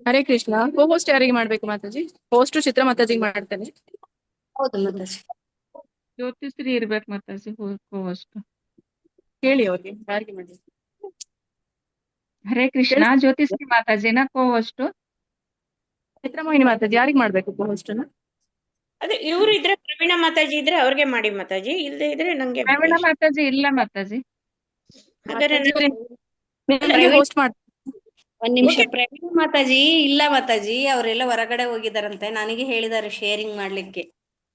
ಹರೇ ಕೃಷ್ಣ. ಕೋ host ಯಾರಿಗೆ ಮಾಡ್ಬೇಕು Mataji? Host ಚಿತ್ರ ಮಾತಾಜಿಗೆ ಮಾಡ್ತೇನೆ. ಹೌದು ಮಾತಾಜಿ. ಜ್ಯೋತಿಶ್ರೀ ಇರ್ಬೇಕು ಮಾತಾಜಿ ಹೋಸ್ಟ್. ಹೇಳಿ ಅವ್ರಿಗೆ ಯಾರಿಗೆ ಮಾಡ್ಬೇಕು. ಹರೇ ಕೃಷ್ಣ. ಜ್ಯೋತಿಶ್ರೀ ಮಾತಾಜಿನ ಕೋ ಹೋಸ್ಟ್. ಚಿತ್ರಮೋಹಿನಿ ಮಾತಾಜಿ ಯಾರಿಗೆ ಮಾಡ್ಬೇಕು ಕೋ ಹೋಸ್ಟ್? ಅದೇ ಇವ್ರು ಇದ್ರೆ ಪ್ರವೀಣ ಮಾತಾಜಿ ಇದ್ರೆ ಅವ್ರಿಗೆ ಮಾಡಿ ಮಾತಾಜಿ, ಇಲ್ಲದೆ ಇದ್ರೆ ನಂಗೆ ಪ್ರವೀಣ ಮಾತಾಜಿ ಇಲ್ಲ ಮಾತಾಜಿ. ಹೋಸ್ಟ್ ಮಾಡಿ. ಒಂದ್ ನಿಮಿಷ. ಪ್ರವೀಣ ಮಾತಾಜಿ ಇಲ್ಲ ಮಾತಾಜಿ, ಅವರೆಲ್ಲ ಹೊರಗಡೆ ಹೋಗಿದಾರಂತೆ. ನನಗೆ ಹೇಳಿದ್ದಾರೆ ಶೇರಿಂಗ್ ಮಾಡ್ಲಿಕ್ಕೆ.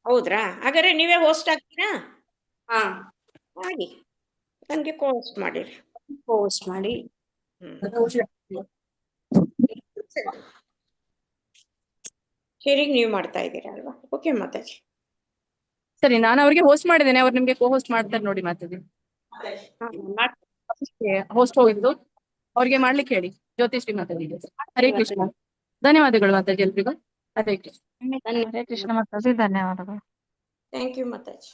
ಹೌದ್ರಾ? ಹಾಗಾದ್ರೆ ನೀವೇ ಹೋಸ್ಟ್ ಆಗ್ತೀರಾ? ಹಾ, ಹಾಗೆ ನನ್ಗೆ ಕೋ ಹೋಸ್ಟ್ ಮಾಡಿರಿ. ಹೋಸ್ಟ್ ಮಾಡಿ. ಶೇರಿಂಗ್ ನೀವು ಮಾಡ್ತಾ ಇದ್ದೀರಾ ಅಲ್ವಾ? ಓಕೆ ಮಾತಾಜಿ. ಸರಿ, ನಾನು ಅವ್ರಿಗೆ ಹೋಸ್ಟ್ ಮಾಡಿದ್ದೇನೆ. ಅವ್ರು ನಿಮ್ಗೆ ಕೋ ಹೋಸ್ಟ್ ಮಾಡ್ತಾರೆ ನೋಡಿ ಮಾತಾಜಿ. ಹೋಸ್ಟ್ ಹೋಗಿದ್ದು ಅವ್ರಿಗೆ ಮಾಡ್ಲಿಕ್ಕೆ ಹೇಳಿ ಜ್ಯೋತಿಶ್ರೀ ಮಾತಾಜಿಗೆ. ಹರೇ ಕೃಷ್ಣ. ಧನ್ಯವಾದಗಳು ಮಾತಾಜಿ ಎಲ್ರಿಗೂ. ಹರೇ ಕೃಷ್ಣ. ಹರೇ ಕೃಷ್ಣ ಮಾತಾಜಿ, ಧನ್ಯವಾದಗಳು. ಥ್ಯಾಂಕ್ ಯು ಮಾತಾಜಿ.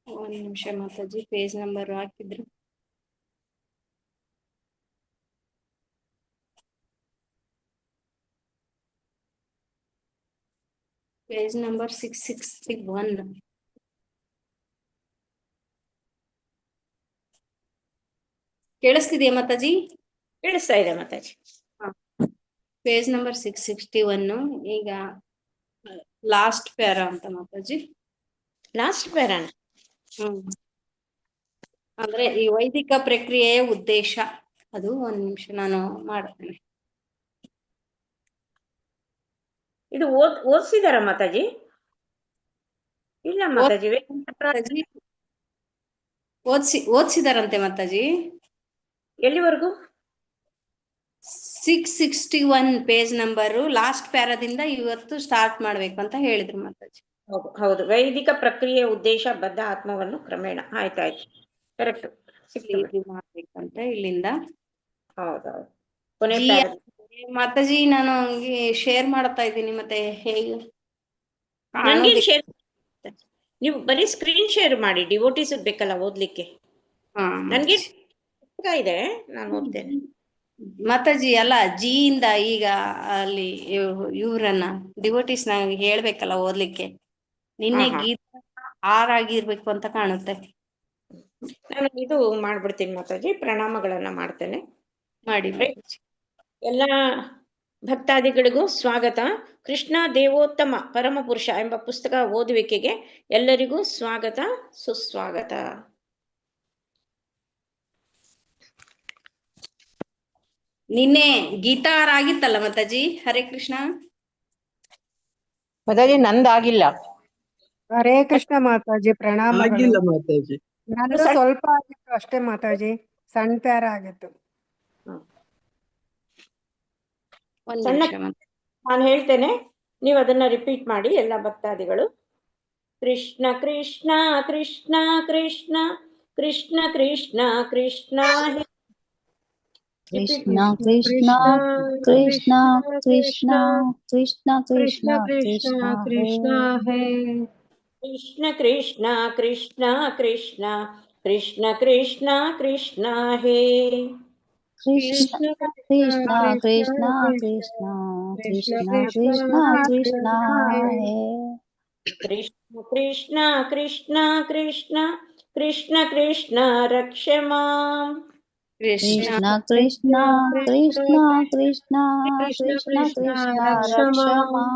ಒಂದ್ ನಿಮಿಷ ಮಾತಾಜಿ, ಪೇಜ್ ನಂಬರ್ ಹಾಕಿದ್ರು. Page number 661. ಕೇಳಿಸ್ತಿದೆಯಾ ಮಾತಾಜಿ? ಕೇಳಿಸ್ತಾ ಇದೆ ಮಾತಾಜಿ. Page number 661. ಈಗ ಲಾಸ್ಟ್ ಪ್ಯಾರಾ ಅಂತ ಮಾತಾಜಿ. ಲಾಸ್ಟ್ ಪ್ಯಾರಾನ? ಅಂದ್ರೆ ಈ ವೈದಿಕ ಪ್ರಕ್ರಿಯೆಯ ಉದ್ದೇಶ ಅದು. ಒಂದ್ ನಿಮಿಷ ನಾನು ಮಾಡ್ತೇನೆ. ಇದು ಓದಿಸಿದಾರ ಮಾತಾಜಿ? ಇಲ್ಲ ಮಾತಾಜಿ. ಓದಿಸಿದಾರಂತೆ ಮಾತಾಜಿ. ಎಲ್ಲಿವರೆಗೂ? 661 ಪೇಜ್ ನಂಬರು ಲಾಸ್ಟ್ ಪ್ಯಾರಾದಿಂದ ಇವತ್ತು ಸ್ಟಾರ್ಟ್ ಮಾಡ್ಬೇಕು ಅಂತ ಹೇಳಿದ್ರು ಮಾತಾಜಿ. ಹೌದು, ವೈದಿಕ ಪ್ರಕ್ರಿಯೆ ಉದ್ದೇಶ ಬದ್ಧ ಆತ್ಮವನ್ನು ಕ್ರಮೇಣ. ಆಯ್ತಾಯ್ತು, ಕರೆಕ್ಟ್ ಮಾಡ್ಬೇಕಂತ ಇಲ್ಲಿಂದ. ಹೌದೌದು, ಕೊನೆ ಮಾತಾಜಿ ನಾನು ಶೇರ್ ಮಾಡ್ತಾ ಇದ್ದೀನಿ. ಮತ್ತೆ ಹೇಗೆ ನನ್ಗೆ ಶೇರ್? ನೀವು ಬರೀ ಸ್ಕ್ರೀನ್ ಶೇರ್ ಮಾಡಿ. ಡಿವೋಟಿಸ್ ಬೇಕಲ್ಲ ಓದ್ಲಿಕ್ಕೆ. ನನ್ಗೆ ಪುಸ್ತಕ ಇದೆ, ನಾನು ಓದ್ತೇನೆ ಮಾತಾಜಿ. ಅಲ್ಲ, ಜಿ ಇಂದ ಈಗ ಅಲ್ಲಿ ಇವ್ರನ್ನ ಡಿವೋಟಿಸ್ ನಂಗೆ ಹೇಳ್ಬೇಕಲ್ಲ ಓದ್ಲಿಕ್ಕೆ. ನಿನ್ನೆ ಗೀತ ಆಗಿರ್ಬೇಕು ಅಂತ ಕಾಣುತ್ತೆ. ನಾನು ಇದು ಮಾಡ್ಬಿಡ್ತೀನಿ ಮಾತಾಜಿ, ಪ್ರಣಾಮಗಳನ್ನ ಮಾಡ್ತೇನೆ. ಮಾಡಿ. ಎಲ್ಲ ಭಕ್ತಾದಿಗಳಿಗೂ ಸ್ವಾಗತ. ಕೃಷ್ಣ ದೇವೋತ್ತಮ ಪರಮಪುರುಷ ಎಂಬ ಪುಸ್ತಕ ಓದುವಿಕೆಗೆ ಎಲ್ಲರಿಗೂ ಸ್ವಾಗತ, ಸುಸ್ವಾಗತ. ನಿನ್ನೆ ಗೀತಾರ ಆಗಿತ್ತಲ್ಲ ಮಾತಾಜಿ? ಹರೇ ಕೃಷ್ಣ ಮಾತಾಜಿ. ನಂದಾಗಿಲ್ಲ. ಹರೇ ಕೃಷ್ಣ ಮಾತಾಜಿ, ಪ್ರಣಾಮಗಳು. ಮಾತಾಜಿ ನಂದು ಸ್ವಲ್ಪ ಆಗಿತ್ತು ಅಷ್ಟೇ ಮಾತಾಜಿ, ಸಣ್ಣ ಪ್ಯಾರ ಆಗಿತ್ತು. ನಾನು ಹೇಳ್ತೇನೆ, ನೀವು ಅದನ್ನ ರಿಪೀಟ್ ಮಾಡಿ ಎಲ್ಲ ಭಕ್ತಾದಿಗಳು. Krishna Krishna Krishna Krishna Krishna Krishna Krishna Krishna Krishna Krishna Krishna Krishna Krishna Krishna Krishna Hai. Krishna Krishna Krishna Krishna Krishna Krishna Krishna Hai. Krishna Krishna Krishna Krishna Krishna Krishna Krishna Hai. Krishna Krishna Krishna Krishna Krishna Krishna Rakshama. Krishna Krishna Krishna Krishna Krishna Krishna Rakshama.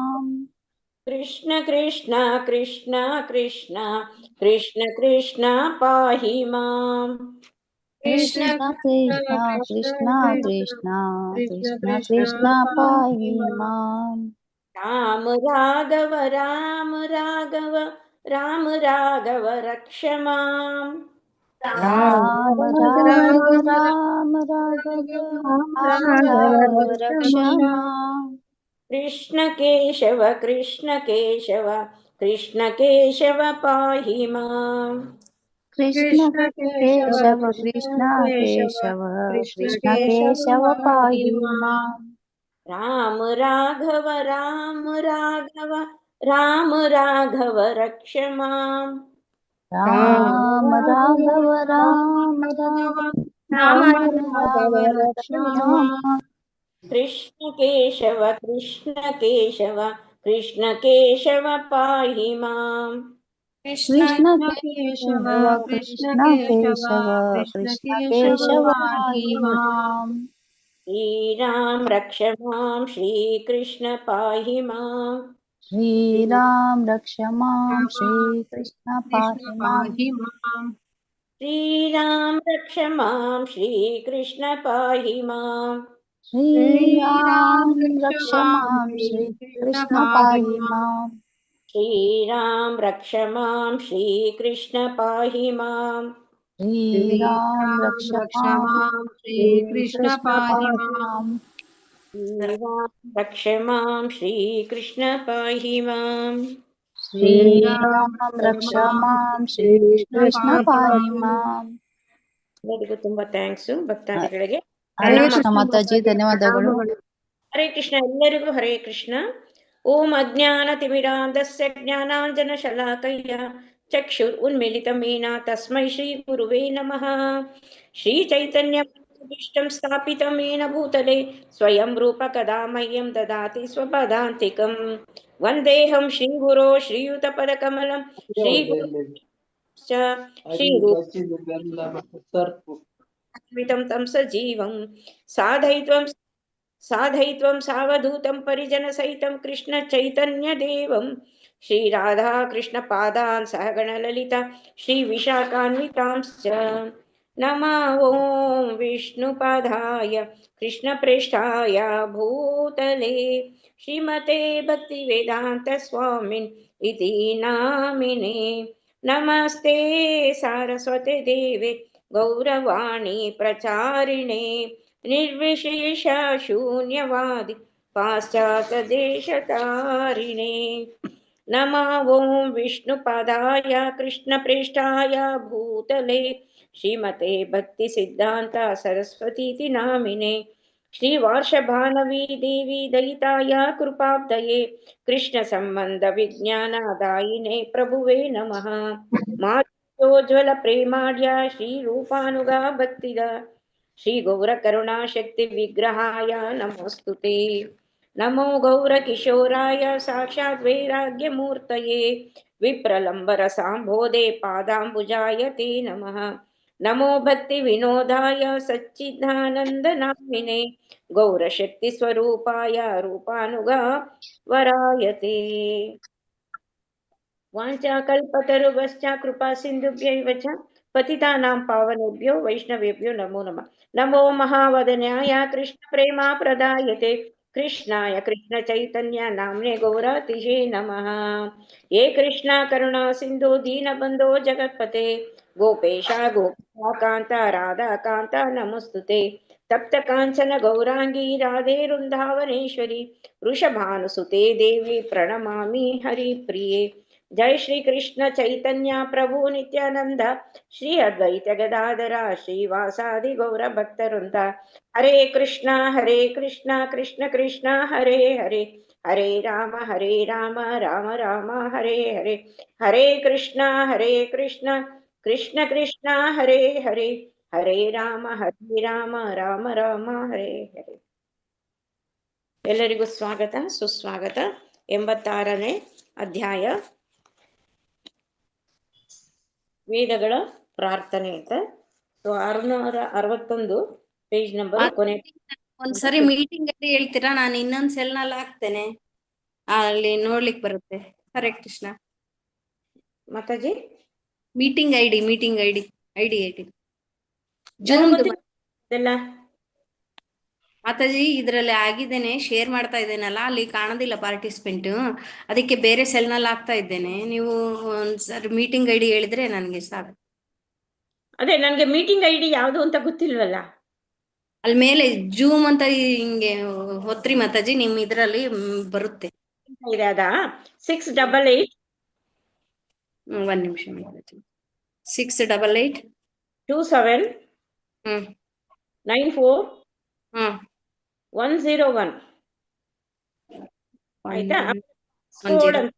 Krishna Krishna Krishna Krishna Krishna Krishna Pahi Mam. Krishna Krishna Krishna Krishna Krishna Krishna Pahi Mam. Ram Raghava Ram Raghava Ram Raghava Rakshama. Rama Rama Rama Raghava Raghava Raksha ಮಾಂ. ಕೃಷ್ಣ ಕೇಶವ ಕೃಷ್ಣ ಕೇಶವ ಕೃಷ್ಣ ಕೇಶವ ಪಾಹಿ ಮಾಂ. ಕೃಷ್ಣ ಕೇಶವ ಕೃಷ್ಣ ಕೇಶವ ಕೃಷ್ಣ ಕೇಶವ ಪಾಹಿ ಮಾಂ. ರಾಮ ರಾಘವ ರಾಮ ರಾಘವ ರಾಮ ರಾಘವ ರಕ್ಷ ಮಾಂ. ರಾಮ ರಾಘವ ರಾಮ ರಾಘವ ರಾಮ ರಾಘವ ರಕ್ಷ ಮಾಂ. ಕೃಷ್ಣ ಕೇಶವ ಕೃಷ್ಣ ಕೇಶವ ಕೃಷ್ಣ ಕೇಶವ ಪಾಹಿ ಮಾಂ. ಕೃಷ್ಣ ಕೇಶವ ಕೃಷ್ಣ ಕೇಶವ ಕೃಷ್ಣ ಕೇಶವ ಪಾಹಿ ಮಾಂ. ಶ್ರೀರಾಮ್ ರಕ್ಷ ಮಾಂ ಶ್ರೀಕೃಷ್ಣ ಪಾಹಿ ಮಾಂ. ಶ್ರೀರಾಮ್ ರಕ್ಷ ಮಾಂ ಶ್ರೀಕೃಷ್ಣ ಪಾಹಿ ಮಾಂ. ಶ್ರೀರಾಮ್ ರಕ್ಷ ಮಾಂ ಶ್ರೀಕೃಷ್ಣ ಪಾಹಿ ಮಾಂ. ಶ್ರೀರಾಮ್ ರಕ್ಷ ಮಾಂ ಶ್ರೀಕೃಷ್ಣ ಪಾಹಿ ಮಾಂ. ಶ್ರೀರಾಮ್ ರಕ್ಷ ಮಾಂ ಶ್ರೀಕೃಷ್ಣ ಪಾಹಿ ಮಾಂ. ಶ್ರೀರಾಮ್ ರಕ್ಷ ಮಾಂ ಶ್ರೀಕೃಷ್ಣ ಪಾಹಿ ಮಾಂ. ಶ್ರೀರಾಮ್ ರಕ್ಷ ಮಾಂ ಶ್ರೀಕೃಷ್ಣ ಪಾಹಿ ಮಾಂ. ಶ್ರೀರಾಮ್ ರಕ್ಷ ಮಾಂ ಶ್ರೀಕೃಷ್ಣ ಪಾಹಿ ಮಾಂ. ಎಲ್ಲರಿಗೂ ತುಂಬಾ ಥ್ಯಾಂಕ್ಸ್ ಭಕ್ತಾದಿಗಳಿಗೆ. ಹರೇ ಕೃಷ್ಣ ಮಾತಾಜಿ, ಧನ್ಯವಾದಗಳು. ಹರೇ ಕೃಷ್ಣ ಎಲ್ಲರಿಗೂ ಹರೇ ಕೃಷ್ಣ. ಓಂ ಅಜ್ಞಾನತಿಮಿರಾಂಧಸ್ಯ ಜ್ಞಾನಾಂಜನಶಲಾಕಯ್ಯ ಚಕ್ಷುರ್ ಉನ್ಮಿಲಿತಂ ಯೇನ ತಸ್ಮೈ ಶ್ರೀ ಗುರುವೇ ನಮಃ. ಶ್ರೀ ಚೈತನ್ಯಂ ಸ್ಥಾಪಿತಂ ಯೇನ ಭೂತಲೆ ಸ್ವಯಂ ರೂಪ ಕದಾ ಮಹ್ಯಂ ದದಾತಿ ಸ್ವಪದಾಂತಿಕಂ. ವಂದೇಹಂ ಶ್ರೀ ಗುರೋ ಶ್ರೀಯುತ ಪದಕಮಲಂ ಶ್ರೀ ಶ್ರೀ ತಂ ಸಜೀವಂ ಸಾಧಯಿತ್ವಂ ಸಾವಧೂತಂ ಪರಿಜನ ಸಹಿತಂ ಕೃಷ್ಣ ಚೈತನ್ಯ ದೇವಂ ಶ್ರೀ ರಾಧಾ ಕೃಷ್ಣ ಪಾದಾನ್ ಸಹಗಣ ಲಲಿತಾ ಶ್ರೀ ವಿಶಾಖಾನ್ವಿತಾಂಶ್ಚ. ನಮಃ ಓಂ ವಿಷ್ಣುಪಾದಾಯ ಕೃಷ್ಣ ಪ್ರೇಷ್ಠಾಯ ಭೂತಲೆ ಶ್ರೀಮತೆ ಭಕ್ತಿ ವೇದಾಂತ ಸ್ವಾಮಿನ್ ಇತಿ ನಾಮಿನೇ. ನಮಸ್ತೆ ಸಾರಸ್ವತೆ ದೇವೆ ಗೌರವಾಣಿ ಪ್ರಚಾರಿಣೆ ನಿರ್ವಿಶೇಷ ಶೂನ್ಯವಾದಿ ಪಾಶ್ಚಾತ್ಯ ದೇಶತಾರಿಣೆ. ನಮಃ ಓಂ ವಿಷ್ಣುಪಾದಾಯ ಕೃಷ್ಣ ಪ್ರೇಷ್ಠಾಯ ಭೂತಲೆ ಶ್ರೀಮತೆ ಭಕ್ತಿ ಸಿದ್ಧಾಂತ ಸರಸ್ವತೀತಿ ನಾಮಿನೆ. ಶ್ರೀ ವಾರ್ಷಭಾನವಿ ದೇವಿ ದಯಿತಾಯ ಕೃಪಾಬ್ಧಯೇ ಕೃಷ್ಣ ಸಂಬಂಧ ವಿಜ್ಞಾನ ದಾಯಿನೇ ಪ್ರಭುವೇ ನಮಃ. ಮಾಧೋಜ್ವಲ ಪ್ರೇಮಾಢ್ಯ ಶ್ರೀ ರೂಪಾನುಗ ಭಕ್ತಿದ ಶ್ರೀ ಗೌರ ಕರುಣಾ ಶಕ್ತಿ ವಿಗ್ರಹಾಯ ನಮೋಸ್ತುತೆ. ನಮೋ ಗೌರ ಕಿಶೋರಾಯ ಸಾಕ್ಷಾತ್ ವೈರಾಗ್ಯ ಮೂರ್ತಯೇ ವಿಪ್ರಲಂಬರ ಸಾಂಬೋಧೆ ಪಾದಾಂಬುಜಾಯ ತೇ ನಮಃ. ನಮೋ ಭಕ್ತಿ ವಿನೋದಾಯ ಸಚ್ಚಿದಾನಂದ ನಾಮಿನೇ ಗೌರಶಕ್ತಿ ಸ್ವರೂಪಾಯ ರೂಪಾನುಗ ವರಾಯತೆ. ವಾಂಚಾಕಲ್ಪತರುಭ್ಯಶ್ಚ ಕೃಪಾ ಸಿಂಧುಭ್ಯೈವ ಚ ಪತಿತಾನಾಂ ಪಾವನೇಭ್ಯೋ ವೈಷ್ಣವೇಭ್ಯೋ ನಮೋ ನಮಃ. ನಮೋ ಮಹಾವದನ್ಯಾಯ ಕೃಷ್ಣ ಪ್ರೇಮಾ ಪ್ರದಾಯತೆ ಕೃಷ್ಣಾಯ ಕೃಷ್ಣ ಚೈತನ್ಯ ನಾಮ್ನೇ ಗೌರಾತಿಶೇ ನಮಃ. ಹೇ ಕೃಷ್ಣ ಕರುಣಾ ಸಿಂಧು ದೀನಬಂಧೋ ಜಗತ್ಪತೆ ಗೋಪೇಶ ಗೋಪಿಕಾಂತ ರಾಧಾ ಕಾಂತ ನಮಸ್ತುತೆ. ತಪ್ತ ಕಾಂಚನ ಗೌರಾಂಗಿ ರಾಧೆ ವೃಂದಾವನೇಶ್ವರಿ ವೃಷಭಾನುಸುತೆ ದೇವಿ ಪ್ರಣಮಾಮಿ ಹರಿಪ್ರಿಯೆ. जय श्री कृष्ण चैतन्य प्रभु नित्यानंद श्री अद्वैत गदाधर श्रीवासादि गौर भक्तवृंद. हरे कृष्ण कृष्ण कृष्ण हरे हरे हरे राम राम राम हरे हरे. हरे कृष्ण कृष्ण कृष्ण हरे हरे हरे राम राम राम हरे हरे. ಎಲ್ಲರಿಗೂ ಸ್ವಾಗತ ಸುಸ್ವಾಗತ. 86ನೇ ಅಧ್ಯಾಯ ವೇದಗಳ ಪ್ರಾರ್ಥನೆ ಅಂತ. 661 ಪೇಜ್ ನಂಬರ್ ಕೊನೆ. ಒಂದ್ಸರಿ ಮೀಟಿಂಗ್ ಅಲ್ಲಿ ಹೇಳ್ತೀರಾ? ನಾನು ಇನ್ನೊಂದ್ ಸೆಲ್ ನಲ್ಲಿ ಹಾಕ್ತೇನೆ, ಅಲ್ಲಿ ನೋಡ್ಲಿಕ್ಕೆ ಬರುತ್ತೆ. Hare Krishna Mataji. Meeting ID Zoom Mataji ಇದ್ರಲ್ಲಿ ಆಗಿದ್ದೇನೆ, ಶೇರ್ ಮಾಡ್ತಾ ಇದ್ದೇನಲ್ಲ, ಅಲ್ಲಿ ಕಾಣೋದಿಲ್ಲ ಪಾರ್ಟಿಸಿಪೆಂಟ್, ಅದಕ್ಕೆ ಬೇರೆ ಸೆಲ್ ನಲ್ಲಿ ಹಾಕ್ತಾ ಇದ್ದೇನೆ. ನೀವು ಒಂದ್ಸರಿ ಮೀಟಿಂಗ್ ಐಡಿ ಹೇಳಿದ್ರೆ ನನಗೆ ಸಾಕು. ಅದೇ ನನ್ಗೆ ಮೀಟಿಂಗ್ ಐಡಿ ಯಾವುದು ಅಂತ ಗೊತ್ತಿಲ್ವಲ್ಲ. ಅಲ್ಲಿ ಮೇಲೆ ಜೂಮ್ ಅಂತ ಹಿಂಗೆ ಹೊತ್ರಿ ಮಾತಾಜಿ, ನಿಮ್ ಇದ್ರಲ್ಲಿ ಬರುತ್ತೆ. ಇದೆ ಅದಾ? 688 ಒಂದ್ ನಿಮಿಷ ಮಾತಾಜಿ. 688 27 ಹ್ಮ್ 94 ಹ್ಮ್ 101. ಆಯ್ತಾ? ಕೋಡ್ ಅಂತ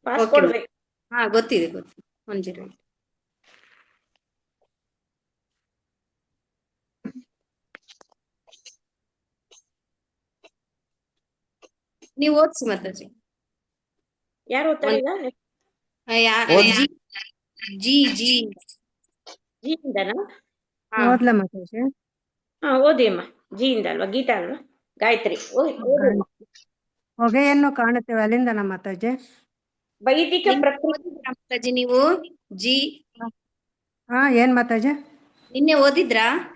ಪಾಸ್ಕೋಡ್ ಬೇಕು. ಹಾ ಗೊತ್ತಿದೆ 108. ನೀವು ಓದ್ಸಿ ಮಾತಾಜಿ. ಯಾರು ಓದ್ತಾರೆ ಈಗ? ಜಿ ಜಿ ಜಿ ಇಂದನಾ? ಓದ್ಲಾ ಮಾತಾಜಿ? ಹಾ ಓದಿ ಅಮ್ಮ. ಜಿ ಇಂದ ಅಲ್ವಾ? ಗೀತಾ ಅಲ್ವಾ? ಗಾಯತ್ರಿ ಓದಿ. ಹೊಗೆಯನ್ನು ಕಾಣುತ್ತೇವೆ ಅಲ್ಲಿಂದನ ಮಾತಾಜಿ? ವೈದಿಕ ಪ್ರಕೃತಿ ಮಾತಾಜಿ ನೀವು ಜಿ ಹಾ ಏನ್ ಮಾತಾಜಿ? ನಿನ್ನೆ ಓದಿದ್ರಾ?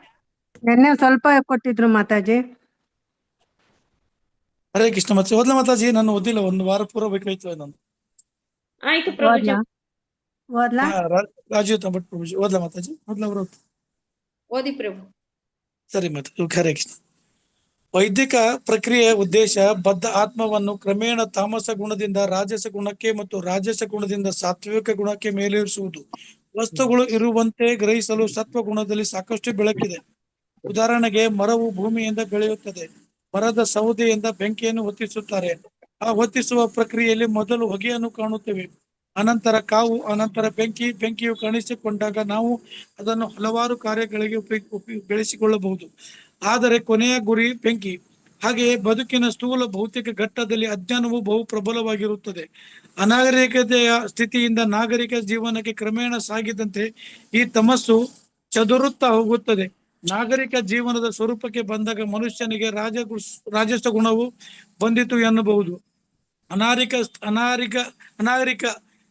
ನೆನ್ನೆ ಸ್ವಲ್ಪ ಕೊಟ್ಟಿದ್ರು ಮಾತಾಜಿ. ಹರೇ ಕೃಷ್ಣ ಮತ್ತೆ ಓದ್ಲಾ ಮಾತಾಜಿ? ನಾನು ಓದಿಲ್ಲ, ಒಂದು ವಾರ ಪೂರ ಬೇಕಾಯ್ತು ನಾನು. ಆಯ್ತು ಪ್ರಭುಜಿ. ಓದ್ಲಾ? ರಾಜೀವ್ ತಂಬಟ್ ಪ್ರಭುಜಿ ಓದ್ಲಾ ಮಾತಾಜಿ? ಅವರು ಓದಿ ಪ್ರಭು. ಸರಿ ಮಾತಾಜಿ. ಹರೇ ಕೃಷ್ಣ. ವೈದಿಕ ಪ್ರಕ್ರಿಯೆಯ ಉದ್ದೇಶ ಬದ್ಧ ಆತ್ಮವನ್ನು ಕ್ರಮೇಣ ತಾಮಸ ಗುಣದಿಂದ ರಾಜಸ ಗುಣಕ್ಕೆ ಮತ್ತು ರಾಜಸ ಗುಣದಿಂದ ಸಾತ್ವಿಕ ಗುಣಕ್ಕೆ ಮೇಲೇರಿಸುವುದು. ವಸ್ತುಗಳು ಇರುವಂತೆ ಗ್ರಹಿಸಲು ಸತ್ವ ಗುಣದಲ್ಲಿ ಸಾಕಷ್ಟು ಬೆಳಕಿದೆ. ಉದಾಹರಣೆಗೆ, ಮರವು ಭೂಮಿಯಿಂದ ಬೆಳೆಯುತ್ತದೆ. ಮರದ ಸೌದೆಯಿಂದ ಬೆಂಕಿಯನ್ನು ಹೊತ್ತಿಸುತ್ತಾರೆ. ಆ ಹೊತ್ತಿಸುವ ಪ್ರಕ್ರಿಯೆಯಲ್ಲಿ ಮೊದಲು ಹೊಗೆಯನ್ನು ಕಾಣುತ್ತೇವೆ, ಅನಂತರ ಕಾವು, ಅನಂತರ ಬೆಂಕಿಯು ಕಾಣಿಸಿಕೊಂಡಾಗ ನಾವು ಅದನ್ನು ಹಲವಾರು ಕಾರ್ಯಗಳಿಗೆ ಬೆಳೆಸಿಕೊಳ್ಳಬಹುದು. ಆದರೆ ಕೊನೆಯ ಗುರಿ ಬೆಂಕಿ. ಹಾಗೆಯೇ ಬದುಕಿನ ಸ್ಥೂಲ ಭೌತಿಕ ಘಟ್ಟದಲ್ಲಿ ಅಜ್ಞಾನವು ಬಹು ಪ್ರಬಲವಾಗಿರುತ್ತದೆ. ಅನಾಗರಿಕತೆಯ ಸ್ಥಿತಿಯಿಂದ ನಾಗರಿಕ ಜೀವನಕ್ಕೆ ಕ್ರಮೇಣ ಸಾಗಿದಂತೆ ಈ ತಮಸ್ಸು ಚದುರುತ್ತಾ ಹೋಗುತ್ತದೆ. ನಾಗರಿಕ ಜೀವನದ ಸ್ವರೂಪಕ್ಕೆ ಬಂದಾಗ ಮನುಷ್ಯನಿಗೆ ರಾಜಸ ಗುಣವು ಬಂದಿತು ಎನ್ನಬಹುದು. ಅನಾಗರಿಕ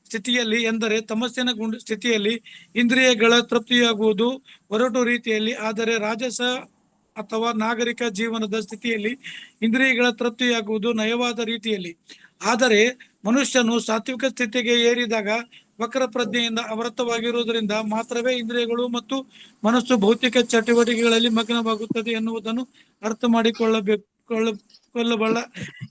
ಸ್ಥಿತಿಯಲ್ಲಿ ಎಂದರೆ ತಮಸ್ಸಿನ ಸ್ಥಿತಿಯಲ್ಲಿ ಇಂದ್ರಿಯಗಳ ತೃಪ್ತಿಯಾಗುವುದು ಒರಟು ರೀತಿಯಲ್ಲಿ, ಆದರೆ ರಾಜಸ ಅಥವಾ ನಾಗರಿಕ ಜೀವನದ ಸ್ಥಿತಿಯಲ್ಲಿ ಇಂದ್ರಿಯಗಳ ತೃಪ್ತಿಯಾಗುವುದು ನಯವಾದ ರೀತಿಯಲ್ಲಿ. ಆದರೆ ಮನುಷ್ಯನು ಸಾತ್ವಿಕ ಸ್ಥಿತಿಗೆ ಏರಿದಾಗ ವಕ್ರ ಪ್ರಜ್ಞೆಯಿಂದ ಆವೃತವಾಗಿರುವುದರಿಂದ ಮಾತ್ರವೇ ಇಂದ್ರಿಯಗಳು ಮತ್ತು ಮನಸ್ಸು ಭೌತಿಕ ಚಟುವಟಿಕೆಗಳಲ್ಲಿ ಮಗ್ನವಾಗುತ್ತದೆ ಎನ್ನುವುದನ್ನು ಅರ್ಥ ಮಾಡಿಕೊಳ್ಳಬಲ್ಲ.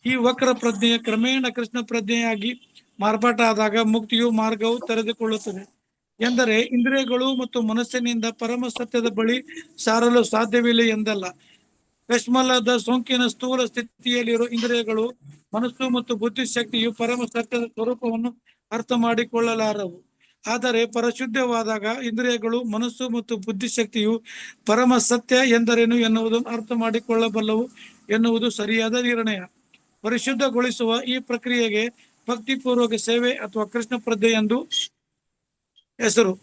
ಈ ವಕ್ರ ಪ್ರಜ್ಞೆಯ ಕ್ರಮೇಣ ಕೃಷ್ಣ ಪ್ರಜ್ಞೆಯಾಗಿ ಮಾರ್ಪಾಟ ಆದಾಗ ಮುಕ್ತಿಯು ಮಾರ್ಗವು ತೆರೆದುಕೊಳ್ಳುತ್ತದೆ. ಎಂದರೆ ಇಂದ್ರಿಯಗಳು ಮತ್ತು ಮನಸ್ಸಿನಿಂದ ಪರಮ ಸತ್ಯದ ಬಳಿ ಸಾರಲು ಸಾಧ್ಯವಿಲ್ಲ ಎಂದಲ್ಲ. ಕಶ್ಮಲದ ಸೋಂಕಿನ ಸ್ಥೂಲ ಸ್ಥಿತಿಯಲ್ಲಿರುವ ಇಂದ್ರಿಯಗಳು, ಮನಸ್ಸು ಮತ್ತು ಬುದ್ಧಿಶಕ್ತಿಯು ಪರಮ ಸತ್ಯದ ಸ್ವರೂಪವನ್ನು ಅರ್ಥ ಮಾಡಿಕೊಳ್ಳಲಾರವು. ಆದರೆ ಪರಿಶುದ್ಧವಾದಾಗ ಇಂದ್ರಿಯಗಳು, ಮನಸ್ಸು ಮತ್ತು ಬುದ್ಧಿಶಕ್ತಿಯು ಪರಮ ಸತ್ಯ ಎಂದರೇನು ಎನ್ನುವುದನ್ನು ಅರ್ಥ ಮಾಡಿಕೊಳ್ಳಬಲ್ಲವು ಎನ್ನುವುದು ಸರಿಯಾದ ನಿರ್ಣಯ. ಪರಿಶುದ್ಧಗೊಳಿಸುವ ಈ ಪ್ರಕ್ರಿಯೆಗೆ ಭಕ್ತಿಪೂರ್ವಕ ಸೇವೆ ಅಥವಾ ಕೃಷ್ಣ ಪ್ರಜ್ಞೆ ಎಂದು ಹೆಸರು.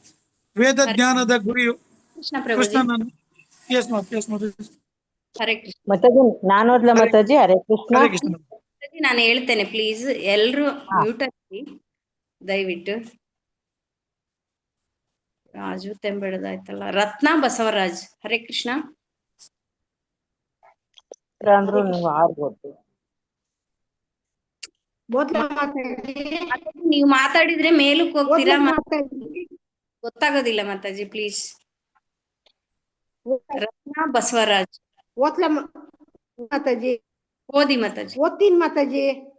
ವೇದ ಜ್ಞಾನದ ಗುರಿಯು ಕೃಷ್ಣ ಪ್ರಭುಜಿ. ಕೃಷ್ಣನನ್ನು ಹರೇ ಕೃಷ್ಣ ಮಾತಾಜಿ ನಾನು ಓದ್ಲಾ ಮಾತಾಜಿ? ಹರೇ ಕೃಷ್ಣ. ಹರೇ ಕೃಷ್ಣ. ನಾನು ಹೇಳ್ತೇನೆ, ಪ್ಲೀಸ್ ಎಲ್ರು ಮ್ಯೂಟ್ ಆಗಿ ದಯವಿಟ್ಟು. ರಾಜು ತೆಂಬೆಡದಾಯ್ತಲ್ಲ. ರತ್ನ ಬಸವರಾಜ್. ಹರೇ ಕೃಷ್ಣ. ಅಂದ್ರು ನೀವು ಆರ್ಬೋದು. ನೀವು ಮಾತಾಡಿದ್ರೆ ಮೇಲಕ್ಕೆ ಹೋಗ್ತೀರಾ, ಗೊತ್ತಾಗೋದಿಲ್ಲ ಮಾತಾಜಿ, ಪ್ಲೀಸ್. ರತ್ನ ಬಸವರಾಜ್ ಓದ್ಲಾ ಮಾತಾಜಿ? ಓದಿ ಮಾತಾಜಿ. ಓದ್ತೀನಿ ಮಾತಾಜಿ.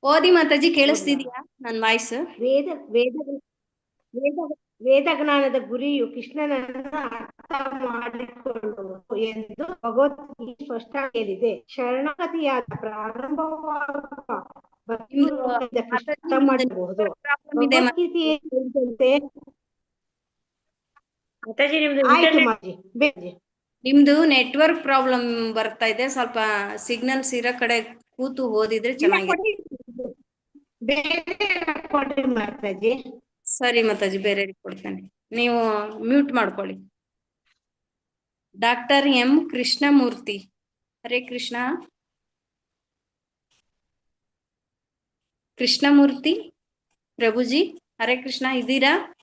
ಓದಿ ಮಾತಾಜಿ. ಕೇಳಿಸ್ತಿದ್ಯಾ ನನ್ ವಾಯ್ಸ್? ವೇದ ಜ್ಞಾನದ ಗುರಿಯು ಕೃಷ್ಣನನ್ನು ಅರ್ಥ ಮಾಡಿಕೊಳ್ಳುವುದು ಎಂದು ಭಗವದ್ಗೀತೆ ಸ್ಪಷ್ಟವಾಗಿ ಹೇಳಿದೆ. ಶರಣಾಗತಿಯಾದ ಪ್ರಾರಂಭವಾಗುವ ಭಕ್ತಿಯಿಂದ ಕೃಷ್ಣ ಅರ್ಥ ಮಾಡಬಹುದು. ಭಗವದ್ಗೀತೆ ಹೇಳಿದಂತೆ ಮಾತಾಜಿ ನಿಮ್ದು ಆಯ್ತು internet- ಮಾತಾಜಿ. ನಿಮ್ದು ನೆಟ್ವರ್ಕ್ ಪ್ರಾಬ್ಲಮ್ ಬರ್ತಾ ಇದೆ, ಸ್ವಲ್ಪ ಸಿಗ್ನಲ್ಸ್ ಇರೋ ಕಡೆ ಕೂತು ಓದಿದ್ರೆ ಚೆನ್ನಾಗಿದೆ. ಬೇರೆ ಕೊಡಿ ಮಾತಾಜಿ. ಸರಿ ಮಾತಾಜಿ, ಬೇರೆ ಕೊಡ್ತೇನೆ, ನೀವು ಮ್ಯೂಟ್ ಮಾಡ್ಕೊಳ್ಳಿ. Doctor M Krishnamurthy. ಹರೇ ಕೃಷ್ಣ. ಕೃಷ್ಣಮೂರ್ತಿ ಪ್ರಭುಜಿ, ಹರೇ ಕೃಷ್ಣ, ಇದ್ದೀರಾ?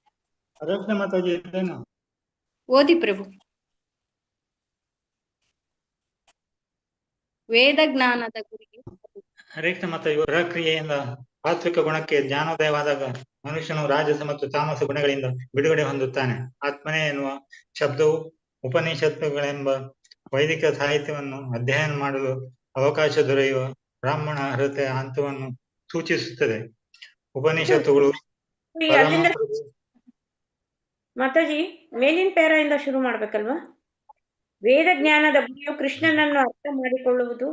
ಹರೇ ಕೃಷ್ಣ ಮಾತಾಜಿ ಇದ್ದೇನಾ? ಓದಿ ಪ್ರಭು. ವೇದ ಜ್ಞಾನದ ಗುರಿ. ಹರೇ ಕೃಷ್ಣ ಮಾತಾಜಿ. ಹೊರ ಕ್ರಿಯೆಯಿಂದ ಸಾತ್ವಿಕ ಗುಣಕ್ಕೆ ಜ್ಞಾನೋದಯವಾದಾಗ ಮನುಷ್ಯನು ರಾಜಸ ಮತ್ತು ತಾಮಸ ಗುಣಗಳಿಂದ ಬಿಡುಗಡೆ ಹೊಂದುತ್ತಾನೆ. ಆತ್ಮನೇ ಎನ್ನುವ ಶಬ್ದವು ಉಪನಿಷತ್ತುಗಳೆಂಬ ವೈದಿಕ ಸಾಹಿತ್ಯವನ್ನು ಅಧ್ಯಯನ ಮಾಡಲು ಅವಕಾಶ ದೊರೆಯುವ ಬ್ರಾಹ್ಮಣ ಅರ್ಹತೆಯ ಹಂತವನ್ನು ಸೂಚಿಸುತ್ತದೆ. ಉಪನಿಷತ್ತುಗಳು ಅಲ್ಲಿಂದ ಮಾತಾಜಿ ಮೇಲಿನ ಪ್ಯಾರಾಯಿಂದ ಶುರು ಮಾಡ್ಬೇಕಲ್ವಾ? ವೇದ ಜ್ಞಾನದ ಗುರಿಯು ಕೃಷ್ಣನನ್ನು ಅರ್ಥ ಮಾಡಿಕೊಳ್ಳುವುದು.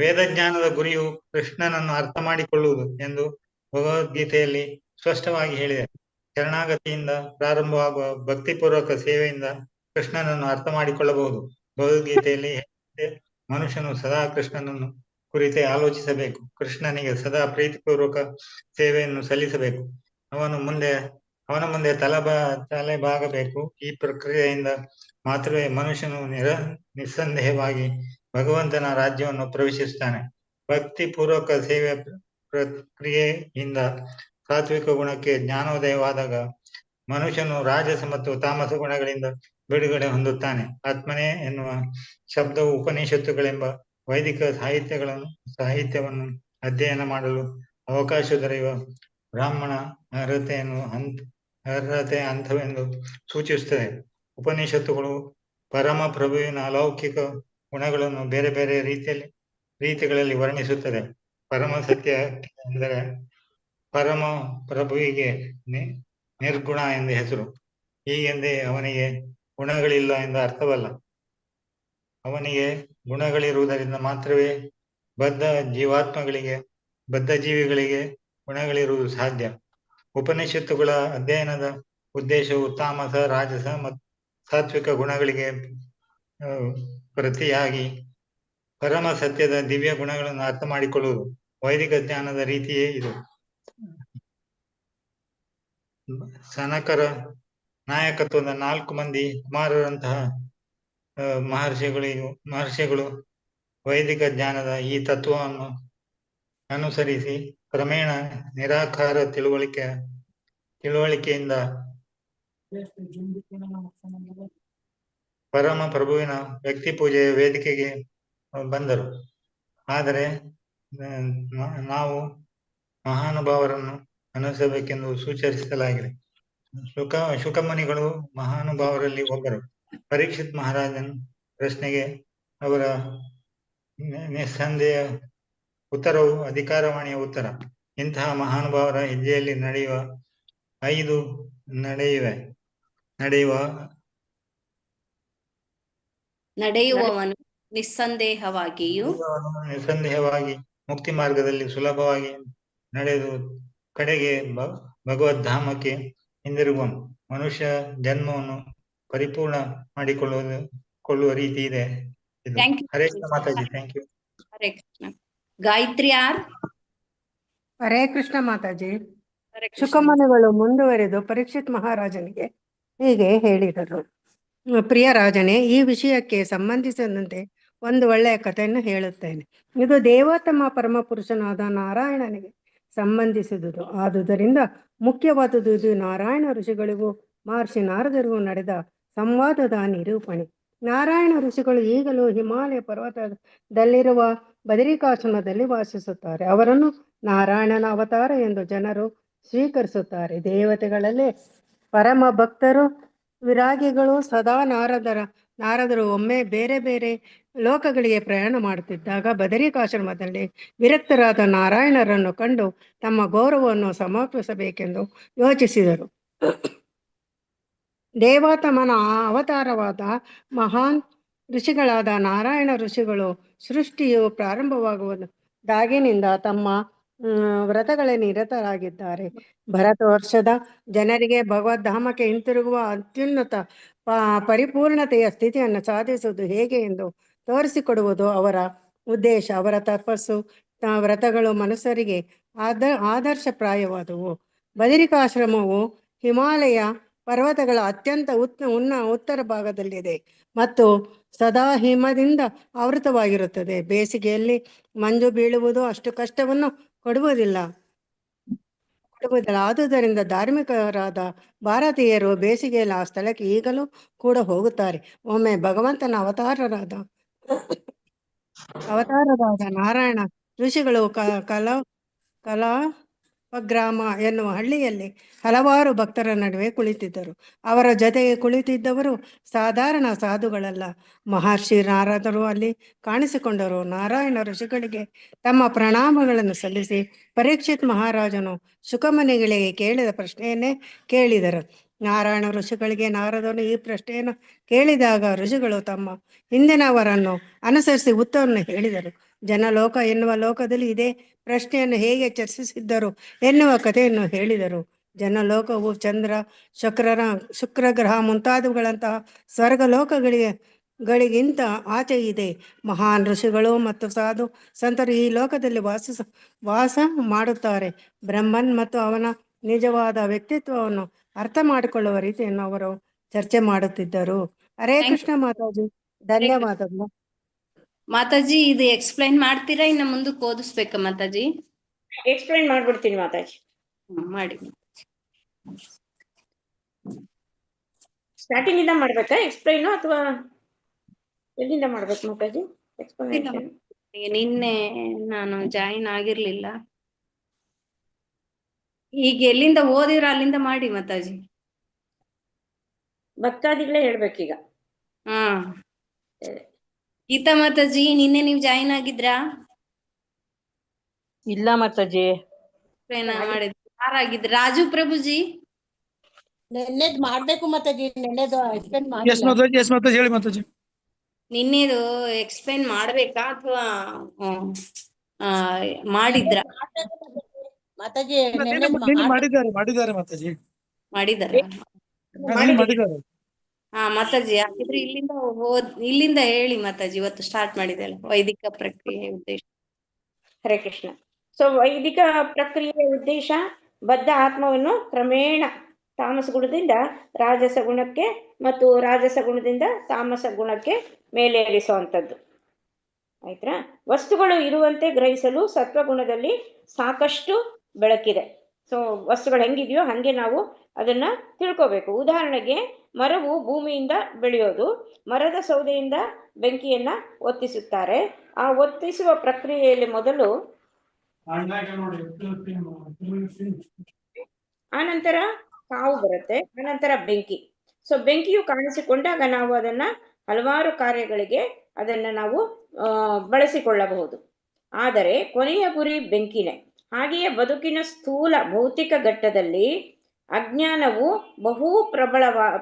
ವೇದ ಜ್ಞಾನದ ಗುರಿಯು ಕೃಷ್ಣನನ್ನು ಅರ್ಥ ಮಾಡಿಕೊಳ್ಳುವುದು ಎಂದು ಭಗವದ್ಗೀತೆಯಲ್ಲಿ ಸ್ಪಷ್ಟವಾಗಿ ಹೇಳಿದೆ. ಶರಣಾಗತಿಯಿಂದ ಪ್ರಾರಂಭವಾಗುವ ಭಕ್ತಿಪೂರ್ವಕ ಸೇವೆಯಿಂದ ಕೃಷ್ಣನನ್ನು ಅರ್ಥ ಮಾಡಿಕೊಳ್ಳಬಹುದು. ಭಗವದ್ಗೀತೆಯಲ್ಲಿ ಮನುಷ್ಯನು ಸದಾ ಕೃಷ್ಣನನ್ನು ಕುರಿತೇ ಆಲೋಚಿಸಬೇಕು. ಕೃಷ್ಣನಿಗೆ ಸದಾ ಪ್ರೀತಿಪೂರ್ವಕ ಸೇವೆಯನ್ನು ಸಲ್ಲಿಸಬೇಕು. ಅವನ ಮುಂದೆ ತಲೆ ಬಾಗಬೇಕು. ಈ ಪ್ರಕ್ರಿಯೆಯಿಂದ ಮಾತ್ರವೇ ಮನುಷ್ಯನು ನಿಸ್ಸಂದೇಹವಾಗಿ ಭಗವಂತನ ರಾಜ್ಯವನ್ನು ಪ್ರವೇಶಿಸುತ್ತಾನೆ. ಭಕ್ತಿ ಪೂರ್ವಕ ಸೇವೆ ಪ್ರಕ್ರಿಯೆಯಿಂದ ಸಾತ್ವಿಕ ಗುಣಕ್ಕೆ ಜ್ಞಾನೋದಯವಾದಾಗ ಮನುಷ್ಯನು ರಾಜಸ ಮತ್ತು ತಾಮಸ ಗುಣಗಳಿಂದ ಬಿಡುಗಡೆ ಹೊಂದುತ್ತಾನೆ. ಆತ್ಮನೇ ಎನ್ನುವ ಶಬ್ದವು ಉಪನಿಷತ್ತುಗಳೆಂಬ ವೈದಿಕ ಸಾಹಿತ್ಯವನ್ನು ಅಧ್ಯಯನ ಮಾಡಲು ಅವಕಾಶ ದೊರೆಯುವ ಬ್ರಾಹ್ಮಣ ಅರ್ಹತೆಯ ಹಂತವೆಂದು ಸೂಚಿಸುತ್ತದೆ. ಉಪನಿಷತ್ತುಗಳು ಪರಮ ಪ್ರಭುವಿನ ಅಲೌಕಿಕ ಗುಣಗಳನ್ನು ಬೇರೆ ಬೇರೆ ರೀತಿಗಳಲ್ಲಿ ವರ್ಣಿಸುತ್ತದೆ. ಪರಮ ಸತ್ಯ ಎಂದರೆ ಪರಮ ಪ್ರಭುವಿಗೆ ನಿರ್ಗುಣ ಎಂದು ಹೆಸರು. ಹೀಗೆಂದೇ ಅವನಿಗೆ ಗುಣಗಳಿಲ್ಲ ಎಂದು ಅರ್ಥವಲ್ಲ. ಅವನಿಗೆ ಗುಣಗಳಿರುವುದರಿಂದ ಮಾತ್ರವೇ ಬದ್ಧ ಜೀವಿಗಳಿಗೆ ಗುಣಗಳಿರುವುದು ಸಾಧ್ಯ. ಉಪನಿಷತ್ತುಗಳ ಅಧ್ಯಯನದ ಉದ್ದೇಶವು ತಾಮಸ, ರಾಜಸ ಮತ್ತು ಸಾತ್ವಿಕ ಗುಣಗಳಿಗೆ ಪ್ರತಿಯಾಗಿ ಪರಮ ಸತ್ಯದ ದಿವ್ಯ ಗುಣಗಳನ್ನು ಅರ್ಥ ಮಾಡಿಕೊಳ್ಳುವುದು. ವೈದಿಕ ಜ್ಞಾನದ ರೀತಿಯೇ ಇದು. ಸನಕರ ನಾಯಕತ್ವದ 4 ಮಂದಿ ಕುಮಾರರಂತಹ ಮಹರ್ಷಿಗಳು ವೈದಿಕ ಜ್ಞಾನದ ಈ ತತ್ವವನ್ನು ಅನುಸರಿಸಿ ಕ್ರಮೇಣ ನಿರಾಕಾರ ತಿಳುವಳಿಕೆಯಿಂದ ಪರಮ ಪ್ರಭುವಿನ ವ್ಯಕ್ತಿ ಪೂಜೆಯ ವೇದಿಕೆಗೆ ಬಂದರು. ಆದರೆ ನಾವು ಮಹಾನುಭಾವರನ್ನು ಅನುಸರಿಸಬೇಕೆಂದು ಸೂಚಿಸಲಾಗಿದೆ. ಶುಕಮುನಿಗಳು ಮಹಾನುಭಾವರಲ್ಲಿ ಒಬ್ಬರು. ಪರೀಕ್ಷಿತ್ ಮಹಾರಾಜನ ಪ್ರಶ್ನೆಗೆ ಅವರ ನಿಸ್ಸಂದೇಹ ಉತ್ತರವು ಅಧಿಕಾರವಾಣಿಯ ಉತ್ತರ. ಇಂತಹ ಮಹಾನುಭಾವರ ಹೆಜ್ಜೆಯಲ್ಲಿ ನಡೆಯುವವನು ನಿಸ್ಸಂದೇಹವಾಗಿ ಮುಕ್ತಿ ಮಾರ್ಗದಲ್ಲಿ ಸುಲಭವಾಗಿ ನಡೆದು ಕಡೆಗೆ ಭಗವದ್ಧಾಮಕ್ಕೆ ಹಿಂದಿರುಗುವನು. ಮನುಷ್ಯ ಜನ್ಮವನ್ನು ಪರಿಪೂರ್ಣ ಮಾಡಿಕೊಳ್ಳುವ ರೀತಿ ಇದೆ ಇದು. Hare Krishna Mataji. Thank you. Hare Krishna. Gayatri R. Hare Krishna Mataji. ಶುಕಮುನಿಗಳು ಮುಂದುವರೆದು ಪರೀಕ್ಷಿತ್ ಮಹಾರಾಜನಿಗೆ ಹೀಗೆ ಹೇಳಿದರು. ಪ್ರಿಯ ರಾಜನೇ, ಈ ವಿಷಯಕ್ಕೆ ಸಂಬಂಧಿಸಿದಂತೆ ಒಂದು ಒಳ್ಳೆಯ ಕಥೆಯನ್ನು ಹೇಳುತ್ತೇನೆ. ಇದು ದೇವೋತ್ತಮ ಪರಮ ಪುರುಷನಾದ ನಾರಾಯಣನಿಗೆ ಸಂಬಂಧಿಸಿದುದು. ಆದುದರಿಂದ ಮುಖ್ಯವಾದುದು ಇದು ನಾರಾಯಣ ಋಷಿಗಳಿಗೂ ಮಹರ್ಷಿ ನಾರದರಿಗೂ ನಡೆದ ಸಂವಾದದ ನಿರೂಪಣೆ. ನಾರಾಯಣ ಋಷಿಗಳು ಈಗಲೂ ಹಿಮಾಲಯ ಪರ್ವತದಲ್ಲಿರುವ ಬದರಿಕಾಶ್ರಮದಲ್ಲಿ ವಾಸಿಸುತ್ತಾರೆ. ಅವರನ್ನು ನಾರಾಯಣನ ಅವತಾರ ಎಂದು ಜನರು ಸ್ವೀಕರಿಸುತ್ತಾರೆ. ದೇವತೆಗಳಲ್ಲೇ ಪರಮ ಭಕ್ತರು ವಿರಾಗಿಗಳು. ಸದಾ ನಾರದರು ಒಮ್ಮೆ ಬೇರೆ ಬೇರೆ ಲೋಕಗಳಿಗೆ ಪ್ರಯಾಣ ಮಾಡುತ್ತಿದ್ದಾಗ ಬದರಿಕಾಶ್ರಮದಲ್ಲಿ ವಿರಕ್ತರಾದ ನಾರಾಯಣರನ್ನು ಕಂಡು ತಮ್ಮ ಗೌರವವನ್ನು ಸಮರ್ಪಿಸಬೇಕೆಂದು ಯೋಚಿಸಿದರು. ದೇವೋತ್ತಮನ ಅವತಾರವಾದ ಮಹಾನ್ ಋಷಿಗಳಾದ ನಾರಾಯಣ ಋಷಿಗಳು ಸೃಷ್ಟಿಯು ಪ್ರಾರಂಭವಾಗುವುದಾಗಿನಿಂದ ತಮ್ಮ ವ್ರತಗಳಲ್ಲಿ ನಿರತರಾಗಿದ್ದಾರೆ. ಭರತ ವರ್ಷದ ಜನರಿಗೆ ಭಗವದ್ಧಾಮಕ್ಕೆ ಹಿಂತಿರುಗುವ ಅತ್ಯುನ್ನತ ಪರಿಪೂರ್ಣತೆಯ ಸ್ಥಿತಿಯನ್ನು ಸಾಧಿಸುವುದು ಹೇಗೆ ಎಂದು ತೋರಿಸಿಕೊಡುವುದು ಅವರ ಉದ್ದೇಶ. ಅವರ ತಪಸ್ಸು ವ್ರತಗಳು ಮನುಷ್ಯರಿಗೆ ಆದರ್ಶಪ್ರಾಯವಾದವು. ಬದರಿಕಾಶ್ರಮವು ಹಿಮಾಲಯ ಪರ್ವತಗಳ ಅತ್ಯಂತ ಉತ್ತರ ಭಾಗದಲ್ಲಿದೆ ಮತ್ತು ಸದಾ ಹಿಮದಿಂದ ಆವೃತವಾಗಿರುತ್ತದೆ. ಬೇಸಿಗೆಯಲ್ಲಿ ಮಂಜು ಬೀಳುವುದು ಅಷ್ಟು ಕಷ್ಟವನ್ನು ಕೊಡುವುದಿಲ್ಲ. ಆದುದರಿಂದ ಧಾರ್ಮಿಕರಾದ ಭಾರತೀಯರು ಬೇಸಿಗೆಯಲ್ಲಿ ಆ ಸ್ಥಳಕ್ಕೆ ಈಗಲೂ ಕೂಡ ಹೋಗುತ್ತಾರೆ. ಒಮ್ಮೆ ಭಗವಂತನ ಅವತಾರರಾದ ನಾರಾಯಣ ಋಷಿಗಳು ಕಲಾಪಗ್ರಾಮ ಎನ್ನುವ ಹಳ್ಳಿಯಲ್ಲಿ ಹಲವಾರು ಭಕ್ತರ ನಡುವೆ ಕುಳಿತಿದ್ದರು. ಅವರ ಜೊತೆಗೆ ಕುಳಿತಿದ್ದವರು ಸಾಧಾರಣ ಸಾಧುಗಳಲ್ಲ. ಮಹರ್ಷಿ ನಾರದರು ಅಲ್ಲಿ ಕಾಣಿಸಿಕೊಂಡರು. ನಾರಾಯಣ ಋಷಿಗಳಿಗೆ ತಮ್ಮ ಪ್ರಣಾಮಗಳನ್ನು ಸಲ್ಲಿಸಿ ಪರೀಕ್ಷಿತ್ ಮಹಾರಾಜನು ಶುಕಮುನಿಗಳಿಗೆ ಕೇಳಿದ ಪ್ರಶ್ನೆಯನ್ನೇ ಕೇಳಿದರು. ನಾರಾಯಣ ಋಷಿಗಳಿಗೆ ನಾರದನು ಈ ಪ್ರಶ್ನೆಯನ್ನು ಕೇಳಿದಾಗ ಋಷಿಗಳು ತಮ್ಮ ಹಿಂದಿನವರನ್ನು ಅನುಸರಿಸಿ ಉತ್ತರವನ್ನು ಹೇಳಿದರು. ಜನಲೋಕ ಎನ್ನುವ ಲೋಕದಲ್ಲಿ ಇದೇ ಪ್ರಶ್ನೆಯನ್ನು ಹೇಗೆ ಚರ್ಚಿಸಿದ್ದರು ಎನ್ನುವ ಕಥೆಯನ್ನು ಹೇಳಿದರು. ಜನಲೋಕವು ಚಂದ್ರ, ಶುಕ್ರ ಗ್ರಹ ಮುಂತಾದವುಗಳಂತಹ ಸ್ವರ್ಗಲೋಕಗಳಿಗಿಂತ ಆಚೆ ಇದೆ. ಮಹಾನ್ ಋಷಿಗಳು ಮತ್ತು ಸಾಧು ಸಂತರು ಈ ಲೋಕದಲ್ಲಿ ವಾಸ ಮಾಡುತ್ತಾರೆ. ಬ್ರಹ್ಮನ್ ಮತ್ತು ಅವನ ನಿಜವಾದ ವ್ಯಕ್ತಿತ್ವವನ್ನು ಅರ್ಥ ಮಾಡಿಕೊಳ್ಳುವ ರೀತಿಯನ್ನು ಅವರು ಚರ್ಚೆ ಮಾಡುತ್ತಿದ್ದರು. ಹರೇ ಕೃಷ್ಣ ಮಾತಾಜಿ, ಧನ್ಯವಾದಗಳು. ಮಾತಾಜಿ ಇದು ಎಕ್ಸ್ಪ್ಲೈನ್ ಮಾಡ್ತೀರಾ, ಇನ್ನು ಮುಂದಕ್ಕೆ ಓದಿಸ್ಬೇಕಾ ಮಾತಾಜಿ? ಎಕ್ಸ್ಪ್ಲೈನ್ ಮಾಡ್ಬಿಡ್ತೀನಿ ಮಾತಾಜಿ. ಮಾಡಿ. ಸ್ಟಾರ್ಟಿಂಗ್ ಇಂದ ಮಾಡ್ಬೇಕಾ ಎಕ್ಸ್ಪ್ಲೈನ್, ಅಥವಾ ಎಲ್ಲಿಂದ ಮಾಡ್ಬೇಕು ಮಾತಾಜಿ ಎಕ್ಸ್ಪ್ಲನೇಷನ್? ನಿನ್ನೆ ನಾನು ಜಾಯಿನ್ ಆಗಿರ್ಲಿಲ್ಲ. ಈಗ ಎಲ್ಲಿಂದ ಓದಿರ ಅಲ್ಲಿಂದ ಮಾಡಿ ಮಾತಾಜಿ. ಭಕ್ತಾದಿಗಳೇ ಹೇಳ್ಬೇಕೀಗ. ಹಾ, ಗೀತಾ ಮಾತಾಜಿ ನಿನ್ನೆ ನೀವು ಜಾಯಿನ್ ಆಗಿದ್ರಾ? ಇಲ್ಲ ಮಾತಾಜಿ. ಮಾಡಿದ್ರಿ. ಯಾರಾಗಿದ್ರಿ? ರಾಜು ಪ್ರಭುಜಿ ನೆನ್ನೆದ್ ಮಾಡ್ಬೇಕು ಮಾತಾಜಿ, ನೆನ್ನೆದು explain yes Mataji, yes Mataji, ಹೇಳಿ ಮಾತಾಜಿ. ನಿನ್ನೆದು ಎಕ್ಸ್ಪ್ಲೇನ್ ಮಾಡ್ಬೇಕಾ ಅಥವಾ ಮಾಡಿದ್ರ? ಮಾತಾಜಿ ಮಾಡಿದ್ದಾರೆ ಮಾಡಿದ್ದಾರೆ ಮಾತಾಜಿ, ಮಾಡಿದಾರ? ಮಾಡಿದ್ದಾರೆ. ಹಾ ಮಾತಾಜಿ, ಹಾಗಿದ್ರೆ ಇಲ್ಲಿಂದ ಹೇಳಿ ಮಾತಾಜಿ. ಇವತ್ತು ಸ್ಟಾರ್ಟ್ ಮಾಡಿದೆಲ್ಲ ವೈದಿಕ ಪ್ರಕ್ರಿಯೆ ಉದ್ದೇಶ. ಹರೇ ಕೃಷ್ಣ. ಸೊ ವೈದಿಕ ಪ್ರಕ್ರಿಯೆಯ ಉದ್ದೇಶ ಬದ್ಧ ಆತ್ಮವನ್ನು ಕ್ರಮೇಣ ತಾಮಸ ಗುಣದಿಂದ ರಾಜಸ ಗುಣಕ್ಕೆ ಮತ್ತು ರಾಜಸ ಗುಣದಿಂದ ತಾಮಸ ಗುಣಕ್ಕೆ ಮೇಲೇರಿಸುವಂಥದ್ದು. ಆಯ್ತಾ? ವಸ್ತುಗಳು ಇರುವಂತೆ ಗ್ರಹಿಸಲು ಸತ್ವಗುಣದಲ್ಲಿ ಸಾಕಷ್ಟು ಬೆಳಕಿದೆ. ಸೊ ವಸ್ತುಗಳು ಹೆಂಗಿದೆಯೋ ಹಾಗೆ ನಾವು ಅದನ್ನ ತಿಳ್ಕೋಬೇಕು. ಉದಾಹರಣೆಗೆ, ಮರವು ಭೂಮಿಯಿಂದ ಬೆಳೆಯೋದು. ಮರದ ಸೌದೆಯಿಂದ ಬೆಂಕಿಯನ್ನ ಒತ್ತಿಸುತ್ತಾರೆ. ಆ ಒತ್ತಿಸುವ ಪ್ರಕ್ರಿಯೆಯಲ್ಲಿ ಮೊದಲು ಆನಂತರ ಕಾವು ಬರುತ್ತೆ, ಆನಂತರ ಬೆಂಕಿ. ಸೊ ಬೆಂಕಿಯು ಕಾಣಿಸಿಕೊಂಡಾಗ ನಾವು ಅದನ್ನ ಹಲವಾರು ಕಾರ್ಯಗಳಿಗೆ ಅದನ್ನ ನಾವು ಬಳಸಿಕೊಳ್ಳಬಹುದು. ಆದರೆ ಕೊನೆಯ ಗುರಿ ಬೆಂಕಿನೇ. ಹಾಗೆಯೇ ಬದುಕಿನ ಸ್ಥೂಲ ಭೌತಿಕ ಘಟ್ಟದಲ್ಲಿ ಅಜ್ಞಾನವು ಬಹು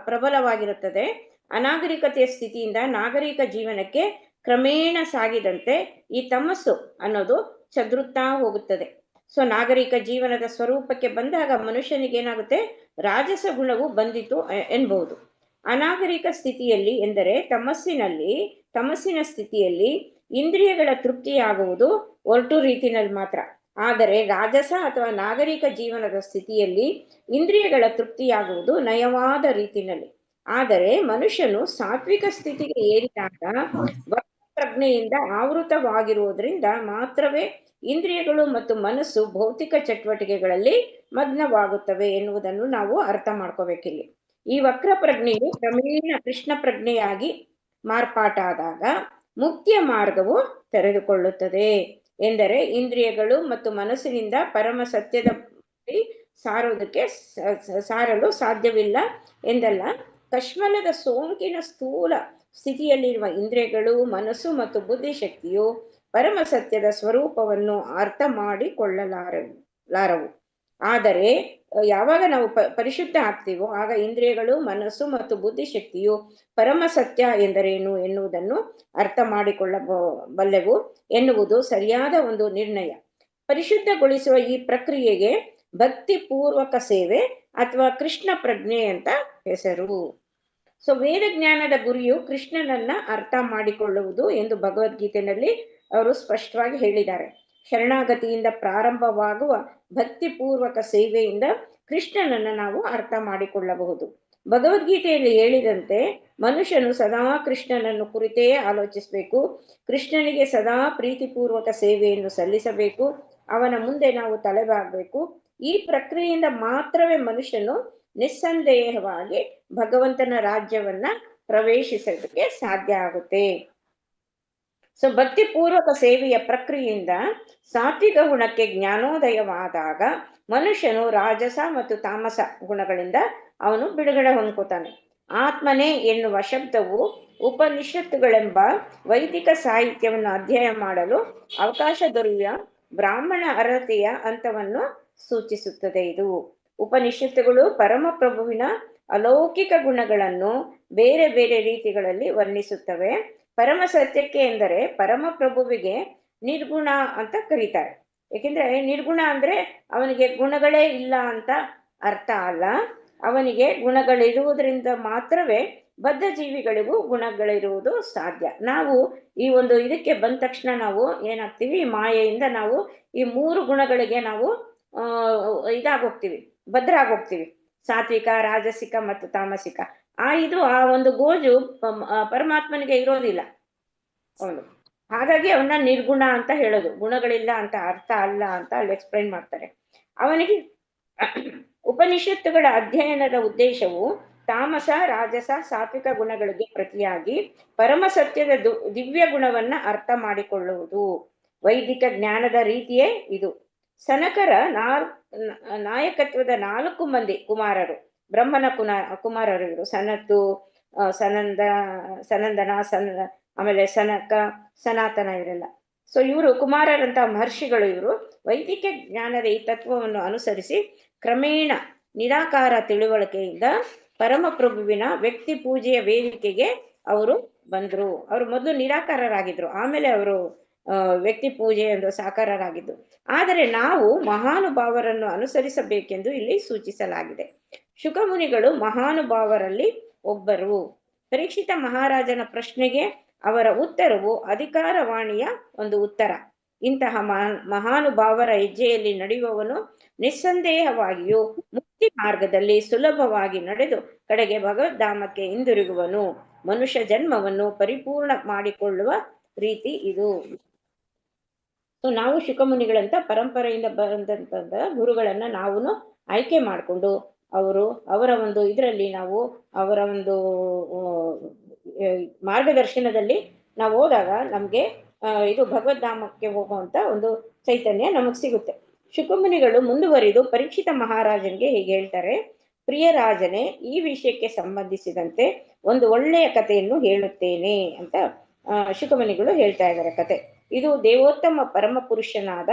ಪ್ರಬಲವಾಗಿರುತ್ತದೆ. ಅನಾಗರಿಕತೆಯ ಸ್ಥಿತಿಯಿಂದ ನಾಗರಿಕ ಜೀವನಕ್ಕೆ ಕ್ರಮೇಣ ಸಾಗಿದಂತೆ ಈ ತಮಸ್ಸು ಅನ್ನೋದು ಚದುರುತ್ತಾ ಹೋಗುತ್ತದೆ. ಸೊ ನಾಗರಿಕ ಜೀವನದ ಸ್ವರೂಪಕ್ಕೆ ಬಂದಾಗ ಮನುಷ್ಯನಿಗೆ ಏನಾಗುತ್ತೆ? ರಾಜಸ ಗುಣವು ಬಂದಿತು ಎನ್ಬಹುದು. ಅನಾಗರಿಕ ಸ್ಥಿತಿಯಲ್ಲಿ ಎಂದರೆ ತಮಸ್ಸಿನ ಸ್ಥಿತಿಯಲ್ಲಿ ಇಂದ್ರಿಯಗಳ ತೃಪ್ತಿಯಾಗುವುದು ಒರಟು ರೀತಿಯಲ್ಲಿ ಮಾತ್ರ. ಆದರೆ ರಾಜಸ ಅಥವಾ ನಾಗರಿಕ ಜೀವನದ ಸ್ಥಿತಿಯಲ್ಲಿ ಇಂದ್ರಿಯಗಳ ತೃಪ್ತಿಯಾಗುವುದು ನಯವಾದ ರೀತಿಯಲ್ಲಿ. ಆದರೆ ಮನುಷ್ಯನು ಸಾತ್ವಿಕ ಸ್ಥಿತಿಗೆ ಏರಿದಾಗ ಪ್ರಜ್ಞೆಯಿಂದ ಆವೃತವಾಗಿರುವುದರಿಂದ ಮಾತ್ರವೇ ಇಂದ್ರಿಯಗಳು ಮತ್ತು ಮನಸ್ಸು ಭೌತಿಕ ಚಟುವಟಿಕೆಗಳಲ್ಲಿ ಮಗ್ನವಾಗುತ್ತವೆ ಎನ್ನುವುದನ್ನು ನಾವು ಅರ್ಥ ಮಾಡ್ಕೋಬೇಕಿಲ್ಲಿ. ಈ ವಕ್ರ ಪ್ರಜ್ಞೆಯು ಕ್ರಮೇಣ ಕೃಷ್ಣ ಪ್ರಜ್ಞೆಯಾಗಿ ಮಾರ್ಪಾಟಾದಾಗ ಮುಕ್ತಿಯ ಮಾರ್ಗವು ತೆರೆದುಕೊಳ್ಳುತ್ತದೆ. ಎಂದರೆ ಇಂದ್ರಿಯಗಳು ಮತ್ತು ಮನಸ್ಸಿನಿಂದ ಪರಮ ಸತ್ಯದ ಸಾರಲು ಸಾಧ್ಯವಿಲ್ಲ ಎಂದಲ್ಲ. ಕಶ್ಮಲದ ಸೋಂಕಿನ ಸ್ಥೂಲ ಸ್ಥಿತಿಯಲ್ಲಿರುವ ಇಂದ್ರಿಯಗಳು, ಮನಸ್ಸು ಮತ್ತು ಬುದ್ಧಿಶಕ್ತಿಯು ಪರಮ ಸತ್ಯದ ಸ್ವರೂಪವನ್ನು ಅರ್ಥ ಮಾಡಿಕೊಳ್ಳಲಾರವು. ಆದರೆ ಯಾವಾಗ ನಾವು ಪರಿಶುದ್ಧ ಆಗ್ತೀವೋ ಆಗ ಇಂದ್ರಿಯಗಳು, ಮನಸ್ಸು ಮತ್ತು ಬುದ್ಧಿಶಕ್ತಿಯು ಪರಮ ಸತ್ಯ ಎಂದರೇನು ಎನ್ನುವುದನ್ನು ಅರ್ಥ ಮಾಡಿಕೊಳ್ಳಬಲ್ಲೆವು ಎನ್ನುವುದು ಸರಿಯಾದ ಒಂದು ನಿರ್ಣಯ. ಪರಿಶುದ್ಧಗೊಳಿಸುವ ಈ ಪ್ರಕ್ರಿಯೆಗೆ ಭಕ್ತಿ ಪೂರ್ವಕ ಸೇವೆ ಅಥವಾ ಕೃಷ್ಣ ಪ್ರಜ್ಞೆ ಅಂತ ಹೆಸರು. ಸೊ ವೇದ ಜ್ಞಾನದ ಗುರಿಯು ಕೃಷ್ಣನನ್ನ ಅರ್ಥ ಮಾಡಿಕೊಳ್ಳುವುದು ಎಂದು ಭಗವದ್ಗೀತೆಯಲ್ಲಿ ಅವರು ಸ್ಪಷ್ಟವಾಗಿ ಹೇಳಿದ್ದಾರೆ. ಶರಣಾಗತಿಯಿಂದ ಪ್ರಾರಂಭವಾಗುವ ಭಕ್ತಿಪೂರ್ವಕ ಸೇವೆಯಿಂದ ಕೃಷ್ಣನನ್ನು ನಾವು ಅರ್ಥ ಮಾಡಿಕೊಳ್ಳಬಹುದು. ಭಗವದ್ಗೀತೆಯಲ್ಲಿ ಹೇಳಿದಂತೆ ಮನುಷ್ಯನು ಸದಾ ಕೃಷ್ಣನನ್ನು ಕುರಿತೇ ಆಲೋಚಿಸಬೇಕು. ಕೃಷ್ಣನಿಗೆ ಸದಾ ಪ್ರೀತಿಪೂರ್ವಕ ಸೇವೆಯನ್ನು ಸಲ್ಲಿಸಬೇಕು. ಅವನ ಮುಂದೆ ನಾವು ತಲೆಬಾಗಬೇಕು. ಈ ಪ್ರಕ್ರಿಯೆಯಿಂದ ಮಾತ್ರವೇ ಮನುಷ್ಯನು ನಿಸ್ಸಂದೇಹವಾಗಿ ಭಗವಂತನ ರಾಜ್ಯವನ್ನ ಪ್ರವೇಶಿಸೋದಕ್ಕೆ ಸಾಧ್ಯ ಆಗುತ್ತೆ. ಸೊ ಭಕ್ತಿಪೂರ್ವಕ ಸೇವೆಯ ಪ್ರಕ್ರಿಯೆಯಿಂದ ಸಾತ್ವಿಕ ಗುಣಕ್ಕೆ ಜ್ಞಾನೋದಯವಾದಾಗ ಮನುಷ್ಯನು ರಾಜಸ ಮತ್ತು ತಾಮಸ ಗುಣಗಳಿಂದ ಅವನು ಬಿಡುಗಡೆ ಹೊಂದ್ಕೋತಾನೆ. ಆತ್ಮನೇ ಎನ್ನುವ ಶಬ್ದವು ಉಪನಿಷತ್ತುಗಳೆಂಬ ವೈದಿಕ ಸಾಹಿತ್ಯವನ್ನು ಅಧ್ಯಯನ ಮಾಡಲು ಅವಕಾಶ ದೊರೆಯುವ ಬ್ರಾಹ್ಮಣ ಅರ್ಹತೆಯ ಹಂತವನ್ನು ಸೂಚಿಸುತ್ತದೆ. ಇದು ಉಪನಿಷತ್ತುಗಳು ಪರಮಪ್ರಭುವಿನ ಅಲೌಕಿಕ ಗುಣಗಳನ್ನು ಬೇರೆ ಬೇರೆ ರೀತಿಗಳಲ್ಲಿ ವರ್ಣಿಸುತ್ತವೆ. ಪರಮ ಸತ್ಯಕ್ಕೆ ಎಂದರೆ ಪರಮಪ್ರಭುವಿಗೆ ನಿರ್ಗುಣ ಅಂತ ಕರೀತಾರೆ. ಏಕೆಂದ್ರೆ ನಿರ್ಗುಣ ಅಂದ್ರೆ ಅವನಿಗೆ ಗುಣಗಳೇ ಇಲ್ಲ ಅಂತ ಅರ್ಥ ಅಲ್ಲ. ಅವನಿಗೆ ಗುಣಗಳಿರುವುದರಿಂದ ಮಾತ್ರವೇ ಬದ್ಧ ಜೀವಿಗಳಿಗೂ ಗುಣಗಳಿರುವುದು ಸಾಧ್ಯ. ನಾವು ಈ ಒಂದು ಇದಕ್ಕೆ ಬಂದ ತಕ್ಷಣ ನಾವು ಏನಾಗ್ತೀವಿ, ಮಾಯೆಯಿಂದ ನಾವು ಈ 3 ಗುಣಗಳಿಗೆ ನಾವು ಇದಾಗೋಗ್ತೀವಿ, ಬದ್ಧರಾಗೋಗ್ತೀವಿ. ಸಾತ್ವಿಕ, ರಾಜಸಿಕ ಮತ್ತು ತಾಮಸಿಕ. ಆ ಒಂದು ಗೋಜು ಪರಮಾತ್ಮನಿಗೆ ಇರೋದಿಲ್ಲ ಅವನು. ಹಾಗಾಗಿ ಅವನ್ನ ನಿರ್ಗುಣ ಅಂತ ಹೇಳೋದು. ಗುಣಗಳಿಲ್ಲ ಅಂತ ಅರ್ಥ ಅಲ್ಲ ಅಂತ ಅಲ್ಲಿ ಎಕ್ಸ್ಪ್ಲೈನ್ ಮಾಡ್ತಾರೆ. ಅವನಿಗೆ ಉಪನಿಷತ್ತುಗಳ ಅಧ್ಯಯನದ ಉದ್ದೇಶವು ತಾಮಸ, ರಾಜಸ, ಸಾತ್ವಿಕ ಗುಣಗಳಿಗೆ ಪ್ರತಿಯಾಗಿ ಪರಮ ಸತ್ಯದ ದಿವ್ಯ ಗುಣವನ್ನ ಅರ್ಥ ಮಾಡಿಕೊಳ್ಳುವುದು. ವೈದಿಕ ಜ್ಞಾನದ ರೀತಿಯೇ ಇದು. ಸನಕರ ನಾಯಕತ್ವದ 4 ಮಂದಿ ಕುಮಾರರು, ಬ್ರಹ್ಮನ ಕುಮಾರರು ಇವರು. ಸನಂದನ, ಆಮೇಲೆ ಸನಕ, ಸನಾತನ ಇವರೆಲ್ಲ. ಸೊ ಇವರು ಕುಮಾರರಂತ ಮಹರ್ಷಿಗಳು. ಇವರು ವೈದಿಕ ಜ್ಞಾನದ ಈ ತತ್ವವನ್ನು ಅನುಸರಿಸಿ ಕ್ರಮೇಣ ನಿರಾಕಾರ ತಿಳುವಳಿಕೆಯಿಂದ ಪರಮಪ್ರಭುವಿನ ವ್ಯಕ್ತಿ ಪೂಜೆಯ ವೇದಿಕೆಗೆ ಅವರು ಬಂದ್ರು. ಅವರು ಮೊದಲು ನಿರಾಕಾರರಾಗಿದ್ರು, ಆಮೇಲೆ ಅವರು ವ್ಯಕ್ತಿ ಪೂಜೆ ಎಂದು ಸಾಕಾರರಾಗಿದ್ದು. ಆದರೆ ನಾವು ಮಹಾನುಭಾವರನ್ನು ಅನುಸರಿಸಬೇಕೆಂದು ಇಲ್ಲಿ ಸೂಚಿಸಲಾಗಿದೆ. ಶುಕಮುನಿಗಳು ಮಹಾನುಭಾವರಲ್ಲಿ ಒಬ್ಬರು. ಪರೀಕ್ಷಿತ ಮಹಾರಾಜನ ಪ್ರಶ್ನೆಗೆ ಅವರ ಉತ್ತರವು ಅಧಿಕಾರವಾಣಿಯ ಒಂದು ಉತ್ತರ. ಇಂತಹ ಮಹಾನುಭಾವರ ಹೆಜ್ಜೆಯಲ್ಲಿ ನಡೆಯುವವನು ನಿಸ್ಸಂದೇಹವಾಗಿಯೂ ಮುಕ್ತಿ ಮಾರ್ಗದಲ್ಲಿ ಸುಲಭವಾಗಿ ನಡೆದು ಕಡೆಗೆ ಭಗವದ್ಧಾಮಕ್ಕೆ ಹಿಂದಿರುಗುವನು. ಮನುಷ್ಯ ಜನ್ಮವನ್ನು ಪರಿಪೂರ್ಣ ಮಾಡಿಕೊಳ್ಳುವ ರೀತಿ ಇದು. ಸೊ ನಾವು ಶುಕಮುನಿಗಳಂತ ಪರಂಪರೆಯಿಂದ ಬಂದಂತ ಗುರುಗಳನ್ನ ನಾವು ಆಯ್ಕೆ ಮಾಡಿಕೊಂಡು ಅವರ ಒಂದು ಇದರಲ್ಲಿ ನಾವು ಅವರ ಒಂದು ಮಾರ್ಗದರ್ಶನದಲ್ಲಿ ನಾವು ಹೋದಾಗ ನಮ್ಗೆ ಇದು ಭಗವದ್ಧಾಮಕ್ಕೆ ಹೋಗುವಂತ ಒಂದು ಚೈತನ್ಯ ನಮಗ್ ಸಿಗುತ್ತೆ. ಶುಕಮುನಿಗಳು ಮುಂದುವರಿದು ಪರೀಕ್ಷಿತ ಮಹಾರಾಜನಿಗೆ ಹೀಗೆ ಹೇಳ್ತಾರೆ: ಪ್ರಿಯ ರಾಜನೇ, ಈ ವಿಷಯಕ್ಕೆ ಸಂಬಂಧಿಸಿದಂತೆ ಒಂದು ಒಳ್ಳೆಯ ಕಥೆಯನ್ನು ಹೇಳುತ್ತೇನೆ ಅಂತ ಶುಕಮುನಿಗಳು ಹೇಳ್ತಾ ಇದ್ದಾರೆ. ಕತೆ ಇದು ದೇವೋತ್ತಮ ಪರಮ ಪುರುಷನಾದ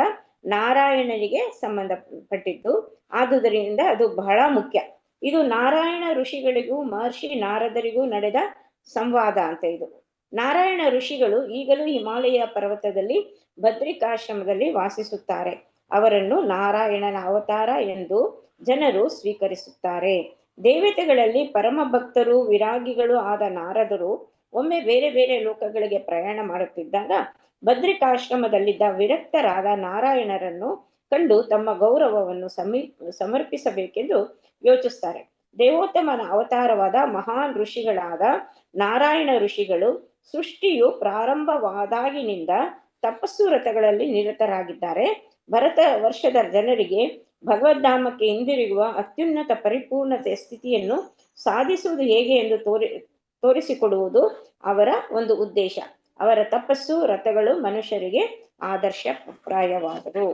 ನಾರಾಯಣನಿಗೆ ಸಂಬಂಧಪಟ್ಟಿದ್ದು. ಆದುದರಿಂದ ಅದು ಬಹಳ ಮುಖ್ಯ. ಇದು ನಾರಾಯಣ ಋಷಿಗಳಿಗೂ ಮಹರ್ಷಿ ನಾರದರಿಗೂ ನಡೆದ ಸಂವಾದ ಅಂತ. ಇದು ನಾರಾಯಣ ಋಷಿಗಳು ಈಗಲೂ ಹಿಮಾಲಯ ಪರ್ವತದಲ್ಲಿ ಬದ್ರಿಕಾಶ್ರಮದಲ್ಲಿ ವಾಸಿಸುತ್ತಾರೆ. ಅವರನ್ನು ನಾರಾಯಣನ ಅವತಾರ ಎಂದು ಜನರು ಸ್ವೀಕರಿಸುತ್ತಾರೆ. ದೇವತೆಗಳಲ್ಲಿ ಪರಮ ಭಕ್ತರು ವಿರಾಗಿಗಳು ಆದ ನಾರದರು ಒಮ್ಮೆ ಬೇರೆ ಬೇರೆ ಲೋಕಗಳಿಗೆ ಪ್ರಯಾಣ ಮಾಡುತ್ತಿದ್ದಾಗ ಬದ್ರಿಕಾಶ್ರಮದಲ್ಲಿದ್ದ ವಿರಕ್ತರಾದ ನಾರಾಯಣರನ್ನು ಕಂಡು ತಮ್ಮ ಗೌರವವನ್ನು ಸಮರ್ಪಿಸಬೇಕೆಂದು ಯೋಚಿಸ್ತಾರೆ. ದೇವೋತ್ತಮನ ಅವತಾರವಾದ ಮಹಾನ್ ಋಷಿಗಳಾದ ನಾರಾಯಣ ಋಷಿಗಳು ಸೃಷ್ಟಿಯು ಪ್ರಾರಂಭವಾದಾಗಿನಿಂದ ತಪಸ್ಸು ವ್ರತಗಳಲ್ಲಿ ನಿರತರಾಗಿದ್ದಾರೆ. ಭರತ ವರ್ಷದ ಜನರಿಗೆ ಭಗವದ್ಧಾಮಕ್ಕೆ ಹಿಂದಿರುಗುವ ಅತ್ಯುನ್ನತ ಪರಿಪೂರ್ಣತೆಯ ಸ್ಥಿತಿಯನ್ನು ಸಾಧಿಸುವುದು ಹೇಗೆ ಎಂದು ತೋರಿಸಿಕೊಡುವುದು ಅವರ ಒಂದು ಉದ್ದೇಶ. ಅವರ ತಪಸ್ಸು ವ್ರತಗಳು ಮನುಷ್ಯರಿಗೆ ಆದರ್ಶಪ್ರಾಯವಾದವು.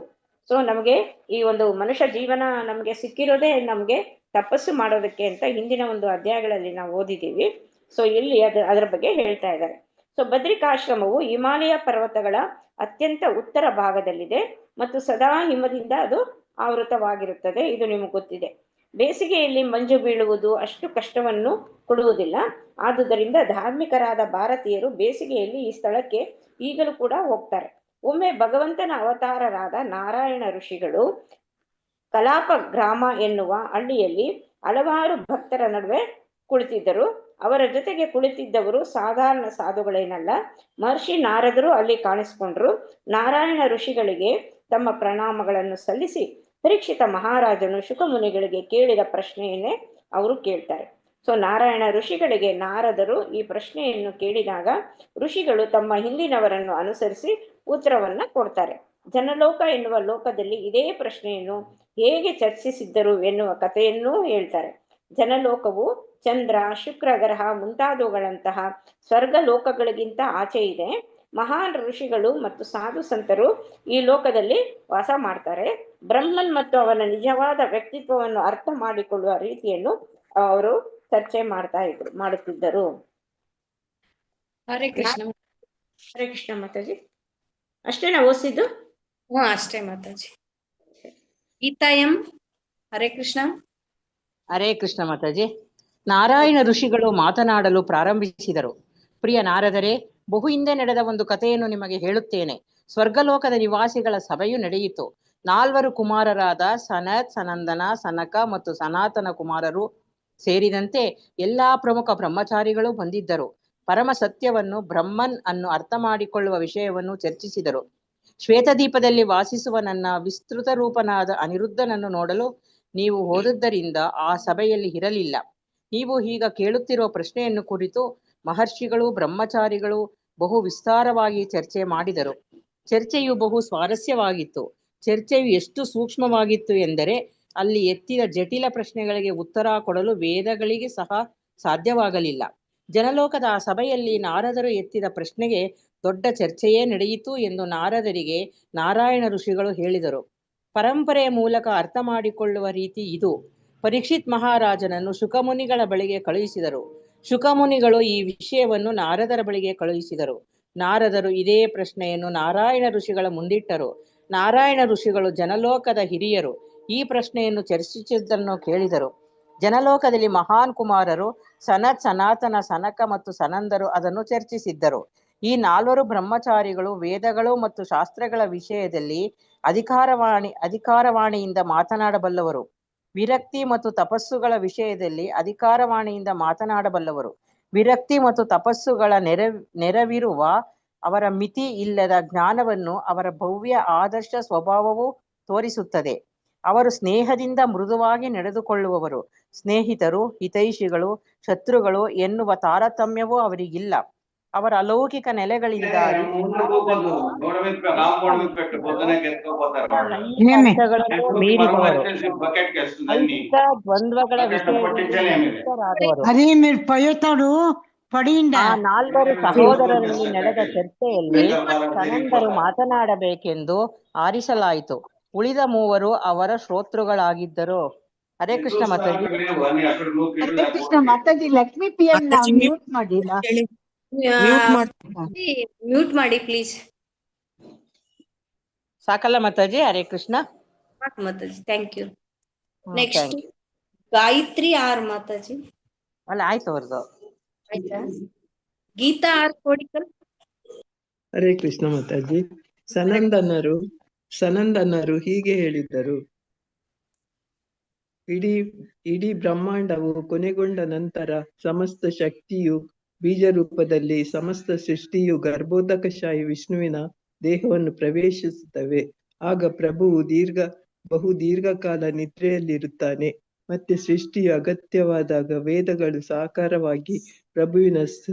ಸೊ ನಮಗೆ ಈ ಒಂದು ಮನುಷ್ಯ ಜೀವನ ನಮಗೆ ಸಿಕ್ಕಿರೋದೇ ನಮಗೆ ತಪಸ್ಸು ಮಾಡೋದಕ್ಕೆ ಅಂತ ಹಿಂದಿನ ಒಂದು ಅಧ್ಯಾಯಗಳಲ್ಲಿ ನಾವು ಓದಿದ್ದೀವಿ. ಸೊ ಇಲ್ಲಿ ಅದರ ಬಗ್ಗೆ ಹೇಳ್ತಾ ಇದ್ದಾರೆ. ಸೊ ಬದ್ರಿಕಾಶ್ರಮವು ಹಿಮಾಲಯ ಪರ್ವತಗಳ ಅತ್ಯಂತ ಉತ್ತರ ಭಾಗದಲ್ಲಿದೆ ಮತ್ತು ಸದಾ ಹಿಮದಿಂದ ಅದು ಆವೃತವಾಗಿರುತ್ತದೆ. ಇದು ನಿಮಗೆ ಗೊತ್ತಿದೆ. ಬೇಸಿಗೆಯಲ್ಲಿ ಮಂಜು ಬೀಳುವುದು ಅಷ್ಟು ಕಷ್ಟವನ್ನು ಕೊಡುವುದಿಲ್ಲ. ಆದುದರಿಂದ ಧಾರ್ಮಿಕರಾದ ಭಾರತೀಯರು ಬೇಸಿಗೆಯಲ್ಲಿ ಈ ಸ್ಥಳಕ್ಕೆ ಈಗಲೂ ಕೂಡ ಹೋಗ್ತಾರೆ. ಒಮ್ಮೆ ಭಗವಂತನ ಅವತಾರರಾದ ನಾರಾಯಣ ಋಷಿಗಳು ಕಲಾಪ ಗ್ರಾಮ ಎನ್ನುವ ಹಳ್ಳಿಯಲ್ಲಿ ಹಲವಾರು ಭಕ್ತರ ನಡುವೆ ಕುಳಿತಿದ್ದರು. ಅವರ ಜೊತೆಗೆ ಕುಳಿತಿದ್ದವರು ಸಾಧಾರಣ ಸಾಧುಗಳೇನಲ್ಲ. ಮಹರ್ಷಿ ನಾರದರು ಅಲ್ಲಿ ಕಾಣಿಸ್ಕೊಂಡ್ರು. ನಾರಾಯಣ ಋಷಿಗಳಿಗೆ ತಮ್ಮ ಪ್ರಣಾಮಗಳನ್ನು ಸಲ್ಲಿಸಿ ಪರೀಕ್ಷಿತ ಮಹಾರಾಜನು ಶುಕಮುನಿಗಳಿಗೆ ಕೇಳಿದ ಪ್ರಶ್ನೆಯನ್ನೇ ಅವರು ಕೇಳ್ತಾರೆ. ಸೊ ನಾರಾಯಣ ಋಷಿಗಳಿಗೆ ನಾರದರು ಈ ಪ್ರಶ್ನೆಯನ್ನು ಕೇಳಿದಾಗ ಋಷಿಗಳು ತಮ್ಮ ಹಿಂದಿನವರನ್ನು ಅನುಸರಿಸಿ ಉತ್ತರವನ್ನ ಕೊಡ್ತಾರೆ. ಜನಲೋಕ ಎನ್ನುವ ಲೋಕದಲ್ಲಿ ಇದೇ ಪ್ರಶ್ನೆಯನ್ನು ಹೇಗೆ ಚರ್ಚಿಸಿದ್ದರು ಎನ್ನುವ ಕಥೆಯನ್ನೂ ಹೇಳ್ತಾರೆ. ಜನಲೋಕವು ಚಂದ್ರ, ಶುಕ್ರ ಗ್ರಹ ಮುಂತಾದವುಗಳಂತಹ ಸ್ವರ್ಗ ಲೋಕಗಳಿಗಿಂತ ಆಚೆ ಇದೆ ಮಹಾನ್ ಋಷಿಗಳು ಮತ್ತು ಸಾಧು ಸಂತರು ಈ ಲೋಕದಲ್ಲಿ ವಾಸ ಮಾಡ್ತಾರೆ. ಬ್ರಹ್ಮನ್ ಮತ್ತು ಅವನ ನಿಜವಾದ ವ್ಯಕ್ತಿತ್ವವನ್ನು ಅರ್ಥ ಮಾಡಿಕೊಳ್ಳುವ ರೀತಿಯನ್ನು ಅವರು ಚರ್ಚೆ ಮಾಡುತ್ತಿದ್ದರು. ಹರೇ ಕೃಷ್ಣ. ಹರೇ ಕೃಷ್ಣ ಮಾತಾಜಿ. ಅಷ್ಟೇನಾ ಓದಿಸಿದ್ದು? ಅಷ್ಟೇ ಮಾತಾಜಿ. ಗೀತಾ ಎಂ. ಹರೇ ಕೃಷ್ಣ. ಹರೇ ಕೃಷ್ಣ ಮಾತಾಜಿ. ನಾರಾಯಣ ಋಷಿಗಳು ಮಾತನಾಡಲು ಪ್ರಾರಂಭಿಸಿದರು. ಪ್ರಿಯ ನಾರದರೆ, ಬಹು ಹಿಂದೆ ನಡೆದ ಒಂದು ಕಥೆಯನ್ನು ನಿಮಗೆ ಹೇಳುತ್ತೇನೆ. ಸ್ವರ್ಗಲೋಕದ ನಿವಾಸಿಗಳ ಸಭೆಯು ನಡೆಯಿತು. 4 ಕುಮಾರರಾದ ಸನತ್, ಸನಂದನ, ಸನಕ ಮತ್ತು ಸನಾತನ ಕುಮಾರರು ಸೇರಿದಂತೆ ಎಲ್ಲಾ ಪ್ರಮುಖ ಬ್ರಹ್ಮಚಾರಿಗಳು ಬಂದಿದ್ದರು. ಪರಮ ಸತ್ಯವನ್ನು, ಬ್ರಹ್ಮನ್ ಅನ್ನು ಅರ್ಥ ಮಾಡಿಕೊಳ್ಳುವ ವಿಷಯವನ್ನು ಚರ್ಚಿಸಿದರು. ಶ್ವೇತದೀಪದಲ್ಲಿ ವಾಸಿಸುವ ನನ್ನ ವಿಸ್ತೃತ ರೂಪನಾದ ಅನಿರುದ್ಧನನ್ನು ನೋಡಲು ನೀವು ಹೋದದ್ದರಿಂದ ಆ ಸಭೆಯಲ್ಲಿ ಇರಲಿಲ್ಲ. ನೀವು ಈಗ ಕೇಳುತ್ತಿರುವ ಪ್ರಶ್ನೆಯನ್ನು ಕುರಿತು ಮಹರ್ಷಿಗಳು, ಬ್ರಹ್ಮಚಾರಿಗಳು ಬಹು ವಿಸ್ತಾರವಾಗಿ ಚರ್ಚೆ ಮಾಡಿದರು. ಚರ್ಚೆಯು ಬಹು ಸ್ವಾರಸ್ಯವಾಗಿತ್ತು. ಚರ್ಚೆಯು ಎಷ್ಟು ಸೂಕ್ಷ್ಮವಾಗಿತ್ತು ಎಂದರೆ ಅಲ್ಲಿ ಎತ್ತಿದ ಜಟಿಲ ಪ್ರಶ್ನೆಗಳಿಗೆ ಉತ್ತರ ಕೊಡಲು ವೇದಗಳಿಗೆ ಸಹ ಸಾಧ್ಯವಾಗಲಿಲ್ಲ. ಜನಲೋಕದ ಆ ಸಭೆಯಲ್ಲಿ ನಾರದರು ಎತ್ತಿದ ಪ್ರಶ್ನೆಗೆ ದೊಡ್ಡ ಚರ್ಚೆಯೇ ನಡೆಯಿತು ಎಂದು ನಾರದರಿಗೆ ನಾರಾಯಣ ಋಷಿಗಳು ಹೇಳಿದರು. ಪರಂಪರೆಯ ಮೂಲಕ ಅರ್ಥ ಮಾಡಿಕೊಳ್ಳುವ ರೀತಿ ಇದು. ಪರೀಕ್ಷಿತ್ ಮಹಾರಾಜನನ್ನು ಶುಕಮುನಿಗಳ ಬಳಿಗೆ ಕಳುಹಿಸಿದರು. ಶುಕಮುನಿಗಳು ಈ ವಿಷಯವನ್ನು ನಾರದರ ಬಳಿಗೆ ಕಳುಹಿಸಿದರು. ನಾರದರು ಇದೇ ಪ್ರಶ್ನೆಯನ್ನು ನಾರಾಯಣ ಋಷಿಗಳ ಮುಂದಿಟ್ಟರು. ನಾರಾಯಣ ಋಷಿಗಳು ಜನಲೋಕದ ಹಿರಿಯರು. ಈ ಪ್ರಶ್ನೆಯನ್ನು ಚರ್ಚಿಸಿದ್ದನ್ನು ಕೇಳಿದರು. ಜನಲೋಕದಲ್ಲಿ ಮಹಾನ್ ಕುಮಾರರು ಸನತ್, ಸನಾತನ, ಸನಕ ಮತ್ತು ಸನಂದರು ಅದನ್ನು ಚರ್ಚಿಸಿದ್ದರು. ಈ 4 ಬ್ರಹ್ಮಚಾರಿಗಳು ವೇದಗಳು ಮತ್ತು ಶಾಸ್ತ್ರಗಳ ವಿಷಯದಲ್ಲಿ ಅಧಿಕಾರವಾಣಿಯಿಂದ ಮಾತನಾಡಬಲ್ಲವರು. ವಿರಕ್ತಿ ಮತ್ತು ತಪಸ್ಸುಗಳ ವಿಷಯದಲ್ಲಿ ಅಧಿಕಾರವಾಣಿಯಿಂದ ಮಾತನಾಡಬಲ್ಲವರು. ವಿರಕ್ತಿ ಮತ್ತು ತಪಸ್ಸುಗಳ ನೆರವಿರುವ ಅವರ ಮಿತಿ ಇಲ್ಲದ ಜ್ಞಾನವನ್ನು ಅವರ ಭವ್ಯ ಆದರ್ಶ ಸ್ವಭಾವವು ತೋರಿಸುತ್ತದೆ. ಅವರು ಸ್ನೇಹದಿಂದ ಮೃದುವಾಗಿ ನಡೆದುಕೊಳ್ಳುವವರು. ಸ್ನೇಹಿತರು, ಹಿತೈಷಿಗಳು, ಶತ್ರುಗಳು ಎನ್ನುವ ತಾರತಮ್ಯವೂ ಅವರಿಗಿಲ್ಲ. ಅವರ ಅಲೌಕಿಕ ನೆಲೆಗಳಿಂದಾಗಿ ಮೀರಿದವರು, ದ್ವಂದ್ವಗಳ ಆ 4 ಸಹೋದರರಲ್ಲಿ ನಡೆದ ಚರ್ಚೆಯಲ್ಲಿ ಸನಂದರು ಮಾತನಾಡಬೇಕೆಂದು ಆರಿಸಲಾಯಿತು. ಉಳಿದ 3 ಅವರ ಶ್ರೋತೃಗಳಾಗಿದ್ದರು. ಹರೇ ಕೃಷ್ಣ ಮಾತಾಜಿ. ಹರೇ ಕೃಷ್ಣ ಮಾತಾಜಿ. ಲಕ್ಷ್ಮೀ ಪಿ ಎಂ ನಾವು ಮ್ಯೂಟ್ ಮಾಡಿಲ್ಲ. ಮ್ಯೂಟ್ ಮಾಡಿ ಪ್ಲೀಸ್. ಸಾಕಲ್ಲ Mataji? Hare Krishna Mataji. Thank you. Next Gayatri R Mataji. ಅಲ್ಲ, ಆಯ್ತು ಅವ್ರದ್ದು. ಆಯ್ತಾ? ಗೀತಾ ಆರ್ ಕೋಡಿಕಲ್. ಹರೇ ಕೃಷ್ಣ ಮಾತಾಜಿ. ಸನಂದನರು ಹೀಗೆ ಹೇಳಿದರು. ಇಡೀ ಬ್ರಹ್ಮಾಂಡವು ಕೊನೆಗೊಂಡ ನಂತರ ಸಮಸ್ತ ಶಕ್ತಿಯು ಬೀಜ ರೂಪದಲ್ಲಿ, ಸಮಸ್ತ ಸೃಷ್ಟಿಯು ಗರ್ಭೋದಕಶಾಹಿ ವಿಷ್ಣುವಿನ ದೇಹವನ್ನು ಪ್ರವೇಶಿಸುತ್ತವೆ. ಆಗ ಪ್ರಭುವು ಬಹು ದೀರ್ಘಕಾಲ ನಿದ್ರೆಯಲ್ಲಿರುತ್ತಾನೆ. ಮತ್ತೆ ಸೃಷ್ಟಿಯು ಅಗತ್ಯವಾದಾಗ ವೇದಗಳು ಸಾಕಾರವಾಗಿ ಪ್ರಭುವಿನ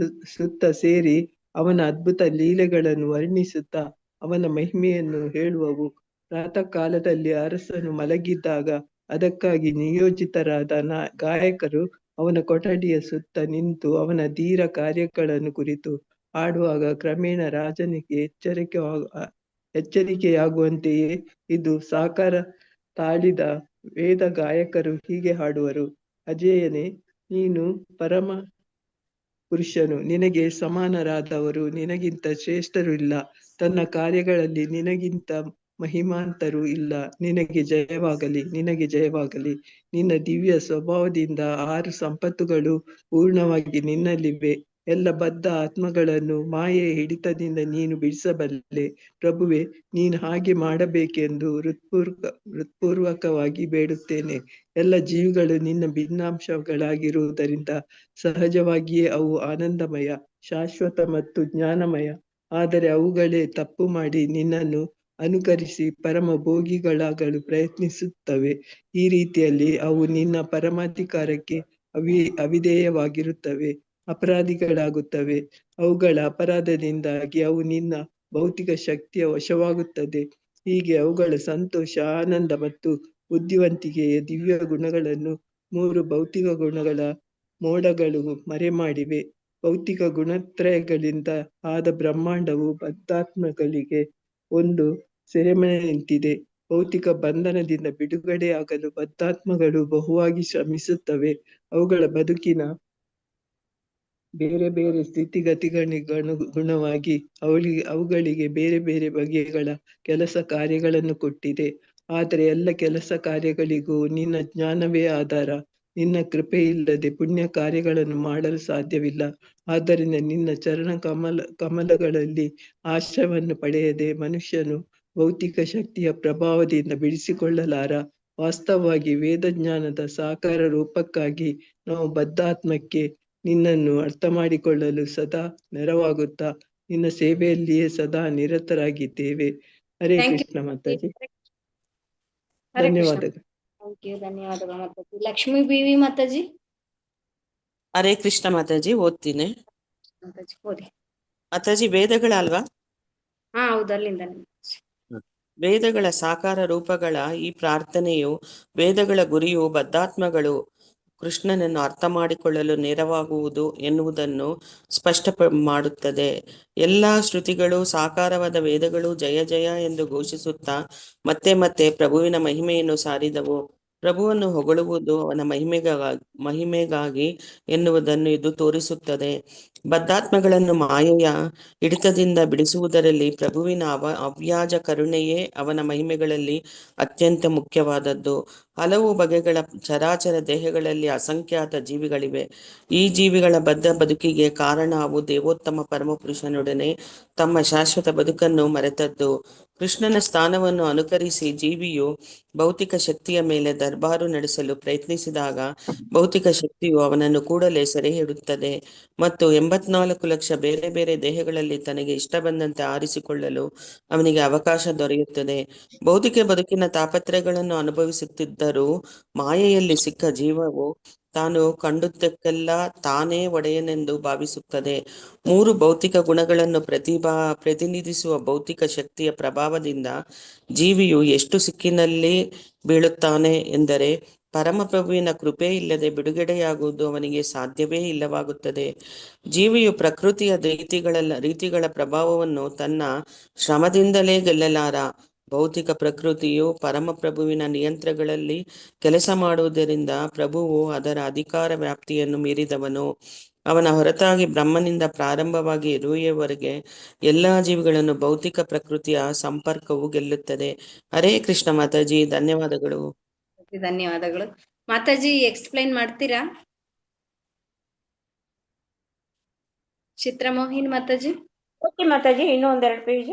ಸುತ್ತ ಸೇರಿ ಅವನ ಅದ್ಭುತ ಲೀಲೆಗಳನ್ನು ವರ್ಣಿಸುತ್ತಾ ಅವನ ಮಹಿಮೆಯನ್ನು ಹೇಳುವವು. ಪ್ರಾತಃ ಕಾಲದಲ್ಲಿ ಅರಸನು ಮಲಗಿದ್ದಾಗ ಅದಕ್ಕಾಗಿ ನಿಯೋಜಿತರಾದ ಗಾಯಕರು ಅವನ ಕೊಠಡಿಯ ಸುತ್ತ ನಿಂತು ಅವನ ಧೀರ ಕಾರ್ಯಗಳನ್ನು ಕುರಿತು ಹಾಡುವಾಗ ಕ್ರಮೇಣ ರಾಜನಿಗೆ ಎಚ್ಚರಿಕೆಯಾಗುವಂತೆಯೇ ಇದು ಸಾಕಾರ ತಾಳಿದ ವೇದ ಗಾಯಕರು ಹೀಗೆ ಹಾಡುವರು. ಅಜೇಯನೇ, ನೀನು ಪರಮ ಪುರುಷನು, ನಿನಗೆ ಸಮಾನರಾದವರು ನಿನಗಿಂತ ಶ್ರೇಷ್ಠರು ಇಲ್ಲ. ತನ್ನ ಕಾರ್ಯಗಳಲ್ಲಿ ನಿನಗಿಂತ ಮಹಿಮಾಂತರು ಇಲ್ಲ. ನಿನಗೆ ಜಯವಾಗಲಿ, ನಿನಗೆ ಜಯವಾಗಲಿ. ನಿನ್ನ ದಿವ್ಯ ಸ್ವಭಾವದಿಂದ 6 ಸಂಪತ್ತುಗಳು ಪೂರ್ಣವಾಗಿ ನಿನ್ನಲ್ಲಿವೆ. ಎಲ್ಲ ಬದ್ಧ ಆತ್ಮಗಳನ್ನು ಮಾಯೆಯ ಹಿಡಿತದಿಂದ ನೀನು ಬಿಡಿಸಬಲ್ಲೆ. ಪ್ರಭುವೆ, ನೀನು ಹಾಗೆ ಮಾಡಬೇಕೆಂದು ಹೃತ್ಪೂರ್ವಕವಾಗಿ ಬೇಡುತ್ತೇನೆ. ಎಲ್ಲ ಜೀವಿಗಳು ನಿನ್ನ ಭಿನ್ನಾಂಶಗಳಾಗಿರುವುದರಿಂದ ಸಹಜವಾಗಿಯೇ ಅವು ಆನಂದಮಯ, ಶಾಶ್ವತ ಮತ್ತು ಜ್ಞಾನಮಯ. ಆದರೆ ಅವುಗಳೇ ತಪ್ಪು ಮಾಡಿ ನಿನ್ನನ್ನು ಅನುಕರಿಸಿ ಪರಮ ಭೋಗಿಗಳಾಗಲು ಪ್ರಯತ್ನಿಸುತ್ತವೆ. ಈ ರೀತಿಯಲ್ಲಿ ಅವು ನಿನ್ನ ಪರಮಾಧಿಕಾರಕ್ಕೆ ಅವಿಧೇಯವಾಗಿರುತ್ತವೆ, ಅಪರಾಧಿಗಳಾಗುತ್ತವೆ. ಅವುಗಳ ಅಪರಾಧದಿಂದಾಗಿ ಅವು ನಿನ್ನ ಭೌತಿಕ ಶಕ್ತಿಯ ವಶವಾಗುತ್ತದೆ. ಹೀಗೆ ಅವುಗಳ ಸಂತೋಷ, ಆನಂದ ಮತ್ತು ಬುದ್ಧಿವಂತಿಕೆಯ ದಿವ್ಯ ಗುಣಗಳನ್ನು 3 ಭೌತಿಕ ಗುಣಗಳ ಮೋಡಗಳು ಮರೆಮಾಡಿವೆ. ಭೌತಿಕ ಗುಣತ್ರಯಗಳಿಂದ ಆದ ಬ್ರಹ್ಮಾಂಡವು ಬದ್ಧಾತ್ಮಗಳಿಗೆ ಒಂದು ಸೆರೆಮನೆ ನಿಂತಿದೆ. ಭೌತಿಕ ಬಂಧನದಿಂದ ಬಿಡುಗಡೆಯಾಗಲು ಬದ್ಧಾತ್ಮಗಳು ಬಹುವಾಗಿ ಶ್ರಮಿಸುತ್ತವೆ. ಅವುಗಳ ಬದುಕಿನ ಬೇರೆ ಬೇರೆ ಸ್ಥಿತಿಗತಿಗಳಿಗನುಗುಣವಾಗಿ ಅವುಗಳಿಗೆ ಬೇರೆ ಬೇರೆ ಬಗೆಗಳ ಕೆಲಸ ಕಾರ್ಯಗಳನ್ನು ಕೊಟ್ಟಿದೆ. ಆದರೆ ಎಲ್ಲ ಕೆಲಸ ಕಾರ್ಯಗಳಿಗೂ ನಿನ್ನ ಜ್ಞಾನವೇ ಆಧಾರ. ನಿನ್ನ ಕೃಪೆ ಇಲ್ಲದೆ ಪುಣ್ಯ ಕಾರ್ಯಗಳನ್ನು ಮಾಡಲು ಸಾಧ್ಯವಿಲ್ಲ. ಆದ್ದರಿಂದ ನಿನ್ನ ಚರಣ ಕಮಲಗಳಲ್ಲಿ ಆಶ್ರಯವನ್ನು ಪಡೆಯದೆ ಮನುಷ್ಯನು ಭೌತಿಕ ಶಕ್ತಿಯ ಪ್ರಭಾವದಿಂದ ಬಿಡಿಸಿಕೊಳ್ಳಲಾರ. ವಾಸ್ತವವಾಗಿ ವೇದ ಜ್ಞಾನದ ಸಾಕಾರ ರೂಪಕ್ಕಾಗಿ ನಾವು ಬದ್ಧಾತ್ಮಕ್ಕೆ ನಿನ್ನನ್ನು ಅರ್ಥ ಮಾಡಿಕೊಳ್ಳಲು ಸದಾ ನೆರವಾಗುತ್ತಾ ನಿನ್ನ ಸೇವೆಯಲ್ಲಿಯೇ ಸದಾ ನಿರತರಾಗಿದ್ದೇವೆ. ಹರೇ ಕೃಷ್ಣ ಮಾತಾಜಿ. ಧನ್ಯವಾದಗಳು. ಧನ್ಯವಾದಗಳು ಮಾತಾಜಿ. ಲಕ್ಷ್ಮೀ ಬೀವಿ ಮಾತಾಜಿ. ಹರೇ ಕೃಷ್ಣ ಮಾತಾಜಿ. ಓದ್ತೀನಿ ಮಾತಾಜಿ ಓದಿ. ಮಾತಾಜಿ, ವೇದಗಳ ಅಲ್ವಾ? ಹಾ ಹೌದು, ಅಲ್ಲಿಂದ. ವೇದಗಳ ಸಾಕಾರ ರೂಪಗಳ ಈ ಪ್ರಾರ್ಥನೆಯು ವೇದಗಳ ಗುರಿಯು ಬದ್ಧಾತ್ಮಗಳು ಕೃಷ್ಣನನ್ನು ಅರ್ಥ ಮಾಡಿಕೊಳ್ಳಲು ನೆರವಾಗುವುದು ಎನ್ನುವುದನ್ನು ಸ್ಪಷ್ಟ ಮಾಡುತ್ತದೆ. ಎಲ್ಲಾ ಶ್ರುತಿಗಳು ಸಾಕಾರವಾದ ವೇದಗಳು ಜಯ ಜಯ ಎಂದು ಘೋಷಿಸುತ್ತಾ ಮತ್ತೆ ಮತ್ತೆ ಪ್ರಭುವಿನ ಮಹಿಮೆಯನ್ನು ಸಾರಿದವು. ಪ್ರಭುವನ್ನು ಹೊಗಳುವುದು ಅವನ ಮಹಿಮೆಗಾಗಿ ಎನ್ನುವುದನ್ನು ಇದು ತೋರಿಸುತ್ತದೆ. ಬದ್ಧಾತ್ಮಗಳನ್ನು ಮಾಯೆಯ ಹಿಡಿತದಿಂದ ಬಿಡಿಸುವುದರಲ್ಲಿ ಪ್ರಭುವಿನ ಅವ್ಯಾಜ ಕರುಣೆಯೇ ಅವನ ಮಹಿಮೆಗಳಲ್ಲಿ ಅತ್ಯಂತ ಮುಖ್ಯವಾದದ್ದು. ಹಲವು ಬಗೆಗಳ ಚರಾಚರ ದೇಹಗಳಲ್ಲಿ ಅಸಂಖ್ಯಾತ ಜೀವಿಗಳಿವೆ. ಈ ಜೀವಿಗಳ ಬದ್ಧ ಬದುಕಿಗೆ ಕಾರಣ ಅವು ದೇವೋತ್ತಮ ಪರಮಪುರುಷನೊಡನೆ ತಮ್ಮ ಶಾಶ್ವತ ಬದುಕನ್ನು ಮರೆತದ್ದು. ಕೃಷ್ಣನ ಸ್ಥಾನವನ್ನು ಅನುಕರಿಸಿ ಜೀವಿಯು ಭೌತಿಕ ಶಕ್ತಿಯ ಮೇಲೆ ದರ್ಬಾರು ನಡೆಸಲು ಪ್ರಯತ್ನಿಸಿದಾಗ ಭೌತಿಕ ಶಕ್ತಿಯು ಅವನನ್ನು ಕೂಡಲೇ ಸೆರೆ ಹಿಡುತ್ತದೆ ಮತ್ತು 84 ಲಕ್ಷ ಬೇರೆ ಬೇರೆ ದೇಹಗಳಲ್ಲಿ ತನಗೆ ಇಷ್ಟ ಬಂದಂತೆ ಆರಿಸಿಕೊಳ್ಳಲು ಅವನಿಗೆ ಅವಕಾಶ ದೊರೆಯುತ್ತದೆ. ಭೌತಿಕ ಬದುಕಿನ ತಾಪತ್ರಯಗಳನ್ನು ಅನುಭವಿಸುತ್ತಿದ್ದರೂ ಮಾಯೆಯಲ್ಲಿ ಸಿಕ್ಕ ಜೀವವು ತಾನು ಕಂಡುದಕ್ಕೆಲ್ಲ ತಾನೇ ಒಡೆಯನೆಂದು ಭಾವಿಸುತ್ತದೆ. 3 ಭೌತಿಕ ಗುಣಗಳನ್ನು ಪ್ರತಿನಿಧಿಸುವ ಭೌತಿಕ ಶಕ್ತಿಯ ಪ್ರಭಾವದಿಂದ ಜೀವಿಯು ಎಷ್ಟು ಸಿಕ್ಕಿನಲ್ಲಿ ಬೀಳುತ್ತಾನೆ ಎಂದರೆ ಪರಮಪ್ರಭುವಿನ ಕೃಪೆ ಇಲ್ಲದೆ ಬಿಡುಗಡೆಯಾಗುವುದು ಅವನಿಗೆ ಸಾಧ್ಯವೇ ಇಲ್ಲವಾಗುತ್ತದೆ. ಜೀವಿಯು ಪ್ರಕೃತಿಯ ರೀತಿಗಳ ಪ್ರಭಾವವನ್ನು ತನ್ನ ಶ್ರಮದಿಂದಲೇ ಗೆಲ್ಲಲಾರ. ಭೌತಿಕ ಪ್ರಕೃತಿಯು ಪರಮಪ್ರಭುವಿನ ನಿಯಂತ್ರಣಗಳಲ್ಲಿ ಕೆಲಸ ಮಾಡುವುದರಿಂದ ಪ್ರಭುವು ಅದರ ಅಧಿಕಾರ ವ್ಯಾಪ್ತಿಯನ್ನು ಮೀರಿದವನು. ಅವನ ಹೊರತಾಗಿ ಬ್ರಹ್ಮನಿಂದ ಪ್ರಾರಂಭವಾಗಿ ಇರುವೆಯವರೆಗೆ ಎಲ್ಲಾ ಜೀವಿಗಳನ್ನು ಭೌತಿಕ ಪ್ರಕೃತಿಯ ಸಂಪರ್ಕವು ಗೆಲ್ಲುತ್ತದೆ. ಹರೇ ಕೃಷ್ಣ ಮಾತಾಜಿ. ಧನ್ಯವಾದಗಳು. ಧನ್ಯವಾದಗಳು ಮಾತಾಜಿ. ಎಕ್ಸ್ಪ್ಲೈನ್ ಮಾಡ್ತೀರಾ? ಚಿತ್ರಮೋಹಿನ್ ಮಾತಾಜಿ. ಓಕೆ ಮಾತಾಜಿ, ಇನ್ನೂ 2 ಪೇಜ್.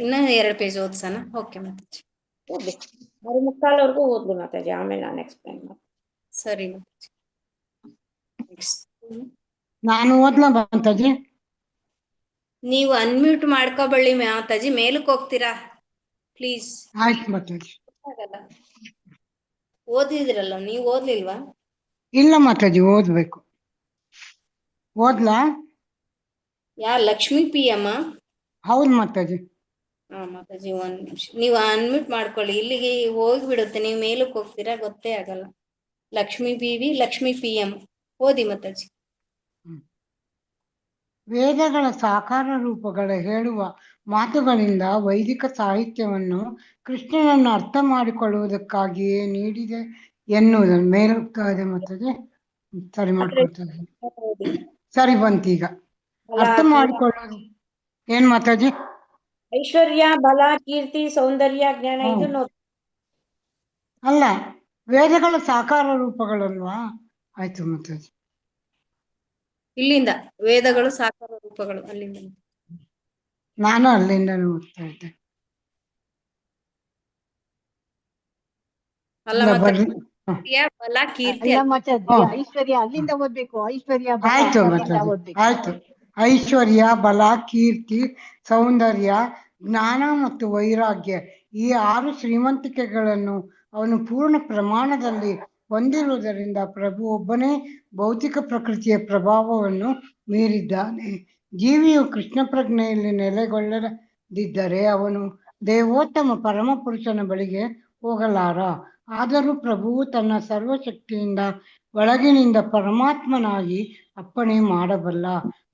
ಇನ್ನ 2 ಪೇಜ್ ಓದ್ಸಣ. ಓಕೆ ಮಾತಾಜಿ. ಓದ್ಲಿ, 6:45 ಓದ್ಲಿ ಮಾತಾಜಿ, ಆಮೇಲೆ ನಾನು ಎಕ್ಸ್ಪ್ಲೈನ್ ಮಾಡ್ತೀನಿ. ಸರಿ ಮಾತಾಜಿ. ನಾನು ಓದ್ಲಾ ಮಾತಾಜಿ? ನೀವು ಅನ್ಮ್ಯೂಟ್ ಮಾಡ್ಕೋಬಳ್ಳಿ ಮಾತಾಜಿ. ಮೇಲಕ್ಕೆ ಹೋಗ್ತೀರಾ ಪ್ಲೀಸ್? ಆಯ್ತು ಮಾತಾಜಿ. ಓದಿದ್ರಲ್ಲ, ನೀವು ಓದ್ಲಿಲ್ವಾ? ಇಲ್ಲ ಮಾತಾಜಿ, ಓದ್ಬೇಕು. ಓದ್ಲಾ? ಲಕ್ಷ್ಮೀ ಪಿ ಅಮ್ಮ? ಹೌದು ಮಾತಾಜಿ. ಹಾ ಮಾತಾಜಿ, 1 ನಿಮಿಷ ನೀವು ಅನ್ಮ್ಯೂಟ್ ಮಾಡ್ಕೊಳ್ಳಿ. ಇಲ್ಲಿಗೆ ಹೋಗ್ಬಿಡುತ್ತೆ, ನೀವು ಮೇಲಕ್ಕೆ ಹೋಗ್ತೀರಾ ಗೊತ್ತೇ ಆಗಲ್ಲ. Lakshmi B V, Lakshmi P M. ಓದಿ ಮಾತಾಜಿ. ವೇದಗಳ ಸಾಕಾರ ರೂಪಗಳ ಹೇಳುವ ಮಾತುಗಳಿಂದ ವೈದಿಕ ಸಾಹಿತ್ಯವನ್ನು ಕೃಷ್ಣನನ್ನು ಅರ್ಥ ಮಾಡಿಕೊಳ್ಳುವುದಕ್ಕಾಗಿಯೇ ನೀಡಿದೆ ಎನ್ನುವುದನ್ನು ಮೇಲುತ್ತಾ ಇದೆ ಮಾತಾಜಿ. ಸರಿ ಮಾಡ್ಕೊಳ್ತಾರೆ. ಸರಿ ಬಂತೀಗ. ಅರ್ಥ ಮಾಡಿಕೊಳ್ಳೋದು ಏನ್ ಮಾತಾಜಿ? ಐಶ್ವರ್ಯ, ಬಲ, ಕೀರ್ತಿ, ಸೌಂದರ್ಯ, ಜ್ಞಾನ ಇದು ನೋಡಿ. ಅಲ್ಲ, ವೇದಗಳ ಸಾಕಾರ ರೂಪಗಳಲ್ವಾ? ಆಯ್ತು ಮಾತಾಜಿ. ಇಲ್ಲಿಂದ ವೇದಗಳು ಸಾಕಾರ ರೂಪಗಳು, ಅಲ್ಲಿಂದ. ನಾನು ಅಲ್ಲಿಂದನೇ ಓದ್ತಾ ಇದ್ದೆ. ಅಲ್ಲ ಬರ್ರಿ. ಬಲ, ಕೀರ್ತಿ, ಅಲ್ಲ ಮಾತಾಜಿ, ಐಶ್ವರ್ಯ ಅಲ್ಲಿಂದ ಓದ್ಬೇಕು. ಐಶ್ವರ್ಯ ಆಯ್ತು ಮಾತಾಜಿ, ಆಯ್ತು. ಐಶ್ವರ್ಯ, ಬಲ, ಕೀರ್ತಿ, ಸೌಂದರ್ಯ, ಜ್ಞಾನ ಮತ್ತು ವೈರಾಗ್ಯ ಈ 6 ಶ್ರೀಮಂತಿಕೆಗಳನ್ನು ಅವನು ಪೂರ್ಣ ಪ್ರಮಾಣದಲ್ಲಿ ಹೊಂದಿರುವುದರಿಂದ ಪ್ರಭು ಒಬ್ಬನೇ ಭೌತಿಕ ಪ್ರಕೃತಿಯ ಪ್ರಭಾವವನ್ನು ಮೀರಿದ್ದಾನೆ. ಜೀವಿಯು ಕೃಷ್ಣ ಪ್ರಜ್ಞೆಯಲ್ಲಿ ನೆಲೆಗೊಳ್ಳದಿದ್ದರೆ ಅವನು ದೇವೋತ್ತಮ ಪರಮಪುರುಷನ ಬಳಿಗೆ ಹೋಗಲಾರ. ಆದರೂ ಪ್ರಭುವು ತನ್ನ ಸರ್ವಶಕ್ತಿಯಿಂದ ಒಳಗಿನಿಂದ ಪರಮಾತ್ಮನಾಗಿ ಅಪ್ಪಣೆ ಮಾಡಬಲ್ಲ.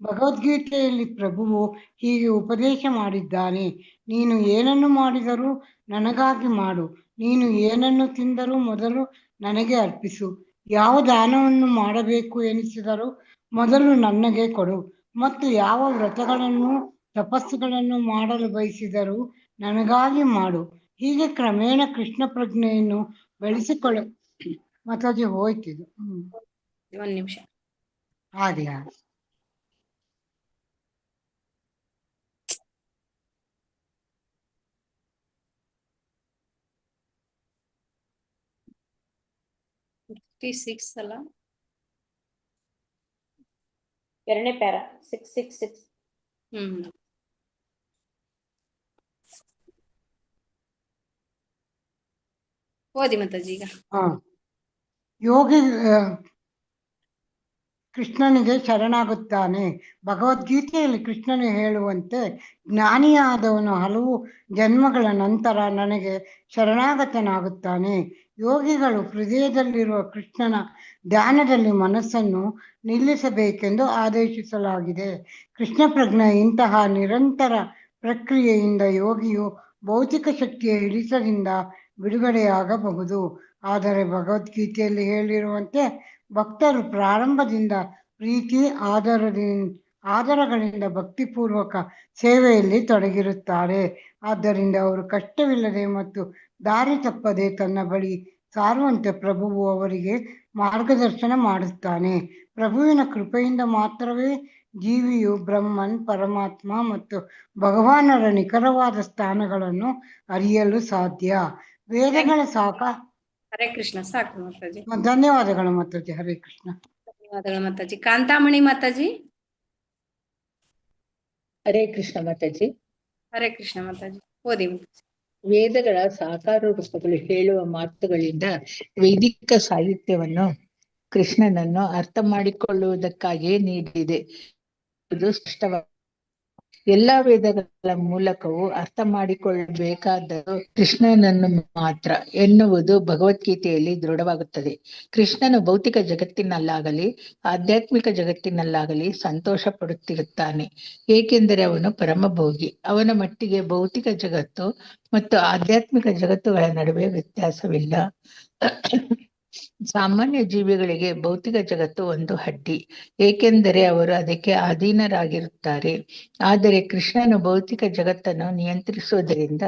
ಭಗವದ್ಗೀತೆಯಲ್ಲಿ ಪ್ರಭುವು ಹೀಗೆ ಉಪದೇಶ ಮಾಡಿದ್ದಾನೆ: ನೀನು ಏನನ್ನು ಮಾಡಿದರೂ ನನಗಾಗಿ ಮಾಡು, ನೀನು ಏನನ್ನು ತಿಂದರೂ ಮೊದಲು ನನಗೆ ಅರ್ಪಿಸು, ಯಾವ ದಾನವನ್ನು ಮಾಡಬೇಕು ಎನಿಸಿದರೂ ಮೊದಲು ನನಗೆ ಕೊಡು, ಮತ್ತು ಯಾವ ವ್ರತಗಳನ್ನು ತಪಸ್ಸುಗಳನ್ನು ಮಾಡಲು ಬಯಸಿದರೂ ನನಗಾಗಿ ಮಾಡು. ಹೀಗೆ ಕ್ರಮೇಣ ಕೃಷ್ಣ ಪ್ರಜ್ಞೆಯನ್ನು ಬೆಳೆಸಿಕೊಳ್ಳ. ಮಾತಾಜಿ ಹೋಯ್ತಿದು. ಒಂದ್ ನಿಮಿಷ. ಹಾಗೆ ಸಿಕ್ಸ್ ಅಲ್ಲ, 2ನೇ ಪ್ಯಾರ 666. ಓದಿ ಮಾತಾಜಿ ಈಗ. ಯೋಗಿ ಕೃಷ್ಣನಿಗೆ ಶರಣಾಗುತ್ತಾನೆ. ಭಗವದ್ಗೀತೆಯಲ್ಲಿ ಕೃಷ್ಣನು ಹೇಳುವಂತೆ, ಜ್ಞಾನಿಯಾದವನು ಹಲವು ಜನ್ಮಗಳ ನಂತರ ನನಗೆ ಶರಣಾಗತನಾಗುತ್ತಾನೆ. ಯೋಗಿಗಳು ಹೃದಯದಲ್ಲಿರುವ ಕೃಷ್ಣನ ಧ್ಯಾನದಲ್ಲಿ ಮನಸ್ಸನ್ನು ನಿಲ್ಲಿಸಬೇಕೆಂದು ಆದೇಶಿಸಲಾಗಿದೆ. ಕೃಷ್ಣ ಪ್ರಜ್ಞೆ ಇಂತಹ ನಿರಂತರ ಪ್ರಕ್ರಿಯೆಯಿಂದ ಯೋಗಿಯು ಭೌತಿಕ ಶಕ್ತಿಯ ಹಿಡಿತದಿಂದ ಬಿಡುಗಡೆಯಾಗಬಹುದು. ಆದರೆ ಭಗವದ್ಗೀತೆಯಲ್ಲಿ ಹೇಳಿರುವಂತೆ ಭಕ್ತರು ಪ್ರಾರಂಭದಿಂದ ಪ್ರೀತಿ ಆದರಗಳಿಂದ ಭಕ್ತಿಪೂರ್ವಕ ಸೇವೆಯಲ್ಲಿ ತೊಡಗಿರುತ್ತಾರೆ. ಆದ್ದರಿಂದ ಅವರು ಕಷ್ಟವಿಲ್ಲದೆ ಮತ್ತು ದಾರಿ ತಪ್ಪದೆ ತನ್ನ ಬಳಿ ಸಾರುವಂತೆ ಪ್ರಭುವು ಅವರಿಗೆ ಮಾರ್ಗದರ್ಶನ ಮಾಡುತ್ತಾನೆ. ಪ್ರಭುವಿನ ಕೃಪೆಯಿಂದ ಮಾತ್ರವೇ ಜೀವಿಯು ಬ್ರಹ್ಮನ್, ಪರಮಾತ್ಮ ಮತ್ತು ಭಗವಾನರ ನಿಖರವಾದ ಸ್ಥಾನಗಳನ್ನು ಅರಿಯಲು ಸಾಧ್ಯ. ವೇದಗಳ ಹರೇ ಕೃಷ್ಣ. ಸಾಕು ಮಾತಾಜಿ. ಧನ್ಯವಾದಗಳು ಮಾತಾಜಿ. ಹರೇ ಕೃಷ್ಣ. ಧನ್ಯವಾದಗಳು ಮಾತಾಜಿ. ಕಾಂತಾಮಣಿ ಮಾತಾಜಿ. ಹರೇ ಕೃಷ್ಣ ಮಾತಾಜಿ. ಹರೇ ಕೃಷ್ಣ ಮಾತಾಜಿ. ಓದಿ ಮಾತಾಜಿ. ವೇದಗಳ ಸಾಕಾರ ರೂಪಗಳು ಹೇಳುವ ಮಾತುಗಳಿಂದ ವೈದಿಕ ಸಾಹಿತ್ಯವನ್ನು ಕೃಷ್ಣನನ್ನು ಅರ್ಥ ಮಾಡಿಕೊಳ್ಳುವುದಕ್ಕಾಗಿಯೇ ನೀಡಿದೆ. ಇದು ಸ್ಪಷ್ಟವಾಗಿ ಎಲ್ಲಾ ವೇದಗಳ ಮೂಲಕವೂ ಅರ್ಥ ಮಾಡಿಕೊಳ್ಳಬೇಕಾದರೂ ಕೃಷ್ಣನನ್ನು ಮಾತ್ರ ಎನ್ನುವುದು ಭಗವದ್ಗೀತೆಯಲ್ಲಿ ದೃಢವಾಗುತ್ತದೆ. ಕೃಷ್ಣನು ಭೌತಿಕ ಜಗತ್ತಿನಲ್ಲಾಗಲಿ ಆಧ್ಯಾತ್ಮಿಕ ಜಗತ್ತಿನಲ್ಲಾಗಲಿ ಸಂತೋಷ ಪಡುತ್ತಿರುತ್ತಾನೆ, ಏಕೆಂದರೆ ಅವನು ಪರಮಭೋಗಿ. ಅವನ ಮಟ್ಟಿಗೆ ಭೌತಿಕ ಜಗತ್ತು ಮತ್ತು ಆಧ್ಯಾತ್ಮಿಕ ಜಗತ್ತುಗಳ ನಡುವೆ ವ್ಯತ್ಯಾಸವಿಲ್ಲ. ಸಾಮಾನ್ಯ ಜೀವಿಗಳಿಗೆ ಭೌತಿಕ ಜಗತ್ತು ಒಂದು ಅಡ್ಡಿ, ಏಕೆಂದರೆ ಅವರು ಅದಕ್ಕೆ ಅಧೀನರಾಗಿರುತ್ತಾರೆ. ಆದರೆ ಕೃಷ್ಣನು ಭೌತಿಕ ಜಗತ್ತನ್ನು ನಿಯಂತ್ರಿಸುವುದರಿಂದ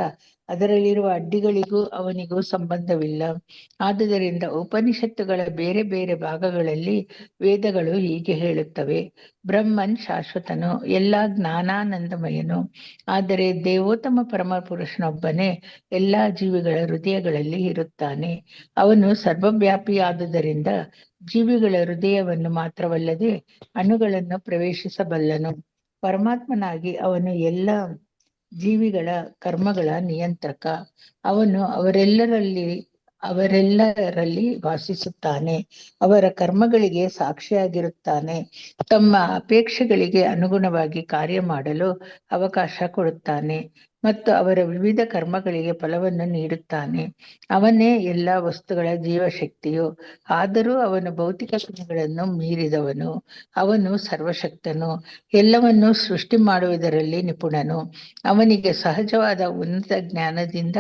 ಅದರಲ್ಲಿರುವ ಅಡ್ಡಿಗಳಿಗೂ ಅವನಿಗೂ ಸಂಬಂಧವಿಲ್ಲ. ಆದುದರಿಂದ ಉಪನಿಷತ್ತುಗಳ ಬೇರೆ ಬೇರೆ ಭಾಗಗಳಲ್ಲಿ ವೇದಗಳು ಹೀಗೆ ಹೇಳುತ್ತವೆ: ಬ್ರಹ್ಮನ್ ಶಾಶ್ವತನು, ಎಲ್ಲಾ ಜ್ಞಾನಾನಂದಮಯನು. ಆದರೆ ದೇವೋತ್ತಮ ಪರಮಪುರುಷನೊಬ್ಬನೇ ಎಲ್ಲಾ ಜೀವಿಗಳ ಹೃದಯಗಳಲ್ಲಿ ಇರುತ್ತಾನೆ. ಅವನು ಸರ್ವವ್ಯಾಪಿಯಾದುದರಿಂದ ಜೀವಿಗಳ ಹೃದಯವನ್ನು ಮಾತ್ರವಲ್ಲದೆ ಅಣುಗಳನ್ನು ಪ್ರವೇಶಿಸಬಲ್ಲನು. ಪರಮಾತ್ಮನಾಗಿ ಅವನು ಎಲ್ಲ ಜೀವಿಗಳ ಕರ್ಮಗಳ ನಿಯಂತ್ರಕ. ಅವನು ಅವರೆಲ್ಲರಲ್ಲಿ ವಾಸಿಸುತ್ತಾನೆ, ಅವರ ಕರ್ಮಗಳಿಗೆ ಸಾಕ್ಷಿಯಾಗಿರುತ್ತಾನೆ, ತಮ್ಮ ಅಪೇಕ್ಷೆಗಳಿಗೆ ಅನುಗುಣವಾಗಿ ಕಾರ್ಯ ಮಾಡಲು ಅವಕಾಶ ಕೊಡುತ್ತಾನೆ ಮತ್ತು ಅವರ ವಿವಿಧ ಕರ್ಮಗಳಿಗೆ ಫಲವನ್ನು ನೀಡುತ್ತಾನೆ. ಅವನೇ ಎಲ್ಲ ವಸ್ತುಗಳ ಜೀವಶಕ್ತಿಯು. ಆದರೂ ಅವನು ಭೌತಿಕ ಗುಣಗಳನ್ನು ಮೀರಿದವನು. ಅವನು ಸರ್ವಶಕ್ತನು, ಎಲ್ಲವನ್ನೂ ಸೃಷ್ಟಿ ಮಾಡುವುದರಲ್ಲಿ ನಿಪುಣನು. ಅವನಿಗೆ ಸಹಜವಾದ ಉನ್ನತ ಜ್ಞಾನದಿಂದ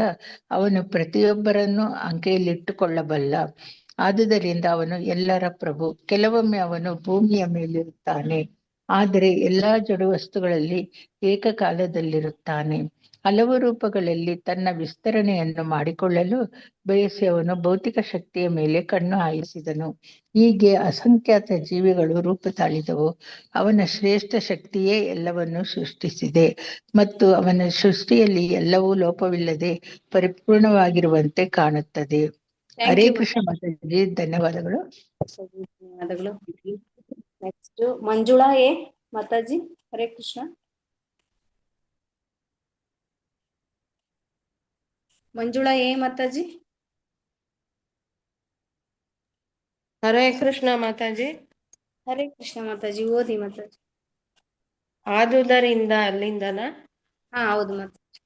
ಅವನು ಪ್ರತಿಯೊಬ್ಬರನ್ನು ಅಂಕೆಯಲ್ಲಿಟ್ಟುಕೊಳ್ಳಬಲ್ಲ. ಆದುದರಿಂದ ಅವನು ಎಲ್ಲರ ಪ್ರಭು. ಕೆಲವೊಮ್ಮೆ ಅವನು ಭೂಮಿಯ ಮೇಲಿರುತ್ತಾನೆ, ಆದರೆ ಎಲ್ಲಾ ಜಡು ವಸ್ತುಗಳಲ್ಲಿ ಏಕಕಾಲದಲ್ಲಿರುತ್ತಾನೆ. ಹಲವು ರೂಪಗಳಲ್ಲಿ ತನ್ನ ವಿಸ್ತರಣೆಯನ್ನು ಮಾಡಿಕೊಳ್ಳಲು ಬಯಸಿ ಅವನು ಭೌತಿಕ ಶಕ್ತಿಯ ಮೇಲೆ ಕಣ್ಣು ಹಾಯಿಸಿದನು. ಹೀಗೆ ಅಸಂಖ್ಯಾತ ಜೀವಿಗಳು ರೂಪ ತಾಳಿದವು. ಅವನ ಶ್ರೇಷ್ಠ ಶಕ್ತಿಯೇ ಎಲ್ಲವನ್ನೂ ಸೃಷ್ಟಿಸಿದೆ ಮತ್ತು ಅವನ ಸೃಷ್ಟಿಯಲ್ಲಿ ಎಲ್ಲವೂ ಲೋಪವಿಲ್ಲದೆ ಪರಿಪೂರ್ಣವಾಗಿರುವಂತೆ ಕಾಣುತ್ತದೆ. ಹರೇ ಕೃಷ್ಣ ಮಾತಾಜಿ. ಧನ್ಯವಾದಗಳು. ಧನ್ಯವಾದಗಳು. Next Manjula A Mataji. Hare Krishna. Manjula A Mataji. Hare Krishna Mataji. Hare Krishna Mataji. ಓದಿ ಮಾತಾಜಿ. ಆದುದರಿಂದ ಅಲ್ಲಿಂದನಾ? ಹೌದು ಮಾತಾಜಿ.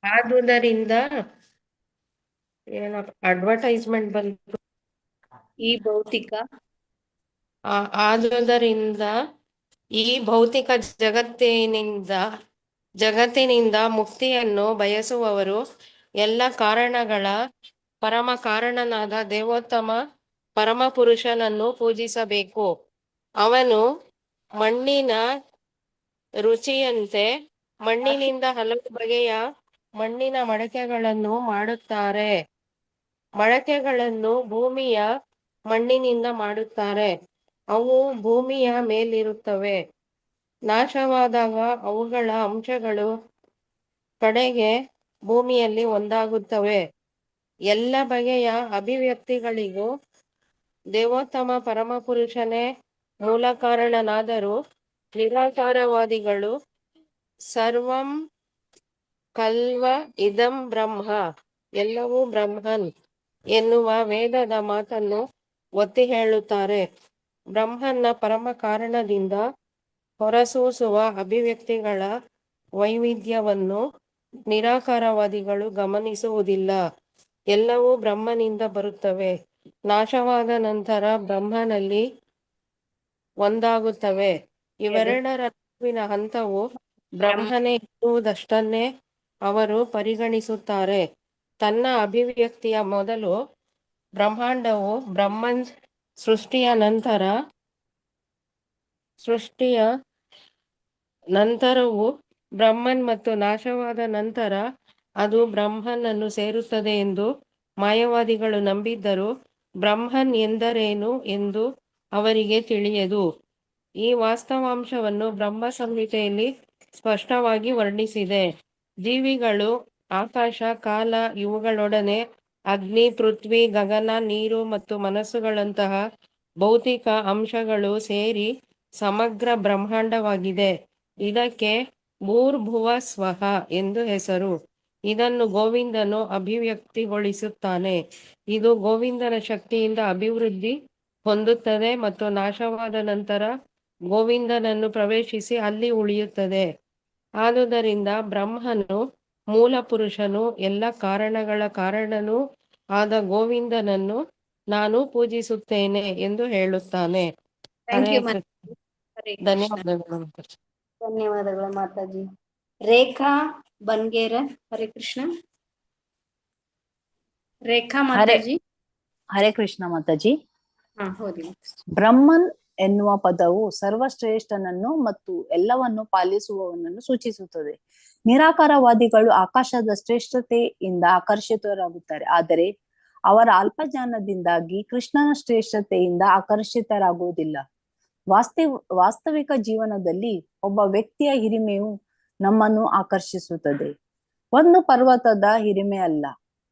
ಆದುದರಿಂದ ಏನೋ ಅಡ್ವರ್ಟೈಸ್ಮೆಂಟ್ ಬಂತು. ಈ ಭೌತಿಕ ಆದುದರಿಂದ ಈ ಭೌತಿಕ ಜಗತ್ತಿನಿಂದ ಮುಕ್ತಿಯನ್ನು ಬಯಸುವವರು ಎಲ್ಲ ಕಾರಣಗಳ ಪರಮ ಕಾರಣನಾದ ದೇವೋತ್ತಮ ಪರಮಪುರುಷನನ್ನು ಪೂಜಿಸಬೇಕು. ಅವನು ಮಣ್ಣಿನ ರುಚಿಯಂತೆ ಮಣ್ಣಿನಿಂದ ಹಲವು ಬಗೆಯ ಮಣ್ಣಿನ ಮಡಕೆಗಳನ್ನು ಮಾಡುತ್ತಾರೆ. ಮಡಕೆಗಳನ್ನು ಭೂಮಿಯ ಮಣ್ಣಿನಿಂದ ಮಾಡುತ್ತಾರೆ. ಅವು ಭೂಮಿಯ ಮೇಲಿರುತ್ತವೆ. ನಾಶವಾದಾಗ ಅವುಗಳ ಅಂಶಗಳು ಕಡೆಗೆ ಭೂಮಿಯಲ್ಲಿ ಒಂದಾಗುತ್ತವೆ. ಎಲ್ಲ ಬಗೆಯ ಅಭಿವ್ಯಕ್ತಿಗಳಿಗೂ ದೇವೋತ್ತಮ ಪರಮಪುರುಷನೇ ಮೂಲ ಕಾರಣನಾದರೂ ನಿರಾಕಾರವಾದಿಗಳು ಸರ್ವಂ ಕಲ್ವ ಇದಂ ಬ್ರಹ್ಮ, ಎಲ್ಲವೂ ಬ್ರಹ್ಮನ್ ಎನ್ನುವ ವೇದದ ಮಾತನ್ನು ಒತ್ತಿ ಹೇಳುತ್ತಾರೆ. ಬ್ರಹ್ಮನ್ನ ಪರಮ ಕಾರಣದಿಂದ ಹೊರಸೂಸುವ ಅಭಿವ್ಯಕ್ತಿಗಳ ವೈವಿಧ್ಯವನ್ನು ನಿರಾಕಾರವಾದಿಗಳು ಗಮನಿಸುವುದಿಲ್ಲ. ಎಲ್ಲವೂ ಬ್ರಹ್ಮನಿಂದ ಬರುತ್ತವೆ, ನಾಶವಾದ ನಂತರ ಬ್ರಹ್ಮನಲ್ಲಿ ಒಂದಾಗುತ್ತವೆ. ಇವೆರಡರ ನಡುವಿನ ಹಂತವು ಬ್ರಹ್ಮನೇ ಎನ್ನುವುದಷ್ಟನ್ನೇ ಅವರು ಪರಿಗಣಿಸುತ್ತಾರೆ. ತನ್ನ ಅಭಿವ್ಯಕ್ತಿಯ ಮೊದಲು ಬ್ರಹ್ಮಾಂಡವು ಬ್ರಹ್ಮನ್ ಸೃಷ್ಟಿಯ ನಂತರವು ಬ್ರಹ್ಮನ್ ಮತ್ತು ನಾಶವಾದ ನಂತರ ಅದು ಬ್ರಹ್ಮನನ್ನು ಸೇರುತ್ತದೆ ಎಂದು ಮಾಯಾವಾದಿಗಳು ನಂಬಿದ್ದರೂ ಬ್ರಹ್ಮನ್ ಎಂದರೇನು ಎಂದು ಅವರಿಗೆ ತಿಳಿಯದು. ಈ ವಾಸ್ತವಾಂಶವನ್ನು ಬ್ರಹ್ಮ ಸಂಹಿತೆಯಲ್ಲಿ ಸ್ಪಷ್ಟವಾಗಿ ವರ್ಣಿಸಿದೆ. ಜೀವಿಗಳು ಆಕಾಶ, ಕಾಲ ಇವುಗಳೊಡನೆ ಅಗ್ನಿ, ಪೃಥ್ವಿ, ಗಗನ, ನೀರು ಮತ್ತು ಮನಸ್ಸುಗಳಂತಹ ಭೌತಿಕ ಅಂಶಗಳು ಸೇರಿ ಸಮಗ್ರ ಬ್ರಹ್ಮಾಂಡವಾಗಿದೆ. ಇದಕ್ಕೆ ಭೂರ್ಭುವ ಸ್ವಃ ಎಂದು ಹೆಸರು. ಇದನ್ನು ಗೋವಿಂದನು ಅಭಿವ್ಯಕ್ತಿಗೊಳಿಸುತ್ತಾನೆ. ಇದು ಗೋವಿಂದನ ಶಕ್ತಿಯಿಂದ ಅಭಿವೃದ್ಧಿ ಹೊಂದುತ್ತದೆ ಮತ್ತು ನಾಶವಾದ ನಂತರ ಗೋವಿಂದನನ್ನು ಪ್ರವೇಶಿಸಿ ಅಲ್ಲಿ ಉಳಿಯುತ್ತದೆ. ಆದುದರಿಂದ ಬ್ರಹ್ಮನು ಮೂಲ ಪುರುಷನು, ಎಲ್ಲ ಕಾರಣಗಳ ಕಾರಣನೂ ಆದ ಗೋವಿಂದನನ್ನು ನಾನು ಪೂಜಿಸುತ್ತೇನೆ ಎಂದು ಹೇಳುತ್ತಾನೆ. Thank you Hare Krishna. ಧನ್ಯವಾದಗಳು. ಧನ್ಯವಾದಗಳು ಮಾತಾಜಿ. ರೇಖಾ ಬನ್ಗೇರ, ಹರೇ ಕೃಷ್ಣ. ರೇಖಾ ಮಾತಾಜಿ. ಹರೇ ಕೃಷ್ಣ ಮಾತಾಜಿ. ಹೌದು. ಬ್ರಹ್ಮನ್ ಎನ್ನುವ ಪದವು ಸರ್ವಶ್ರೇಷ್ಠನನ್ನು ಮತ್ತು ಎಲ್ಲವನ್ನು ಪಾಲಿಸುವವನನ್ನು ಸೂಚಿಸುತ್ತದೆ. ನಿರಾಕಾರವಾದಿಗಳು ಆಕಾಶದ ಶ್ರೇಷ್ಠತೆಯಿಂದ ಆಕರ್ಷಿತರಾಗುತ್ತಾರೆ, ಆದರೆ ಅವರ ಅಲ್ಪಜ್ಞಾನದಿಂದಾಗಿ ಕೃಷ್ಣನ ಶ್ರೇಷ್ಠತೆಯಿಂದ ಆಕರ್ಷಿತರಾಗುವುದಿಲ್ಲ. ವಾಸ್ತವಿಕ ಜೀವನದಲ್ಲಿ ಒಬ್ಬ ವ್ಯಕ್ತಿಯ ಹಿರಿಮೆಯು ನಮ್ಮನ್ನು ಆಕರ್ಷಿಸುತ್ತದೆ, ಒಂದು ಪರ್ವತದ ಹಿರಿಮೆ ಅಲ್ಲ.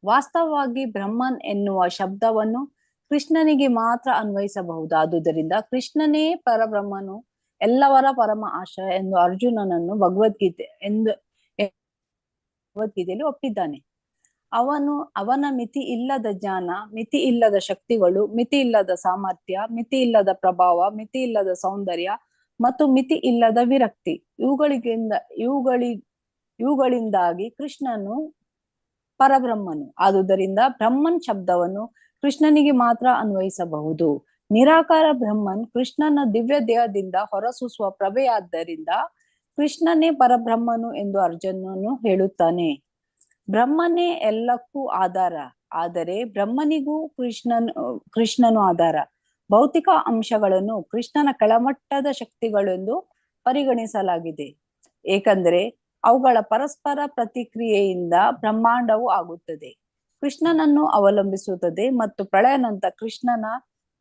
ವಾಸ್ತವವಾಗಿ ಬ್ರಹ್ಮನ್ ಎನ್ನುವ ಶಬ್ದವನ್ನು ಕೃಷ್ಣನಿಗೆ ಮಾತ್ರ ಅನ್ವಯಿಸಬಹುದು. ಆದುದರಿಂದ ಕೃಷ್ಣನೇ ಪರಬ್ರಹ್ಮನು, ಎಲ್ಲವರ ಪರಮ ಆಶ್ರಯ ಎಂದು ಅರ್ಜುನನನ್ನು ಭಗವದ್ಗೀತೆಯಲ್ಲಿ ಒಪ್ಪಿದ್ದಾನೆ. ಅವನ ಮಿತಿ ಇಲ್ಲದ ಜ್ಞಾನ, ಮಿತಿ ಇಲ್ಲದ ಶಕ್ತಿಗಳು, ಮಿತಿ ಇಲ್ಲದ ಸಾಮರ್ಥ್ಯ, ಮಿತಿ ಇಲ್ಲದ ಪ್ರಭಾವ, ಮಿತಿ ಇಲ್ಲದ ಸೌಂದರ್ಯ ಮತ್ತು ಮಿತಿ ಇಲ್ಲದ ವಿರಕ್ತಿ ಇವುಗಳಿಂದಾಗಿ ಕೃಷ್ಣನು ಪರಬ್ರಹ್ಮನು. ಆದುದರಿಂದ ಬ್ರಹ್ಮನ್ ಶಬ್ದವನ್ನು ಕೃಷ್ಣನಿಗೆ ಮಾತ್ರ ಅನ್ವಯಿಸಬಹುದು. ನಿರಾಕಾರ ಬ್ರಹ್ಮನ್ ಕೃಷ್ಣನ ದಿವ್ಯ ದೇಹದಿಂದ ಹೊರಸೂಸುವ ಪ್ರಭೆಯಾದ್ದರಿಂದ ಕೃಷ್ಣನೇ ಪರಬ್ರಹ್ಮನು ಎಂದು ಅರ್ಜುನನು ಹೇಳುತ್ತಾನೆ. ಬ್ರಹ್ಮನೇ ಎಲ್ಲಕ್ಕೂ ಆಧಾರ, ಆದರೆ ಬ್ರಹ್ಮನಿಗೂ ಕೃಷ್ಣನು ಆಧಾರ. ಭೌತಿಕ ಅಂಶಗಳನ್ನು ಕೃಷ್ಣನ ಕೆಳಮಟ್ಟದ ಶಕ್ತಿಗಳೆಂದು ಪರಿಗಣಿಸಲಾಗಿದೆ, ಏಕೆಂದರೆ ಅವುಗಳ ಪರಸ್ಪರ ಪ್ರತಿಕ್ರಿಯೆಯಿಂದ ಬ್ರಹ್ಮಾಂಡವು ಆಗುತ್ತದೆ, ಕೃಷ್ಣನನ್ನು ಅವಲಂಬಿಸುತ್ತದೆ ಮತ್ತು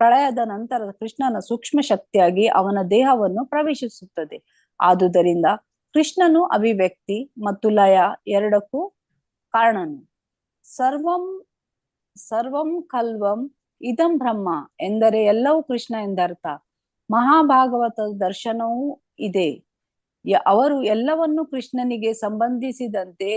ಪ್ರಳಯದ ನಂತರ ಕೃಷ್ಣನ ಸೂಕ್ಷ್ಮ ಶಕ್ತಿಯಾಗಿ ಅವನ ದೇಹವನ್ನು ಪ್ರವೇಶಿಸುತ್ತದೆ. ಆದುದರಿಂದ ಕೃಷ್ಣನು ಅಭಿವ್ಯಕ್ತಿ ಮತ್ತು ಲಯ ಎರಡಕ್ಕೂ ಕಾರಣನು. ಸರ್ವಂ ಕಲ್ವಂ ಇದಂ ಬ್ರಹ್ಮ ಎಂದರೆ ಎಲ್ಲವೂ ಕೃಷ್ಣ ಎಂದರ್ಥ. ಮಹಾಭಾಗವತದ ದರ್ಶನವೂ ಇದೆ. ಅವರು ಎಲ್ಲವನ್ನು ಕೃಷ್ಣನಿಗೆ ಸಂಬಂಧಿಸಿದಂತೆ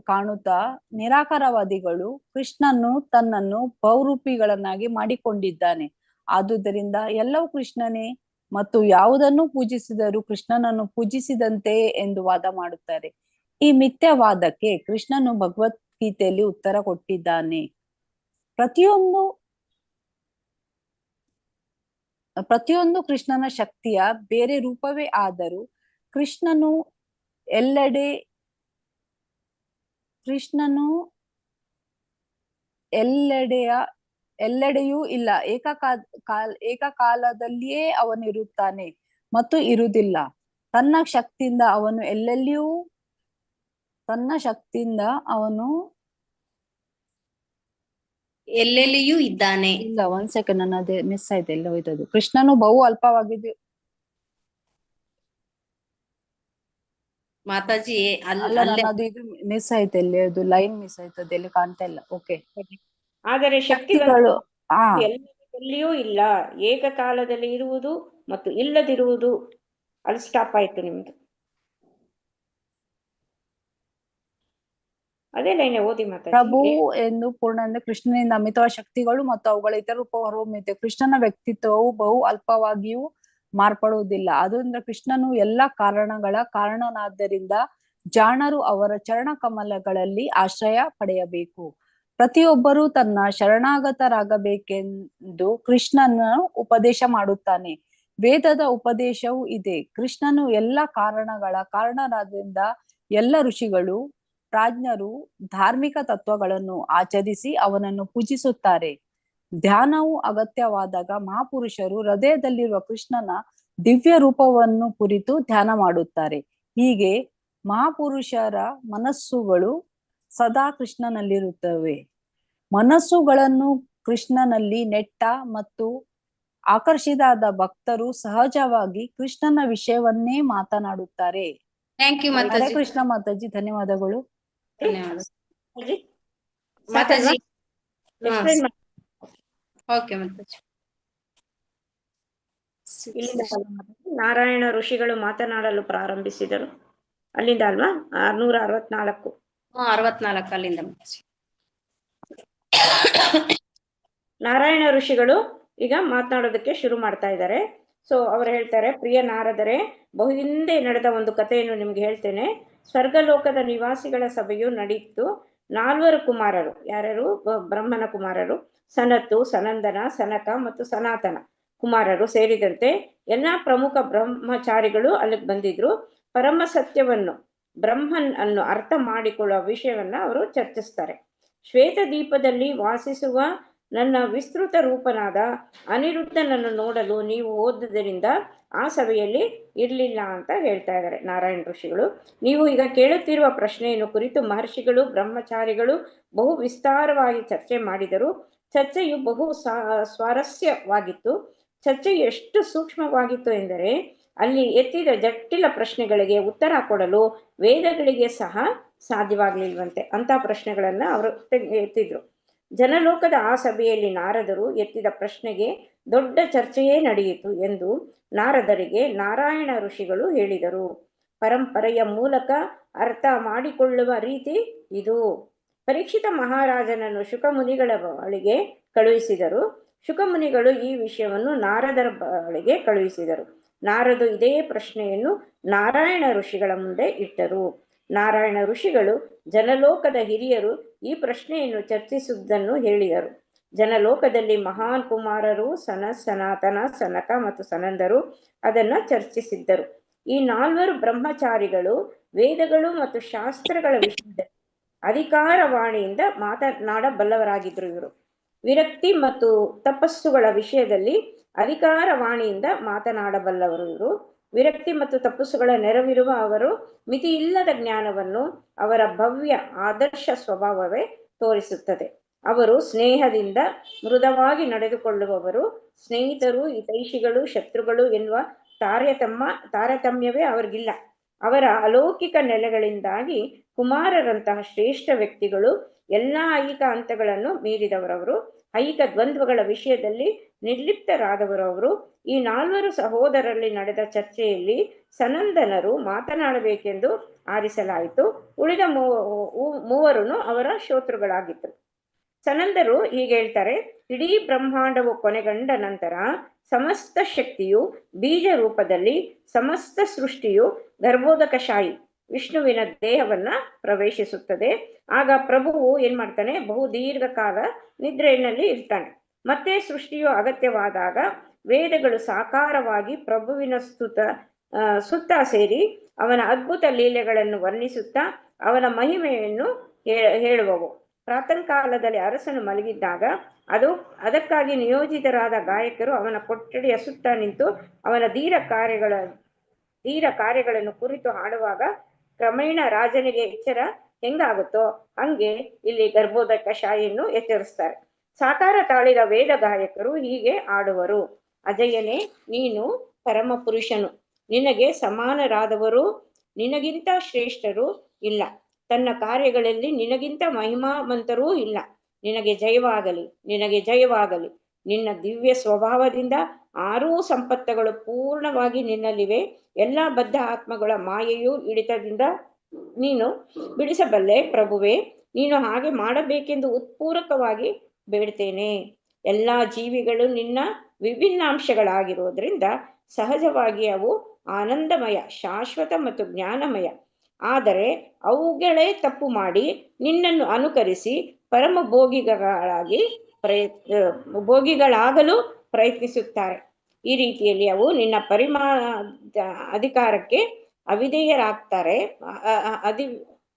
ಕಾಣುತ್ತಾ ನಿರಾಕಾರವಾದಿಗಳು ಕೃಷ್ಣನು ತನ್ನನ್ನು ಬಹುರೂಪಿಗಳನ್ನಾಗಿ ಮಾಡಿಕೊಂಡಿದ್ದಾನೆ, ಆದುದರಿಂದ ಎಲ್ಲವೂ ಕೃಷ್ಣನೇ ಮತ್ತು ಯಾವುದನ್ನು ಪೂಜಿಸಿದರೂ ಕೃಷ್ಣನನ್ನು ಪೂಜಿಸಿದಂತೆ ಎಂದು ವಾದ ಮಾಡುತ್ತಾರೆ. ಈ ಮಿಥ್ಯವಾದಕ್ಕೆ ಕೃಷ್ಣನು ಭಗವದ್ಗೀತೆಯಲ್ಲಿ ಉತ್ತರ ಕೊಟ್ಟಿದ್ದಾನೆ. ಪ್ರತಿಯೊಂದು ಕೃಷ್ಣನ ಶಕ್ತಿಯ ಬೇರೆ ರೂಪವೇ ಆದರೂ ಕೃಷ್ಣನು ಎಲ್ಲೆಡೆಯೂ ಇಲ್ಲ, ಏಕಕಾಲದಲ್ಲಿಯೇ ಅವನು ಇರುತ್ತಾನೆ ಮತ್ತು ಇರುವುದಿಲ್ಲ. ತನ್ನ ಶಕ್ತಿಯಿಂದ ಅವನು ಎಲ್ಲೆಲ್ಲಿಯೂ ಇದ್ದಾನೆ. ಇಲ್ಲ, 1 ಸೆಕೆಂಡ್, ನನ್ನದೇ ಮಿಸ್ ಆಯ್ತು, ಎಲ್ಲ ಹೋಯ್ತದು. ಕೃಷ್ಣನು ಬಹು ಅಲ್ಪವಾಗಿದ್ದು ಮಾತಾಜಿ ಅಲ್ಲ, ನನ್ನದು ಇದು ಮಿಸ್ ಆಯ್ತು, ಎಲ್ಲಿ ಅದು ಲೈನ್ ಮಿಸ್ ಆಯ್ತು, ಅದೆಲ್ಲಿ ಕಾಣ್ತಾ ಇಲ್ಲ. ಓಕೆ, ಆದರೆ ಶಕ್ತಿಗಳು ಎಲ್ಲೆಲ್ಲಿಯೂ ಇಲ್ಲ, ಏಕಕಾಲದಲ್ಲಿ ಇರುವುದು ಮತ್ತು ಇಲ್ಲದಿರುವುದು. ಅಲ್ಲಿ ಸ್ಟಾಪ್ ಆಯ್ತು ನಿಮ್ದು. ಅದೇ ಲೈನ್ ಓದಿ ಮಾತಾಡಿ. ಪ್ರಭು ಎಂದು ಪೂರ್ಣ ಅಂದ್ರೆ ಕೃಷ್ಣನಿಂದ ಅಮಿತವಾದ ಶಕ್ತಿಗಳು ಮತ್ತು ಅವುಗಳ ಇತರ ರೂಪ ಹೊರಹೊಮ್ಮಿದೆ. ಕೃಷ್ಣನ ವ್ಯಕ್ತಿತ್ವವು ಬಹು ಅಲ್ಪವಾಗಿಯೂ ಮಾರ್ಪಡುವುದಿಲ್ಲ. ಅದರಿಂದ ಕೃಷ್ಣನು ಎಲ್ಲಾ ಕಾರಣಗಳ ಕಾರಣನಾದ್ದರಿಂದ ಜಾಣರು ಅವರ ಚರಣ ಕಮಲಗಳಲ್ಲಿ ಆಶ್ರಯ ಪಡೆಯಬೇಕು. ಪ್ರತಿಯೊಬ್ಬರೂ ತನ್ನ ಶರಣಾಗತರಾಗಬೇಕೆಂದು ಕೃಷ್ಣನು ಉಪದೇಶ ಮಾಡುತ್ತಾನೆ. ವೇದದ ಉಪದೇಶವೂ ಇದೆ. ಕೃಷ್ಣನು ಎಲ್ಲಾ ಕಾರಣಗಳ ಕಾರಣನಾದ್ರಿಂದ ಎಲ್ಲ ಋಷಿಗಳು ಪ್ರಾಜ್ಞರು ಧಾರ್ಮಿಕ ತತ್ವಗಳನ್ನು ಆಚರಿಸಿ ಅವನನ್ನು ಪೂಜಿಸುತ್ತಾರೆ. ಧ್ಯಾನವು ಅಗತ್ಯವಾದಾಗ ಮಹಾಪುರುಷರು ಹೃದಯದಲ್ಲಿರುವ ಕೃಷ್ಣನ ದಿವ್ಯ ರೂಪವನ್ನು ಕುರಿತು ಧ್ಯಾನ ಮಾಡುತ್ತಾರೆ. ಹೀಗೆ ಮಹಾಪುರುಷರ ಮನಸ್ಸುಗಳು ಸದಾ ಕೃಷ್ಣನಲ್ಲಿರುತ್ತವೆ. ಮನಸ್ಸುಗಳನ್ನು ಕೃಷ್ಣನಲ್ಲಿ ನೆಟ್ಟ ಮತ್ತು ಆಕರ್ಷಿತಾದ ಭಕ್ತರು ಸಹಜವಾಗಿ ಕೃಷ್ಣನ ವಿಷಯವನ್ನೇ ಮಾತನಾಡುತ್ತಾರೆ. ಥ್ಯಾಂಕ್ ಯು ಹರೇ ಮಾತಾಜಿ. ಕೃಷ್ಣ ಮಾತಾಜಿ, ಧನ್ಯವಾದಗಳು. ಧನ್ಯವಾದ ಮಾತಾಜಿ. ಓಕೆ ಮಾತಾಜಿ. ನಾರಾಯಣ ಋಷಿಗಳು ಮಾತನಾಡಲು ಪ್ರಾರಂಭಿಸಿದರು. ಅಲ್ಲಿಂದ ಅಲ್ವಾ? 664. 64 ಅಲ್ಲಿಂದ ಮಾತಾಜಿ. ನಾರಾಯಣ ಋಷಿಗಳು ಈಗ ಮಾತನಾಡೋದಕ್ಕೆ ಶುರು ಮಾಡ್ತಾ ಇದ್ದಾರೆ. ಸೊ ಅವ್ರು ಹೇಳ್ತಾರೆ, ಪ್ರಿಯ ನಾರದರೆ, ಬಹು ಹಿಂದೆ ನಡೆದ ಒಂದು ಕಥೆಯನ್ನು ನಿಮ್ಗೆ ಹೇಳ್ತೇನೆ. ಸ್ವರ್ಗಲೋಕದ ನಿವಾಸಿಗಳ ಸಭೆಯು ನಡೆಯಿತು. 4 ಕುಮಾರರು, ಯಾರ್ಯಾರು? ಬ್ರಹ್ಮನ ಕುಮಾರರು, ಸನತ್ತು, ಸನಂದನ, ಸನಕ ಮತ್ತು ಸನಾತನ ಕುಮಾರರು ಸೇರಿದಂತೆ ಎಲ್ಲಾ ಪ್ರಮುಖ ಬ್ರಹ್ಮಚಾರಿಗಳು ಅಲ್ಲಿಗೆ ಬಂದಿದ್ರು. ಪರಮ ಸತ್ಯವನ್ನು, ಬ್ರಹ್ಮನ್ ಅನ್ನು ಅರ್ಥ ಮಾಡಿಕೊಳ್ಳುವ ವಿಷಯವನ್ನ ಅವರು ಚರ್ಚಿಸ್ತಾರೆ. ಶ್ವೇತ ದೀಪದಲ್ಲಿ ವಾಸಿಸುವ ನನ್ನ ವಿಸ್ತೃತ ರೂಪನಾದ ಅನಿರುದ್ಧನನ್ನು ನೋಡಲು ನೀವು ಹೋದುದರಿಂದ ಆ ಸಭೆಯಲ್ಲಿ ಇರಲಿಲ್ಲ ಅಂತ ಹೇಳ್ತಾ ಇದ್ದಾರೆ ನಾರಾಯಣ ಋಷಿಗಳು. ನೀವು ಈಗ ಕೇಳುತ್ತಿರುವ ಪ್ರಶ್ನೆಯನ್ನು ಕುರಿತು ಮಹರ್ಷಿಗಳು ಬ್ರಹ್ಮಚಾರಿಗಳು ಬಹು ವಿಸ್ತಾರವಾಗಿ ಚರ್ಚೆ ಮಾಡಿದರು. ಚರ್ಚೆಯು ಬಹು ಸ್ವಾರಸ್ಯವಾಗಿತ್ತು. ಚರ್ಚೆಯು ಎಷ್ಟು ಸೂಕ್ಷ್ಮವಾಗಿತ್ತು ಎಂದರೆ ಅಲ್ಲಿ ಎತ್ತಿದ ಜಟಿಲ ಪ್ರಶ್ನೆಗಳಿಗೆ ಉತ್ತರ ಕೊಡಲು ವೇದಗಳಿಗೆ ಸಹ ಸಾಧ್ಯವಾಗಲಿಲ್ವಂತೆ. ಅಂತ ಪ್ರಶ್ನೆಗಳನ್ನ ಅವರು ಎತ್ತಿದ್ರು. ಜನಲೋಕದ ಆ ಸಭೆಯಲ್ಲಿ ನಾರದರು ಎತ್ತಿದ ಪ್ರಶ್ನೆಗೆ ದೊಡ್ಡ ಚರ್ಚೆಯೇ ನಡೆಯಿತು ಎಂದು ನಾರದರಿಗೆ ನಾರಾಯಣ ಋಷಿಗಳು ಹೇಳಿದರು. ಪರಂಪರೆಯ ಮೂಲಕ ಅರ್ಥ ಮಾಡಿಕೊಳ್ಳುವ ರೀತಿ ಇದು. ಪರೀಕ್ಷಿತ ಮಹಾರಾಜನನ್ನು ಶುಕಮುನಿಗಳ ಬಳಿಗೆ ಕಳುಹಿಸಿದರು. ಶುಕಮುನಿಗಳು ಈ ವಿಷಯವನ್ನು ನಾರದರ ಬಳಿಗೆ ಕಳುಹಿಸಿದರು. ನಾರದು ಇದೇ ಪ್ರಶ್ನೆಯನ್ನು ನಾರಾಯಣ ಋಷಿಗಳ ಮುಂದೆ ಇಟ್ಟರು. ನಾರಾಯಣ ಋಷಿಗಳು ಜನಲೋಕದ ಹಿರಿಯರು ಈ ಪ್ರಶ್ನೆಯನ್ನು ಚರ್ಚಿಸುವುದನ್ನು ಹೇಳಿದರು. ಜನಲೋಕದಲ್ಲಿ ಮಹಾನ್ ಕುಮಾರರು ಸನಾತನ, ಸನಕ ಮತ್ತು ಸನಂದರು ಅದನ್ನು ಚರ್ಚಿಸಿದ್ದರು. ಈ 4 ಬ್ರಹ್ಮಚಾರಿಗಳು ವೇದಗಳು ಮತ್ತು ಶಾಸ್ತ್ರಗಳ ವಿಷಯದಲ್ಲಿ ಅಧಿಕಾರವಾಣಿಯಿಂದ ಮಾತನಾಡಬಲ್ಲವರಾಗಿದ್ದರು. ಇವರು ವಿರಕ್ತಿ ಮತ್ತು ತಪಸ್ಸುಗಳ ವಿಷಯದಲ್ಲಿ ಅಧಿಕಾರವಾಣಿಯಿಂದ ಮಾತನಾಡಬಲ್ಲವರು. ಇವರು ವಿರಕ್ತಿ ಮತ್ತು ತಪಸ್ಸುಗಳ ನೆರವಿರುವ ಅವರು ಮಿತಿಯಿಲ್ಲದ ಜ್ಞಾನವನ್ನು ಅವರ ಭವ್ಯ ಆದರ್ಶ ಸ್ವಭಾವವೇ ತೋರಿಸುತ್ತದೆ. ಅವರು ಸ್ನೇಹದಿಂದ ಮೃದುವಾಗಿ ನಡೆದುಕೊಳ್ಳುವವರು. ಸ್ನೇಹಿತರು, ಹಿತೈಷಿಗಳು, ಶತ್ರುಗಳು ಎನ್ನುವ ತಾರತಮ್ಯವೇ ಅವರಿಗಿಲ್ಲ. ಅವರ ಅಲೌಕಿಕ ನೆಲೆಗಳಿಂದಾಗಿ ಕುಮಾರರಂತಹ ಶ್ರೇಷ್ಠ ವ್ಯಕ್ತಿಗಳು ಎಲ್ಲ ಐಹಿಕ ಹಂತಗಳನ್ನು ಮೀರಿದವರವರು. ಐಹಿಕ ದ್ವಂದ್ವಗಳ ವಿಷಯದಲ್ಲಿ ನಿರ್ಲಿಪ್ತರಾದವರವರು. ಈ 4 ಸಹೋದರರಲ್ಲಿ ನಡೆದ ಚರ್ಚೆಯಲ್ಲಿ ಸನಂದನರು ಮಾತನಾಡಬೇಕೆಂದು ಆರಿಸಲಾಯಿತು. ಉಳಿದ ಮೂವರೂ ಅವರ ಶೋತೃಗಳಾಗಿದ್ದರು. ಸನಂದರು ಹೀಗೆ ಹೇಳ್ತಾರೆ, ಇಡೀ ಬ್ರಹ್ಮಾಂಡವು ಕೊನೆಗೊಂಡ ನಂತರ ಸಮಸ್ತ ಶಕ್ತಿಯು ಬೀಜ ರೂಪದಲ್ಲಿ, ಸಮಸ್ತ ಸೃಷ್ಟಿಯು ಗರ್ಭೋದಕಶಾಹಿ ವಿಷ್ಣುವಿನ ದೇಹವನ್ನ ಪ್ರವೇಶಿಸುತ್ತದೆ. ಆಗ ಪ್ರಭುವು ಏನ್ ಮಾಡ್ತಾನೆ, ಬಹು ದೀರ್ಘಕಾಲ ನಿದ್ರೆಯಲ್ಲಿ ಇರ್ತಾನೆ. ಮತ್ತೆ ಸೃಷ್ಟಿಯು ಅಗತ್ಯವಾದಾಗ ವೇದಗಳು ಸಾಕಾರವಾಗಿ ಪ್ರಭುವಿನ ಸುತ್ತ ಸೇರಿ ಅವನ ಅದ್ಭುತ ಲೀಲೆಗಳನ್ನು ವರ್ಣಿಸುತ್ತಾ ಅವನ ಮಹಿಮೆಯನ್ನು ಹೇಳುವವು. ಪ್ರಾತಃ ಕಾಲದಲ್ಲಿ ಅರಸನು ಮಲಗಿದ್ದಾಗ ಅದಕ್ಕಾಗಿ ನಿಯೋಜಿತರಾದ ಗಾಯಕರು ಅವನ ಕೊಠಡಿಯ ಸುತ್ತ ನಿಂತು ಅವನ ಧೀರ ಕಾರ್ಯಗಳನ್ನು ಕುರಿತು ಹಾಡುವಾಗ ಕ್ರಮೇಣ ರಾಜನಿಗೆ ಎಚ್ಚರ ಹೆಂಗಾಗುತ್ತೋ ಹಂಗೆ ಇಲ್ಲಿ ಗರ್ಭೋದಕ ಶಾಹಿಯನ್ನು ಎಚ್ಚರಿಸ್ತಾರೆ. ಸಾಕಾರ ತಾಳಿದ ವೇದ ಗಾಯಕರು ಹೀಗೆ ಆಡುವರು: ಅಜಯನೇ, ನೀನು ಪರಮ ಪುರುಷನು, ನಿನಗೆ ಸಮಾನರಾದವರು, ನಿನಗಿಂತ ಶ್ರೇಷ್ಠರು ಇಲ್ಲ, ತನ್ನ ಕಾರ್ಯಗಳಲ್ಲಿ ನಿನಗಿಂತ ಮಹಿಮಾವಂತರೂ ಇಲ್ಲ. ನಿನಗೆ ಜಯವಾಗಲಿ, ನಿನಗೆ ಜಯವಾಗಲಿ. ನಿನ್ನ ದಿವ್ಯ ಸ್ವಭಾವದಿಂದ 6 ಸಂಪತ್ತುಗಳು ಪೂರ್ಣವಾಗಿ ನಿನ್ನಲ್ಲಿವೆ. ಎಲ್ಲ ಬದ್ಧ ಆತ್ಮಗಳ ಮಾಯೆಯು ಹಿಡಿತದಿಂದ ನೀನು ಬಿಡಿಸಬಲ್ಲೆ. ಪ್ರಭುವೇ, ನೀನು ಹಾಗೆ ಮಾಡಬೇಕೆಂದು ಉತ್ಪೂರ್ವಕವಾಗಿ ಬೇಡ್ತೇನೆ. ಎಲ್ಲ ಜೀವಿಗಳು ನಿನ್ನ ವಿಭಿನ್ನಾಂಶಗಳಾಗಿರೋದ್ರಿಂದ ಸಹಜವಾಗಿ ಅವು ಆನಂದಮಯ, ಶಾಶ್ವತ ಮತ್ತು ಜ್ಞಾನಮಯ. ಆದರೆ ಅವುಗಳೇ ತಪ್ಪು ಮಾಡಿ ನಿನ್ನನ್ನು ಅನುಕರಿಸಿ ಪರಮ ಭೋಗಿಗಳಾಗಲು ಪ್ರಯತ್ನಿಸುತ್ತಾರೆ. ಈ ರೀತಿಯಲ್ಲಿ ಅವು ನಿನ್ನ ಅಧಿಕಾರಕ್ಕೆ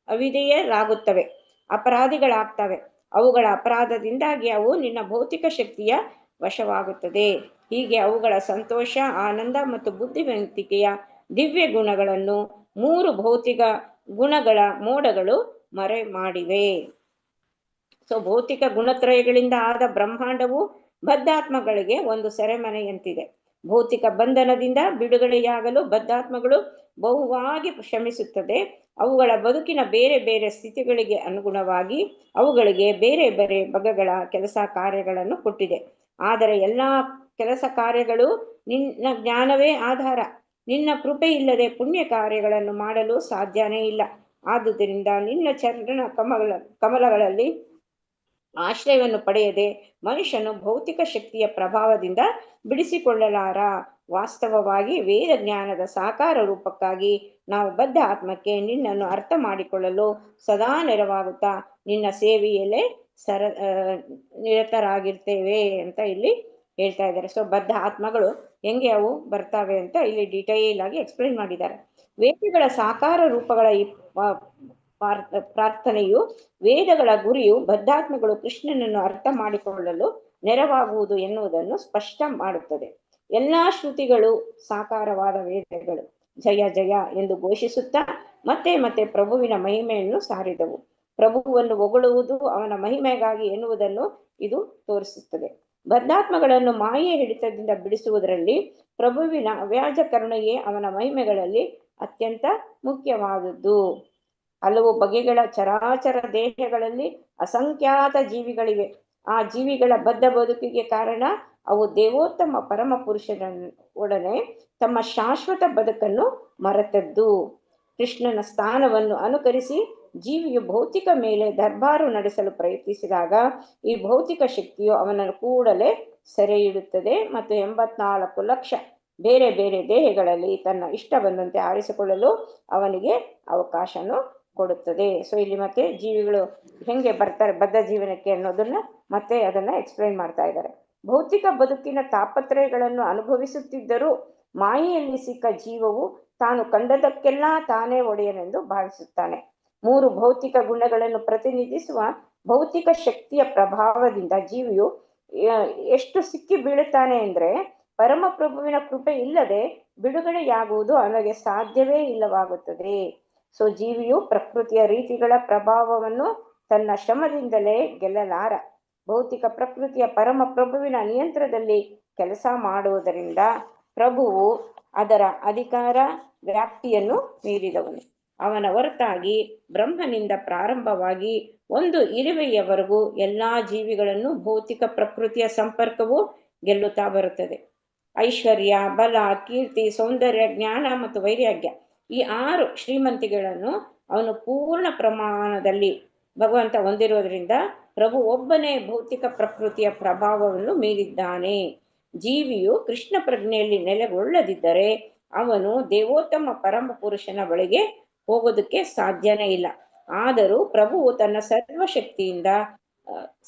ಅವಿಧೇಯರಾಗುತ್ತವೆ, ಅಪರಾಧಿಗಳಾಗ್ತವೆ. ಅವುಗಳ ಅಪರಾಧದಿಂದಾಗಿ ಅವು ನಿನ್ನ ಭೌತಿಕ ಶಕ್ತಿಯ ವಶವಾಗುತ್ತದೆ. ಹೀಗೆ ಅವುಗಳ ಸಂತೋಷ, ಆನಂದ ಮತ್ತು ಬುದ್ಧಿವಂತಿಕೆಯ ದಿವ್ಯ ಗುಣಗಳನ್ನು 3 ಭೌತಿಕ ಗುಣಗಳ ಮೋಡಗಳು ಮರೆ ಮಾಡಿವೆ. ಭೌತಿಕ ಗುಣತ್ರಯಗಳಿಂದ ಆದ ಬ್ರಹ್ಮಾಂಡವು ಬದ್ಧಾತ್ಮಗಳಿಗೆ ಒಂದು ಸೆರೆಮನೆಯಂತಿದೆ. ಭೌತಿಕ ಬಂಧನದಿಂದ ಬಿಡುಗಡೆಯಾಗಲು ಬದ್ಧಾತ್ಮಗಳು ಬಹುವಾಗಿ ಶ್ರಮಿಸುತ್ತದೆ. ಅವುಗಳ ಬದುಕಿನ ಬೇರೆ ಬೇರೆ ಸ್ಥಿತಿಗಳಿಗೆ ಅನುಗುಣವಾಗಿ ಅವುಗಳಿಗೆ ಬೇರೆ ಬೇರೆ ಬಗೆಗಳ ಕೆಲಸ ಕಾರ್ಯಗಳನ್ನು ಕೊಟ್ಟಿದೆ. ಆದರೆ ಎಲ್ಲ ಕೆಲಸ ಕಾರ್ಯಗಳು ನಿನ್ನ ಜ್ಞಾನವೇ ಆಧಾರ. ನಿನ್ನ ಕೃಪೆ ಇಲ್ಲದೆ ಪುಣ್ಯ ಕಾರ್ಯಗಳನ್ನು ಮಾಡಲು ಸಾಧ್ಯನೇ ಇಲ್ಲ. ಆದುದರಿಂದ ನಿನ್ನ ಚರಣ ಕಮಲಗಳಲ್ಲಿ ಆಶ್ರಯವನ್ನು ಪಡೆಯದೆ ಮನುಷ್ಯನು ಭೌತಿಕ ಶಕ್ತಿಯ ಪ್ರಭಾವದಿಂದ ಬಿಡಿಸಿಕೊಳ್ಳಲಾರ. ವಾಸ್ತವವಾಗಿ ವೇದ ಜ್ಞಾನದ ಸಾಕಾರ ರೂಪಕ್ಕಾಗಿ ನಾವು ಬದ್ಧ ಆತ್ಮಕ್ಕೆ ನಿನ್ನನ್ನು ಅರ್ಥ ಮಾಡಿಕೊಳ್ಳಲು ಸದಾ ನೆರವಾಗುತ್ತಾ ನಿನ್ನ ಸೇವೆಯಲ್ಲೇ ನಿರತರಾಗಿರ್ತೇವೆ ಅಂತ ಇಲ್ಲಿ ಹೇಳ್ತಾ ಇದ್ದಾರೆ. ಬದ್ಧ ಆತ್ಮಗಳು ಹೆಂಗೆ ಅವು ಬರ್ತಾವೆ ಅಂತ ಇಲ್ಲಿ ಡಿಟೈಲ್ ಆಗಿ ಎಕ್ಸ್ಪ್ಲೈನ್ ಮಾಡಿದ್ದಾರೆ. ವೇದಗಳ ಸಾಕಾರ ರೂಪಗಳ ಈ ಪ್ರಾರ್ಥನೆಯು ವೇದಗಳ ಗುರಿಯು ಬದ್ಧಾತ್ಮಗಳು ಕೃಷ್ಣನನ್ನು ಅರ್ಥ ಮಾಡಿಕೊಳ್ಳಲು ನೆರವಾಗುವುದು ಎನ್ನುವುದನ್ನು ಸ್ಪಷ್ಟ ಮಾಡುತ್ತದೆ. ಎಲ್ಲಾ ಶ್ರುತಿಗಳು ಸಾಕಾರವಾದ ವೇದಗಳು ಜಯ ಜಯ ಎಂದು ಘೋಷಿಸುತ್ತಾ ಮತ್ತೆ ಮತ್ತೆ ಪ್ರಭುವಿನ ಮಹಿಮೆಯನ್ನು ಸಾರಿದವು. ಪ್ರಭುವನ್ನು ಹೊಗಳುವುದು ಅವನ ಮಹಿಮೆಗಾಗಿ ಎನ್ನುವುದನ್ನು ಇದು ತೋರಿಸುತ್ತದೆ. ಬದ್ಧಾತ್ಮಗಳನ್ನು ಮಾಯೆಯ ಹಿಡಿತದಿಂದ ಬಿಡಿಸುವುದರಲ್ಲಿ ಪ್ರಭುವಿನ ಅವ್ಯಾಜ ಕರುಣೆಯೇ ಅವನ ಮಹಿಮೆಗಳಲ್ಲಿ ಅತ್ಯಂತ ಮುಖ್ಯವಾದದ್ದು. ಹಲವು ಬಗೆಗಳ ಚರಾಚರ ದೇಹಗಳಲ್ಲಿ ಅಸಂಖ್ಯಾತ ಜೀವಿಗಳಿವೆ. ಆ ಜೀವಿಗಳ ಬದ್ಧ ಬದುಕಿಗೆ ಕಾರಣ ಅವು ದೇವೋತ್ತಮ ಪರಮ ಪುರುಷನೊಡನೆ ತಮ್ಮ ಶಾಶ್ವತ ಬದುಕನ್ನು ಮರೆತದ್ದು. ಕೃಷ್ಣನ ಸ್ಥಾನವನ್ನು ಅನುಕರಿಸಿ ಜೀವಿಯು ಭೌತಿಕ ಮೇಲೆ ದರ್ಬಾರು ನಡೆಸಲು ಪ್ರಯತ್ನಿಸಿದಾಗ ಈ ಭೌತಿಕ ಶಕ್ತಿಯು ಅವನನ್ನು ಕೂಡಲೇ ಸೆರೆ ಹಿಡುತ್ತದೆ ಮತ್ತು 84 ಲಕ್ಷ ಬೇರೆ ಬೇರೆ ದೇಹಗಳಲ್ಲಿ ತನ್ನ ಇಷ್ಟ ಬಂದಂತೆ ಆರಿಸಿಕೊಳ್ಳಲು ಅವನಿಗೆ ಅವಕಾಶನು ಕೊಡುತ್ತದೆ. ಇಲ್ಲಿ ಮತ್ತೆ ಜೀವಿಗಳು ಹೆಂಗೆ ಬರ್ತಾರೆ ಬದ್ಧ ಜೀವನಕ್ಕೆ ಅನ್ನೋದನ್ನ ಮತ್ತೆ ಅದನ್ನ ಎಕ್ಸ್ಪ್ಲೈನ್ ಮಾಡ್ತಾ ಇದ್ದಾರೆ. ಭೌತಿಕ ಬದುಕಿನ ತಾಪತ್ರಯಗಳನ್ನು ಅನುಭವಿಸುತ್ತಿದ್ದರೂ ಮಾಯೆಯಲ್ಲಿ ಸಿಕ್ಕ ಜೀವವು ತಾನು ಕಂಡದಕ್ಕೆಲ್ಲ ತಾನೇ ಒಡೆಯನೆಂದು ಭಾವಿಸುತ್ತಾನೆ. 3 ಭೌತಿಕ ಗುಣಗಳನ್ನು ಪ್ರತಿನಿಧಿಸುವ ಭೌತಿಕ ಶಕ್ತಿಯ ಪ್ರಭಾವದಿಂದ ಜೀವಿಯು ಎಷ್ಟು ಸಿಕ್ಕಿ ಬೀಳುತ್ತಾನೆ ಅಂದ್ರೆ ಪರಮಪ್ರಭುವಿನ ಕೃಪೆ ಇಲ್ಲದೆ ಬಿಡುಗಡೆಯಾಗುವುದು ಅವನಿಗೆ ಸಾಧ್ಯವೇ ಇಲ್ಲವಾಗುತ್ತದೆ. ಜೀವಿಯು ಪ್ರಕೃತಿಯ ರೀತಿಗಳ ಪ್ರಭಾವವನ್ನು ತನ್ನ ಶ್ರಮದಿಂದಲೇ ಗೆಲ್ಲಲಾರ. ಭೌತಿಕ ಪ್ರಕೃತಿಯ ಪರಮ ಪ್ರಭುವಿನ ನಿಯಂತ್ರಣದಲ್ಲಿ ಕೆಲಸ ಮಾಡುವುದರಿಂದ ಪ್ರಭುವು ಅದರ ಅಧಿಕಾರ ವ್ಯಾಪ್ತಿಯನ್ನು ಮೀರಿದವನು. ಅವನ ಹೊರತಾಗಿ ಬ್ರಹ್ಮನಿಂದ ಪ್ರಾರಂಭವಾಗಿ ಒಂದು ಇರುವೆಯವರೆಗೂ ಎಲ್ಲಾ ಜೀವಿಗಳನ್ನು ಭೌತಿಕ ಪ್ರಕೃತಿಯ ಸಂಪರ್ಕವು ಗೆಲ್ಲುತ್ತಾ ಬರುತ್ತದೆ. ಐಶ್ವರ್ಯ, ಬಲ, ಕೀರ್ತಿ, ಸೌಂದರ್ಯ, ಜ್ಞಾನ ಮತ್ತು ವೈರಾಗ್ಯ ಈ 6 ಶ್ರೀಮಂತಿಗಳನ್ನು ಅವನು ಪೂರ್ಣ ಪ್ರಮಾಣದಲ್ಲಿ ಭಗವಂತ ಹೊಂದಿರೋದ್ರಿಂದ ಪ್ರಭು ಒಬ್ಬನೇ ಭೌತಿಕ ಪ್ರಕೃತಿಯ ಪ್ರಭಾವವನ್ನು ಮೀರಿದ್ದಾನೆ. ಜೀವಿಯು ಕೃಷ್ಣ ಪ್ರಜ್ಞೆಯಲ್ಲಿ ನೆಲೆಗೊಳ್ಳದಿದ್ದರೆ ಅವನು ದೇವೋತ್ತಮ ಪರಮ ಪುರುಷನ ಬಳಿಗೆ ಹೋಗೋದಕ್ಕೆ ಸಾಧ್ಯನೇ ಇಲ್ಲ. ಆದರೂ ಪ್ರಭುವು ತನ್ನ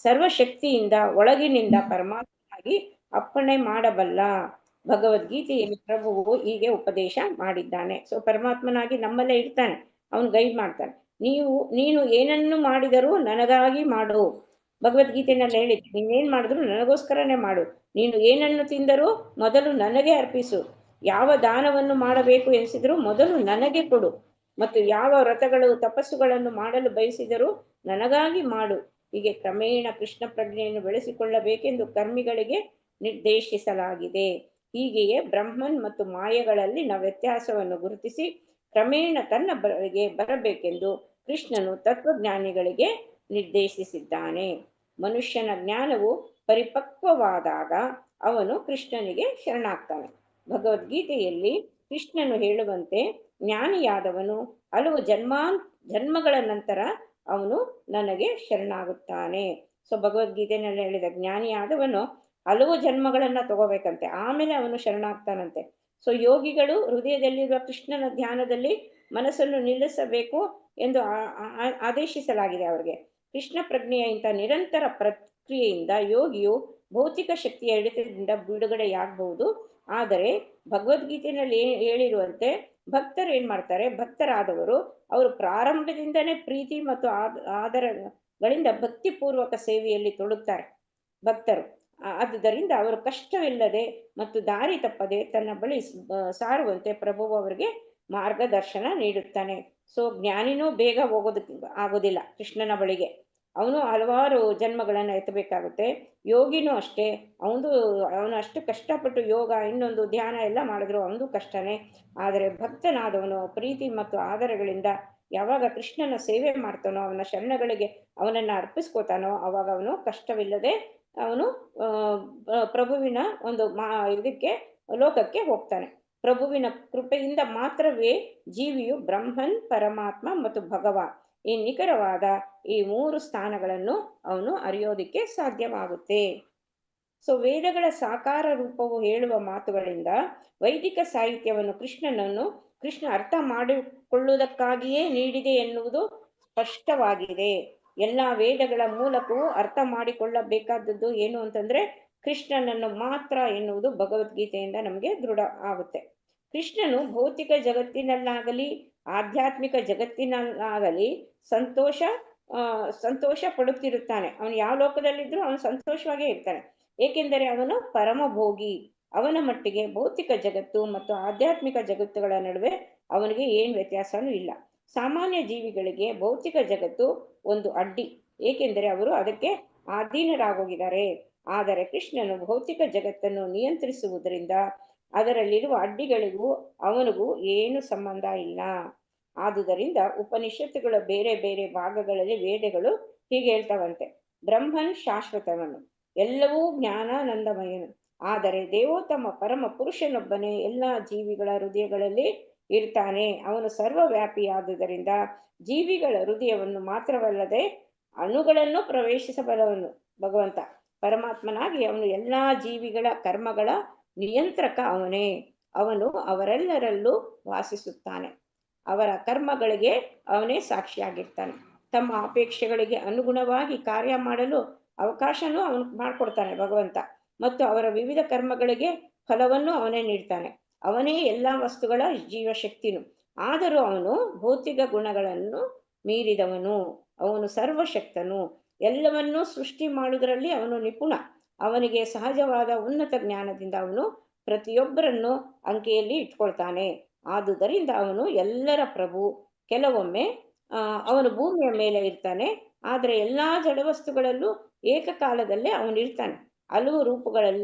ಸರ್ವಶಕ್ತಿಯಿಂದ ಒಳಗಿನಿಂದ ಪರಮಾತ್ಮನಾಗಿ ಅಪ್ಪಣೆ ಮಾಡಬಲ್ಲ. ಭಗವದ್ಗೀತೆಯಲ್ಲಿ ಪ್ರಭುವು ಹೀಗೆ ಉಪದೇಶ ಮಾಡಿದ್ದಾನೆ. ಸೊ ಪರಮಾತ್ಮನಾಗಿ ನಮ್ಮಲ್ಲೇ ಇರ್ತಾನೆ, ಅವನು ಗೈಡ್ ಮಾಡ್ತಾನೆ. ನೀನು ಏನನ್ನು ಮಾಡಿದರೂ ನನಗಾಗಿ ಮಾಡು. ಭಗವದ್ಗೀತೆನಲ್ಲಿ ಹೇಳಿದ್ದು, ನೀನೇನ್ ಮಾಡಿದ್ರು ನನಗೋಸ್ಕರನೇ ಮಾಡು. ನೀನು ಏನನ್ನು ತಿಂದರೂ ಮೊದಲು ನನಗೆ ಅರ್ಪಿಸು. ಯಾವ ದಾನವನ್ನು ಮಾಡಬೇಕು ಎನಿಸಿದರೂ ಮೊದಲು ನನಗೆ ಕೊಡು. ಮತ್ತು ಯಾವ ವ್ರತಗಳು ತಪಸ್ಸುಗಳನ್ನು ಮಾಡಲು ಬಯಸಿದರೂ ನನಗಾಗಿ ಮಾಡು. ಹೀಗೆ ಕ್ರಮೇಣ ಕೃಷ್ಣ ಪ್ರಜ್ಞೆಯನ್ನು ಬೆಳೆಸಿಕೊಳ್ಳಬೇಕೆಂದು ಕರ್ಮಿಗಳಿಗೆ ನಿರ್ದೇಶಿಸಲಾಗಿದೆ. ಹೀಗೆಯೇ ಬ್ರಹ್ಮನ್ ಮತ್ತು ಮಾಯೆಗಳಲ್ಲಿನ ವ್ಯತ್ಯಾಸವನ್ನು ಗುರುತಿಸಿ ಕ್ರಮೇಣ ತನ್ನ ಬಳಿಗೆ ಬರಬೇಕೆಂದು ಕೃಷ್ಣನು ತತ್ವಜ್ಞಾನಿಗಳಿಗೆ ನಿರ್ದೇಶಿಸಿದ್ದಾನೆ. ಮನುಷ್ಯನ ಜ್ಞಾನವು ಪರಿಪಕ್ವವಾದಾಗ ಅವನು ಕೃಷ್ಣನಿಗೆ ಶರಣಾಗ್ತಾನೆ. ಭಗವದ್ಗೀತೆಯಲ್ಲಿ ಕೃಷ್ಣನು ಹೇಳುವಂತೆ ಜ್ಞಾನಿಯಾದವನು ಹಲವು ಜನ್ಮಗಳ ನಂತರ ಅವನು ನನಗೆ ಶರಣಾಗುತ್ತಾನೆ. ಸೊ ಭಗವದ್ಗೀತೆಯಲ್ಲಿ ಹೇಳಿದ ಜ್ಞಾನಿಯಾದವನು ಹಲವು ಜನ್ಮಗಳನ್ನ ತಗೋಬೇಕಂತೆ, ಆಮೇಲೆ ಅವನು ಶರಣಾಗ್ತಾನಂತೆ. ಸೊ ಯೋಗಿಗಳು ಹೃದಯದಲ್ಲಿರುವ ಕೃಷ್ಣನ ಧ್ಯಾನದಲ್ಲಿ ಮನಸ್ಸನ್ನು ನಿಲ್ಲಿಸಬೇಕು ಎಂದು ಆದೇಶಿಸಲಾಗಿದೆ ಅವರಿಗೆ. ಕೃಷ್ಣ ಪ್ರಜ್ಞೆಯ ಇಂಥ ನಿರಂತರ ಪ್ರಕ್ರಿಯೆಯಿಂದ ಯೋಗಿಯು ಭೌತಿಕ ಶಕ್ತಿಯ ಹಿಡಿತದಿಂದ ಬಿಡುಗಡೆಯಾಗಬಹುದು. ಆದರೆ ಭಗವದ್ಗೀತೆಯಲ್ಲಿ ಹೇಳಿರುವಂತೆ ಭಕ್ತರು ಏನ್ ಮಾಡ್ತಾರೆ, ಭಕ್ತರಾದವರು ಅವರು ಪ್ರಾರಂಭದಿಂದನೇ ಪ್ರೀತಿ ಮತ್ತು ಆದರಗಳಿಂದ ಭಕ್ತಿಪೂರ್ವಕ ಸೇವೆಯಲ್ಲಿ ತೊಡಗುತ್ತಾರೆ ಭಕ್ತರು. ಆದುದರಿಂದ ಅವರು ಕಷ್ಟವಿಲ್ಲದೆ ಮತ್ತು ದಾರಿ ತಪ್ಪದೆ ತನ್ನ ಬಳಿ ಸಾರುವಂತೆ ಪ್ರಭುವು ಅವರಿಗೆ ಮಾರ್ಗದರ್ಶನ ನೀಡುತ್ತಾನೆ. ಸೊ ಜ್ಞಾನಿನೂ ಬೇಗ ಆಗೋದಿಲ್ಲ ಕೃಷ್ಣನ ಬಳಿಗೆ, ಅವನು ಹಲವಾರು ಜನ್ಮಗಳನ್ನು ಎತ್ತಬೇಕಾಗುತ್ತೆ. ಯೋಗಿನೂ ಅಷ್ಟೇ, ಅವನು ಅಷ್ಟು ಕಷ್ಟಪಟ್ಟು ಯೋಗ ಇನ್ನೊಂದು ಧ್ಯಾನ ಎಲ್ಲ ಮಾಡಿದ್ರು ಅವನು ಕಷ್ಟನೇ. ಆದರೆ ಭಕ್ತನಾದವನು ಪ್ರೀತಿ ಮತ್ತು ಆದರಗಳಿಂದ ಯಾವಾಗ ಕೃಷ್ಣನ ಸೇವೆ ಮಾಡ್ತಾನೋ, ಅವನ ಶರಣಗಳಿಗೆ ಅವನನ್ನ ಅರ್ಪಿಸ್ಕೋತಾನೋ, ಅವಾಗ ಅವನು ಕಷ್ಟವಿಲ್ಲದೆ ಅವನು ಪ್ರಭುವಿನ ಒಂದು ಇದಕ್ಕೆ ಲೋಕಕ್ಕೆ ಹೋಗ್ತಾನೆ. ಪ್ರಭುವಿನ ಕೃಪೆಯಿಂದ ಮಾತ್ರವೇ ಜೀವಿಯು ಬ್ರಹ್ಮನ್, ಪರಮಾತ್ಮ ಮತ್ತು ಭಗವಾನ್ ಈ ನಿಖರವಾದ ಈ 3 ಸ್ಥಾನಗಳನ್ನು ಅವನು ಅರಿಯೋದಿಕ್ಕೆ ಸಾಧ್ಯವಾಗುತ್ತೆ. ಸೊ ವೇದಗಳ ಸಾಕಾರ ರೂಪವು ಹೇಳುವ ಮಾತುಗಳಿಂದ ವೈದಿಕ ಸಾಹಿತ್ಯವನ್ನು ಕೃಷ್ಣ ಅರ್ಥ ಮಾಡಿಕೊಳ್ಳುವುದಕ್ಕಾಗಿಯೇ ನೀಡಿದೆ ಎನ್ನುವುದು ಸ್ಪಷ್ಟವಾಗಿದೆ. ಎಲ್ಲಾ ವೇದಗಳ ಮೂಲಕವೂ ಅರ್ಥ ಮಾಡಿಕೊಳ್ಳಬೇಕಾದದ್ದು ಏನು ಅಂತಂದ್ರೆ ಕೃಷ್ಣನನ್ನು ಮಾತ್ರ ಎನ್ನುವುದು ಭಗವದ್ಗೀತೆಯಿಂದ ನಮಗೆ ದೃಢ ಆಗುತ್ತೆ. ಕೃಷ್ಣನು ಭೌತಿಕ ಜಗತ್ತಿನಲ್ಲಾಗಲಿ ಆಧ್ಯಾತ್ಮಿಕ ಜಗತ್ತಿನಲ್ಲಾಗಲಿ ಸಂತೋಷ ಪಡುತ್ತಿರುತ್ತಾನೆ. ಅವನು ಯಾವ ಲೋಕದಲ್ಲಿದ್ರೂ ಅವನು ಸಂತೋಷವಾಗೇ ಇರ್ತಾನೆ, ಏಕೆಂದರೆ ಅವನು ಪರಮಭೋಗಿ. ಅವನ ಮಟ್ಟಿಗೆ ಭೌತಿಕ ಜಗತ್ತು ಮತ್ತು ಆಧ್ಯಾತ್ಮಿಕ ಜಗತ್ತುಗಳ ನಡುವೆ ಅವನಿಗೆ ಏನು ವ್ಯತ್ಯಾಸನೂ ಇಲ್ಲ. ಸಾಮಾನ್ಯ ಜೀವಿಗಳಿಗೆ ಭೌತಿಕ ಜಗತ್ತು ಒಂದು ಅಡ್ಡಿ, ಏಕೆಂದರೆ ಅವರು ಅದಕ್ಕೆ ಅಧೀನರಾಗೋಗಿದ್ದಾರೆ. ಆದರೆ ಕೃಷ್ಣನು ಭೌತಿಕ ಜಗತ್ತನ್ನು ನಿಯಂತ್ರಿಸುವುದರಿಂದ ಅದರಲ್ಲಿರುವ ಅಡ್ಡಿಗಳಿಗೂ ಅವನಿಗೂ ಏನು ಸಂಬಂಧ ಇಲ್ಲ. ಆದುದರಿಂದ ಉಪನಿಷತ್ತುಗಳ ಬೇರೆ ಬೇರೆ ಭಾಗಗಳಲ್ಲಿ ವೇದಗಳು ಹೀಗೆ ಹೇಳ್ತಾವಂತೆ, ಬ್ರಹ್ಮನ್ ಶಾಶ್ವತವನು, ಎಲ್ಲವೂ ಜ್ಞಾನಾನಂದಮಯನು. ಆದರೆ ದೇವೋತ್ತಮ ಪರಮ ಪುರುಷನೊಬ್ಬನೇ ಎಲ್ಲ ಜೀವಿಗಳ ಹೃದಯಗಳಲ್ಲಿ ಇರ್ತಾನೆ. ಅವನು ಸರ್ವವ್ಯಾಪಿಯಾದುದರಿಂದ ಜೀವಿಗಳ ಹೃದಯವನ್ನು ಮಾತ್ರವಲ್ಲದೆ ಅಣುಗಳನ್ನು ಪ್ರವೇಶಿಸಬಲ್ಲವನು. ಭಗವಂತ ಪರಮಾತ್ಮನಾಗಿ ಅವನು ಎಲ್ಲಾ ಜೀವಿಗಳ ಕರ್ಮಗಳ ನಿಯಂತ್ರಕ ಅವನೇ. ಅವನು ಅವರೆಲ್ಲರಲ್ಲೂ ವಾಸಿಸುತ್ತಾನೆ, ಅವರ ಕರ್ಮಗಳಿಗೆ ಅವನೇ ಸಾಕ್ಷಿಯಾಗಿರ್ತಾನೆ. ತಮ್ಮ ಅಪೇಕ್ಷೆಗಳಿಗೆ ಅನುಗುಣವಾಗಿ ಕಾರ್ಯ ಮಾಡಲು ಅವಕಾಶನೂ ಅವನು ಮಾಡಿಕೊಡ್ತಾನೆ ಭಗವಂತ. ಮತ್ತು ಅವರ ವಿವಿಧ ಕರ್ಮಗಳಿಗೆ ಫಲವನ್ನು ಅವನೇ ನೀಡ್ತಾನೆ. ಅವನೇ ಎಲ್ಲಾ ವಸ್ತುಗಳ ಜೀವಶಕ್ತಿನು. ಆದರೂ ಅವನು ಭೌತಿಕ ಗುಣಗಳನ್ನು ಮೀರಿದವನು. ಅವನು ಸರ್ವಶಕ್ತನು, ಎಲ್ಲವನ್ನೂ ಸೃಷ್ಟಿ ಮಾಡುವುದರಲ್ಲಿ ಅವನು ನಿಪುಣ. ಅವನಿಗೆ ಸಹಜವಾದ ಉನ್ನತ ಜ್ಞಾನದಿಂದ ಅವನು ಪ್ರತಿಯೊಬ್ಬರನ್ನು ಅಂಕೆಯಲ್ಲಿ ಇಟ್ಕೊಳ್ತಾನೆ. ಆದುದರಿಂದ ಅವನು ಎಲ್ಲರ ಪ್ರಭು. ಕೆಲವೊಮ್ಮೆ ಅವನು ಭೂಮಿಯ ಮೇಲೆ ಇರ್ತಾನೆ, ಆದರೆ ಎಲ್ಲಾ ಜಡವಸ್ತುಗಳಲ್ಲೂ ಏಕಕಾಲದಲ್ಲೇ ಅವನು ಇರ್ತಾನೆ. ಹಲವು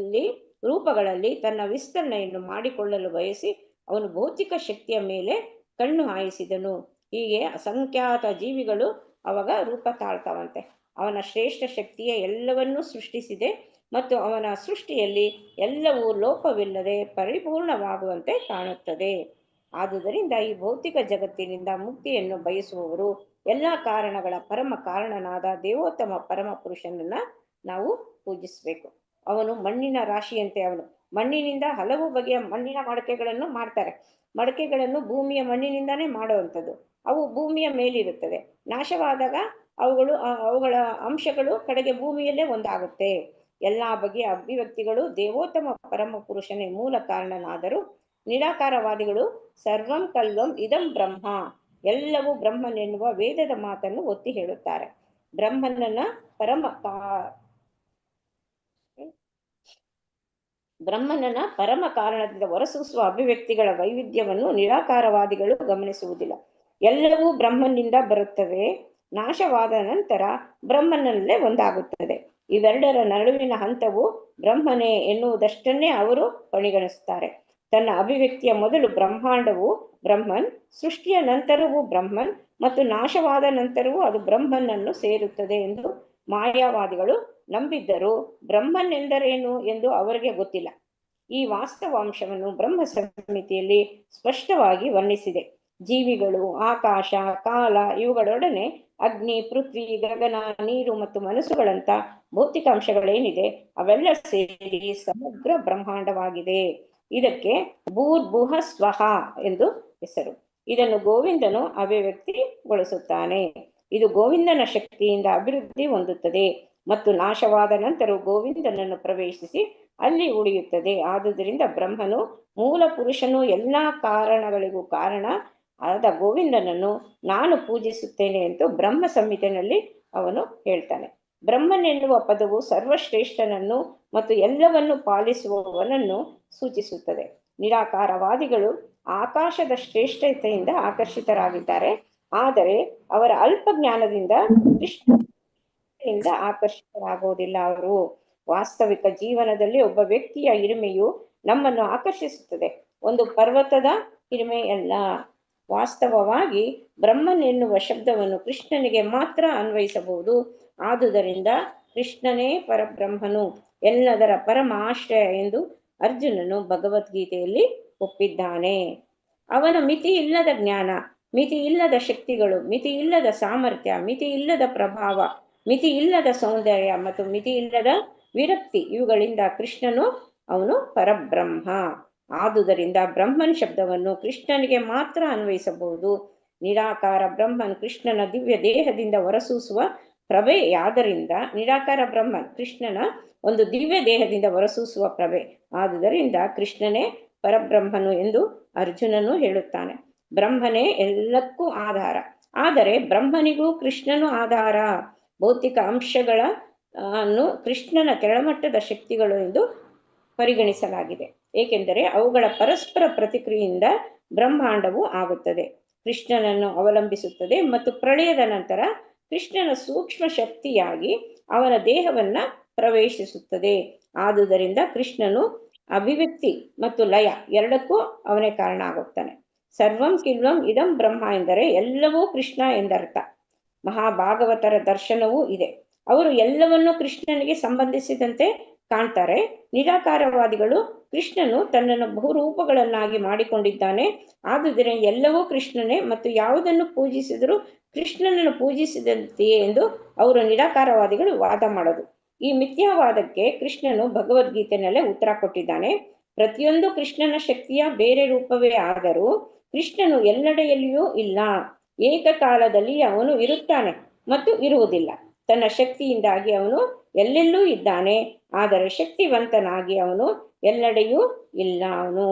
ರೂಪಗಳಲ್ಲಿ ತನ್ನ ವಿಸ್ತರಣೆಯನ್ನು ಮಾಡಿಕೊಳ್ಳಲು ಬಯಸಿ ಅವನು ಭೌತಿಕ ಶಕ್ತಿಯ ಮೇಲೆ ಕಣ್ಣು ಹಾಯಿಸಿದನು. ಹೀಗೆ ಅಸಂಖ್ಯಾತ ಜೀವಿಗಳು ಅವಾಗ ರೂಪ ತಾಳ್ತಾವಂತೆ. ಅವನ ಶ್ರೇಷ್ಠ ಶಕ್ತಿಯ ಎಲ್ಲವನ್ನೂ ಸೃಷ್ಟಿಸಿದೆ ಮತ್ತು ಅವನ ಸೃಷ್ಟಿಯಲ್ಲಿ ಎಲ್ಲವೂ ಲೋಪವಿಲ್ಲದೆ ಪರಿಪೂರ್ಣವಾಗುವಂತೆ ಕಾಣುತ್ತದೆ. ಆದುದರಿಂದ ಈ ಭೌತಿಕ ಜಗತ್ತಿನಿಂದ ಮುಕ್ತಿಯನ್ನು ಬಯಸುವವರು ಎಲ್ಲ ಕಾರಣಗಳ ಪರಮ ಕಾರಣನಾದ ದೇವೋತ್ತಮ ಪರಮ ಪುರುಷನನ್ನ ನಾವು ಪೂಜಿಸಬೇಕು. ಅವನು ಮಣ್ಣಿನ ರಾಶಿಯಂತೆ. ಅವನು ಮಣ್ಣಿನಿಂದ ಹಲವು ಬಗೆಯ ಮಣ್ಣಿನ ಮಡಕೆಗಳನ್ನು ಮಾಡ್ತಾರೆ. ಮಡಕೆಗಳನ್ನು ಭೂಮಿಯ ಮಣ್ಣಿನಿಂದಾನೇ ಮಾಡುವಂಥದ್ದು. ಅವು ಭೂಮಿಯ ಮೇಲಿರುತ್ತದೆ. ನಾಶವಾದಾಗ ಅವುಗಳ ಅಂಶಗಳು ಕಡೆಗೆ ಭೂಮಿಯಲ್ಲೇ ಒಂದಾಗುತ್ತೆ. ಎಲ್ಲಾ ಬಗೆಯ ಅಭಿವ್ಯಕ್ತಿಗಳು ದೇವೋತ್ತಮ ಪರಮ ಪುರುಷನೇ ಮೂಲ ಕಾರಣನಾದರೂ ನಿರಾಕಾರವಾದಿಗಳು ಸರ್ವಂ ಕಲ್ವಂ ಇದಂ ಬ್ರಹ್ಮ, ಎಲ್ಲವೂ ಬ್ರಹ್ಮನೆನ್ನುವ ವೇದದ ಮಾತನ್ನು ಒತ್ತಿ ಹೇಳುತ್ತಾರೆ. ಬ್ರಹ್ಮನ ಪರಮ ಕಾರಣದಿಂದ ಹೊರಸೂಸುವ ಅಭಿವ್ಯಕ್ತಿಗಳ ವೈವಿಧ್ಯವನ್ನು ನಿರಾಕಾರವಾದಿಗಳು ಗಮನಿಸುವುದಿಲ್ಲ. ಎಲ್ಲವೂ ಬ್ರಹ್ಮನಿಂದ ಬರುತ್ತವೆ, ನಾಶವಾದ ನಂತರ ಬ್ರಹ್ಮನಲ್ಲೇ ಒಂದಾಗುತ್ತದೆ. ಇವೆರಡರ ನಡುವಿನ ಹಂತವು ಬ್ರಹ್ಮನೇ ಎನ್ನುವುದಷ್ಟನ್ನೇ ಅವರು ಪರಿಗಣಿಸುತ್ತಾರೆ. ತನ್ನ ಅಭಿವ್ಯಕ್ತಿಯ ಮೊದಲು ಬ್ರಹ್ಮಾಂಡವು ಬ್ರಹ್ಮನ್, ಸೃಷ್ಟಿಯ ನಂತರವೂ ಬ್ರಹ್ಮನ್ ಮತ್ತು ನಾಶವಾದ ನಂತರವೂ ಅದು ಬ್ರಹ್ಮನನ್ನು ಸೇರುತ್ತದೆ ಎಂದು ಮಾಯಾವಾದಿಗಳು ನಂಬಿದ್ದರೂ ಬ್ರಹ್ಮನ್ ಎಂದರೇನು ಎಂದು ಅವರಿಗೆ ಗೊತ್ತಿಲ್ಲ. ಈ ವಾಸ್ತವಾಂಶವನ್ನು ಬ್ರಹ್ಮ ಸಂಹಿತೆಯಲ್ಲಿ ಸ್ಪಷ್ಟವಾಗಿ ವರ್ಣಿಸಿದೆ. ಜೀವಿಗಳು, ಆಕಾಶ, ಕಾಲ ಇವುಗಳೊಡನೆ ಅಗ್ನಿ, ಪೃಥ್ವಿ, ಗಗನ, ನೀರು ಮತ್ತು ಮನಸ್ಸುಗಳಂತ ಭೌತಿಕಾಂಶಗಳೇನಿದೆ ಅವೆಲ್ಲ ಸೇರಿ ಸಮಗ್ರ ಬ್ರಹ್ಮಾಂಡವಾಗಿದೆ. ಇದಕ್ಕೆ ಭೂರ್ಭುಹ ಸ್ವಹ ಎಂದು ಹೆಸರು. ಇದನ್ನು ಗೋವಿಂದನು ಅಭಿವ್ಯಕ್ತಿಗೊಳಿಸುತ್ತಾನೆ. ಇದು ಗೋವಿಂದನ ಶಕ್ತಿಯಿಂದ ಅಭಿವೃದ್ಧಿ ಹೊಂದುತ್ತದೆ ಮತ್ತು ನಾಶವಾದ ನಂತರ ಗೋವಿಂದನನ್ನು ಪ್ರವೇಶಿಸಿ ಅಲ್ಲಿ ಉಳಿಯುತ್ತದೆ. ಆದುದರಿಂದ ಬ್ರಹ್ಮನು ಮೂಲ ಪುರುಷನು, ಎಲ್ಲಾ ಕಾರಣಗಳಿಗೂ ಕಾರಣ ಆದ ಗೋವಿಂದನನ್ನು ನಾನು ಪೂಜಿಸುತ್ತೇನೆ ಎಂದು ಬ್ರಹ್ಮ ಸಂಹಿತೆಯಲ್ಲಿ ಅವನು ಹೇಳ್ತಾನೆ. ಬ್ರಹ್ಮನ್ ಎನ್ನುವ ಪದವು ಸರ್ವಶ್ರೇಷ್ಠನನ್ನು ಮತ್ತು ಎಲ್ಲವನ್ನು ಪಾಲಿಸುವವನನ್ನು ಸೂಚಿಸುತ್ತದೆ. ನಿರಾಕಾರವಾದಿಗಳು ಆಕಾಶದ ಶ್ರೇಷ್ಠತೆಯಿಂದ ಆಕರ್ಷಿತರಾಗಿದ್ದಾರೆ, ಆದರೆ ಅವರ ಅಲ್ಪ ಜ್ಞಾನದಿಂದ ಕೃಷ್ಣನಿಂದ ಆಕರ್ಷಿತರಾಗುವುದಿಲ್ಲ. ಅವರು ವಾಸ್ತವಿಕ ಜೀವನದಲ್ಲಿ ಒಬ್ಬ ವ್ಯಕ್ತಿಯ ಹಿರಿಮೆಯು ನಮ್ಮನ್ನು ಆಕರ್ಷಿಸುತ್ತದೆ, ಒಂದು ಪರ್ವತದ ಹಿರಿಮೆಯಲ್ಲ. ವಾಸ್ತವವಾಗಿ ಬ್ರಹ್ಮನ್ ಎನ್ನುವ ಶಬ್ದವನ್ನು ಕೃಷ್ಣನಿಗೆ ಮಾತ್ರ ಅನ್ವಯಿಸಬಹುದು. ಆದುದರಿಂದ ಕೃಷ್ಣನೇ ಪರಬ್ರಹ್ಮನು, ಎಲ್ಲದರ ಪರಮ ಆಶ್ರಯ ಎಂದು ಅರ್ಜುನನು ಭಗವದ್ಗೀತೆಯಲ್ಲಿ ಒಪ್ಪಿದ್ದಾನೆ. ಅವನ ಮಿತಿ ಇಲ್ಲದ ಜ್ಞಾನ, ಮಿತಿ ಇಲ್ಲದ ಶಕ್ತಿಗಳು, ಮಿತಿ ಇಲ್ಲದ ಸಾಮರ್ಥ್ಯ, ಮಿತಿ ಇಲ್ಲದ ಪ್ರಭಾವ, ಮಿತಿ ಇಲ್ಲದ ಸೌಂದರ್ಯ ಮತ್ತು ಮಿತಿ ಇಲ್ಲದ ವಿರಕ್ತಿ, ಇವುಗಳಿಂದ ಕೃಷ್ಣನು ಅವನು ಪರಬ್ರಹ್ಮ. ಆದುದರಿಂದ ಬ್ರಹ್ಮನ್ ಶಬ್ದವನ್ನು ಕೃಷ್ಣನಿಗೆ ಮಾತ್ರ ಅನ್ವಯಿಸಬಹುದು. ನಿರಾಕಾರ ಬ್ರಹ್ಮನ್ ಕೃಷ್ಣನ ದಿವ್ಯ ದೇಹದಿಂದ ಹೊರಸೂಸುವ ಪ್ರಭೆಯಾದ್ದರಿಂದ ನಿರಾಕಾರ ಬ್ರಹ್ಮನ್ ಕೃಷ್ಣನ ಒಂದು ದಿವ್ಯ ದೇಹದಿಂದ ಹೊರಸೂಸುವ ಪ್ರಭೆ. ಆದುದರಿಂದ ಕೃಷ್ಣನೇ ಪರಬ್ರಹ್ಮನು ಎಂದು ಅರ್ಜುನನು ಹೇಳುತ್ತಾನೆ. ಬ್ರಹ್ಮನೇ ಎಲ್ಲಕ್ಕೂ ಆಧಾರ, ಆದರೆ ಬ್ರಹ್ಮನಿಗೂ ಕೃಷ್ಣನು ಆಧಾರ. ಭೌತಿಕ ಅಂಶಗಳ ಕೃಷ್ಣನ ಕೆಳಮಟ್ಟದ ಶಕ್ತಿಗಳು ಎಂದು ಪರಿಗಣಿಸಲಾಗಿದೆ, ಏಕೆಂದರೆ ಅವುಗಳ ಪರಸ್ಪರ ಪ್ರತಿಕ್ರಿಯೆಯಿಂದ ಬ್ರಹ್ಮಾಂಡವು ಆಗುತ್ತದೆ, ಕೃಷ್ಣನನ್ನು ಅವಲಂಬಿಸುತ್ತದೆ ಮತ್ತು ಪ್ರಳಯದ ನಂತರ ಕೃಷ್ಣನ ಸೂಕ್ಷ್ಮ ಶಕ್ತಿಯಾಗಿ ಅವನ ದೇಹವನ್ನ ಪ್ರವೇಶಿಸುತ್ತದೆ. ಆದುದರಿಂದ ಕೃಷ್ಣನು ಅಭಿವ್ಯಕ್ತಿ ಮತ್ತು ಲಯ ಎರಡಕ್ಕೂ ಅವನೇ ಕಾರಣ ಆಗುತ್ತಾನೆ. ಸರ್ವಂ ಕಿಲ್ವಂ ಇದಂ ಬ್ರಹ್ಮ ಎಂದರೆ ಎಲ್ಲವೂ ಕೃಷ್ಣ ಎಂದರ್ಥ. ಮಹಾಭಾಗವತರ ದರ್ಶನವೂ ಇದೆ. ಅವರು ಎಲ್ಲವನ್ನೂ ಕೃಷ್ಣನಿಗೆ ಸಂಬಂಧಿಸಿದಂತೆ ಕಾಣ್ತಾರೆ. ನಿರಾಕಾರವಾದಿಗಳು ಕೃಷ್ಣನು ತನ್ನನ್ನು ಬಹುರೂಪಗಳನ್ನಾಗಿ ಮಾಡಿಕೊಂಡಿದ್ದಾನೆ, ಆದುದರಿಂದ ಎಲ್ಲವೂ ಕೃಷ್ಣನೇ ಮತ್ತು ಯಾವುದನ್ನು ಪೂಜಿಸಿದರೂ ಕೃಷ್ಣನನ್ನು ಪೂಜಿಸಿದಂತೆಯೇ ಎಂದು ಅವರು ನಿರಾಕಾರವಾದಿಗಳು ವಾದ ಮಾಡೋದು. ಈ ಮಿಥ್ಯಾವಾದಕ್ಕೆ ಕೃಷ್ಣನು ಭಗವದ್ಗೀತೆಯಲ್ಲೇ ಉತ್ತರ ಕೊಟ್ಟಿದ್ದಾನೆ. ಪ್ರತಿಯೊಂದು ಕೃಷ್ಣನ ಶಕ್ತಿಯ ಬೇರೆ ರೂಪವೇ ಆದರೂ ಕೃಷ್ಣನು ಎಲ್ಲೆಡೆಯಲ್ಲಿಯೂ ಇಲ್ಲ. ಏಕಕಾಲದಲ್ಲಿ ಅವನು ಇರುತ್ತಾನೆ ಮತ್ತು ಇರುವುದಿಲ್ಲ. ತನ್ನ ಶಕ್ತಿಯಿಂದಾಗಿ ಅವನು ಎಲ್ಲೆಲ್ಲೂ ಇದ್ದಾನೆ, ಆದರೆ ಶಕ್ತಿವಂತನಾಗಿ ಅವನು ಎಲ್ಲೆಡೆಯೂ ಇಲ್ಲ. ಅವನು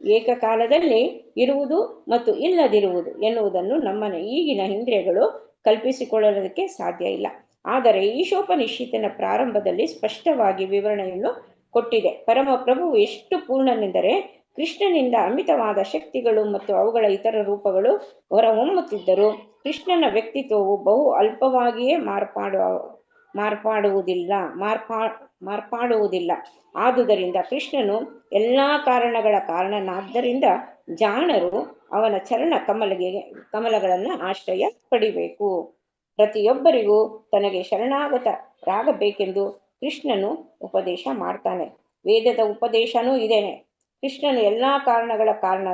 ಏಕಕಾಲದಲ್ಲಿ ಇರುವುದು ಮತ್ತು ಇಲ್ಲದಿರುವುದು ಎನ್ನುವುದನ್ನು ನಮ್ಮ ಈಗಿನ ಇಂದ್ರಿಯಗಳು ಕಲ್ಪಿಸಿಕೊಳ್ಳೋದಕ್ಕೆ ಸಾಧ್ಯ ಇಲ್ಲ. ಆದರೆ ಈಶೋಪನಿಷತ್ತಿನ ಪ್ರಾರಂಭದಲ್ಲಿ ಸ್ಪಷ್ಟವಾಗಿ ವಿವರಣೆಯನ್ನು ಕೊಟ್ಟಿದೆ. ಪರಮಪ್ರಭುವು ಎಷ್ಟು ಪೂರ್ಣನೆಂದರೆ ಕೃಷ್ಣನಿಂದ ಅಮಿತವಾದ ಶಕ್ತಿಗಳು ಮತ್ತು ಅವುಗಳ ಇತರ ರೂಪಗಳು ಹೊರಹೊಮ್ಮುತ್ತಿದ್ದರೂ ಕೃಷ್ಣನ ವ್ಯಕ್ತಿತ್ವವು ಬಹು ಅಲ್ಪವಾಗಿಯೇ ಮಾರ್ಪಾಡುವುದಿಲ್ಲ. ಆದುದರಿಂದ ಕೃಷ್ಣನು ಎಲ್ಲಾ ಕಾರಣಗಳ ಕಾರಣನಾದ್ದರಿಂದ ಜಾಣರು ಅವನ ಚರಣ ಕಮಲಗಳನ್ನ ಆಶ್ರಯ ಪಡಿಬೇಕು. ಪ್ರತಿಯೊಬ್ಬರಿಗೂ ತನಗೆ ಶರಣಾಗತರಾಗಬೇಕೆಂದು ಕೃಷ್ಣನು ಉಪದೇಶ ಮಾಡ್ತಾನೆ. ವೇದದ ಉಪದೇಶನೂ ಇದೇನೆ. ಕೃಷ್ಣನು ಎಲ್ಲಾ ಕಾರಣಗಳ ಕಾರಣ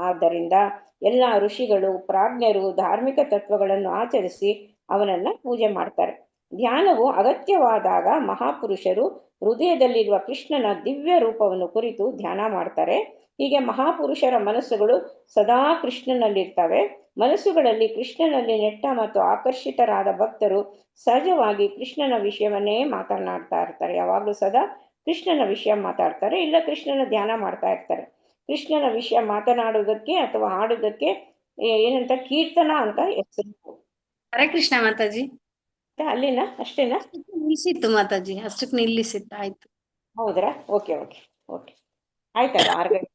ಆದ್ದರಿಂದ ಎಲ್ಲ ಋಷಿಗಳು, ಪ್ರಾಜ್ಞರು ಧಾರ್ಮಿಕ ತತ್ವಗಳನ್ನು ಆಚರಿಸಿ ಅವನನ್ನ ಪೂಜೆ ಮಾಡ್ತಾರೆ. ಧ್ಯಾನವು ಅಗತ್ಯವಾದಾಗ ಮಹಾಪುರುಷರು ಹೃದಯದಲ್ಲಿರುವ ಕೃಷ್ಣನ ದಿವ್ಯ ರೂಪವನ್ನು ಕುರಿತು ಧ್ಯಾನ ಮಾಡ್ತಾರೆ. ಹೀಗೆ ಮಹಾಪುರುಷರ ಮನಸ್ಸುಗಳು ಸದಾ ಕೃಷ್ಣನಲ್ಲಿರ್ತವೆ. ಮನಸ್ಸುಗಳಲ್ಲಿ ಕೃಷ್ಣನಲ್ಲಿ ನೆಟ್ಟ ಮತ್ತು ಆಕರ್ಷಿತರಾದ ಭಕ್ತರು ಸಹಜವಾಗಿ ಕೃಷ್ಣನ ವಿಷಯವನ್ನೇ ಮಾತನಾಡ್ತಾ ಇರ್ತಾರೆ. ಯಾವಾಗಲೂ ಸದಾ ಕೃಷ್ಣನ ವಿಷಯ ಮಾತಾಡ್ತಾರೆ, ಇಲ್ಲ ಕೃಷ್ಣನ ಧ್ಯಾನ ಮಾಡ್ತಾ ಇರ್ತಾರೆ. ಕೃಷ್ಣನ ವಿಷಯ ಮಾತನಾಡುವುದಕ್ಕೆ ಅಥವಾ ಹಾಡುವುದಕ್ಕೆ ಏನಂತ ಕೀರ್ತನ ಅಂತ ಹೆಸರು. ಹರೇ ಕೃಷ್ಣ ಮಾತಾಜಿ. ಅಲ್ಲಿನ ಅಷ್ಟೇನಾ? ನಿಲ್ಲಿಸಿತ್ತು ಮಾತಾಜಿ, ಅಷ್ಟಕ್ಕೆ ನಿಲ್ಲಿಸಿತ್ತು. ಆಯ್ತು. ಹೌದ್ರಾ? ಓಕೆ ಓಕೆ ಓಕೆ, ಆಯ್ತಲ್ಲ. 6 ಗಂಟೆ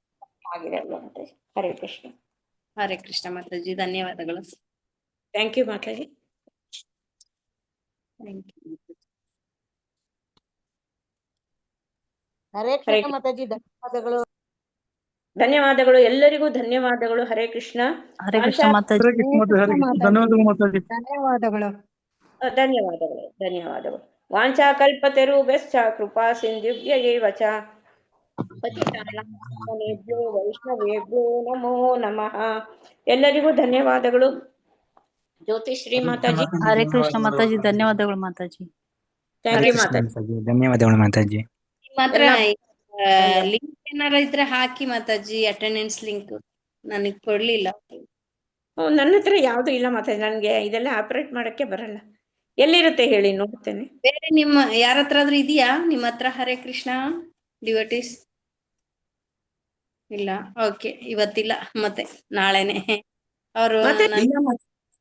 ಆಗಿದೆ ಅಲ್ವಾ ಮಾತಾಜಿ? ಹರೇ ಕೃಷ್ಣ. ಹರೇ ಕೃಷ್ಣ ಮಾತಾಜಿ, ಧನ್ಯವಾದಗಳು. Thank you Mataji. Thank you. Hare Krishna Mataji, ಧನ್ಯವಾದಗಳು. ಧನ್ಯವಾದಗಳು, ಎಲ್ಲರಿಗೂ ಧನ್ಯವಾದಗಳು. ಹರೇ ಕೃಷ್ಣ. ಹರೇ ಕೃಷ್ಣ ಮಾತಾಜಿ. ಧನ್ಯವಾದಗಳು ಮಾತಾಜಿ. ಧನ್ಯವಾದಗಳು. ಧನ್ಯವಾದಗಳು ಧನ್ಯವಾದಗಳು. ವಾಂಛಾಕಲ್ಪತರುಭ್ಯಶ್ಚ ಕೃಪಾ ಸಿಂಧುಭ್ಯ ಏವ ಚ ಪತಿತಾನಾಂ ಪಾವನೇಭ್ಯೋ ವೈಷ್ಣವೇಭ್ಯೋ ನಮೋ ನಮಃ. ಎಲ್ಲರಿಗೂ ಧನ್ಯವಾದಗಳು. ಜ್ಯೋತಿಶ್ರೀ ಮಾತಾಜಿ. ಹರೇ ಕೃಷ್ಣ ಮಾತಾಜಿ, ಧನ್ಯವಾದಗಳು ಮಾತಾಜಿ. Thank you Mataji. ಧನ್ಯವಾದಗಳು ಮಾತಾಜಿ. ಮಾತ್ರ ಲಿಂಕ್ ಏನಾರ ಇದ್ರೆ ಹಾಕಿ ಮಾತಾಜಿ, ಅಟೆಂಡೆನ್ಸ್ ಲಿಂಕ್ ನನಗೆ ಕೊಡ್ಲಿಲ್ಲ. ನನ್ನ ಹತ್ರ ಯಾವ್ದು ಇಲ್ಲ ಮಾತಾಜಿ, ನನ್ಗೆ ಇದೆಲ್ಲ ಆಪರೇಟ್ ಮಾಡಕ್ಕೆ ಬರಲ್ಲ. ಎಲ್ಲಿರುತ್ತೆ ಹೇಳಿ, ನೋಡ್ತೇನೆ. ಬೇರೆ ನಿಮ್ಮ ಯಾರ ಹತ್ರ ಆದ್ರೂ ಇದೆಯಾ ನಿಮ್ಮ ಹತ್ರ? ಹರೇ ಕೃಷ್ಣ ಡಿವೋಟೀಸ್ ಇಲ್ಲ. ಓಕೆ, ಇವತ್ತಿಲ್ಲ, ಮತ್ತೆ ನಾಳೆನೆ ಅವರು.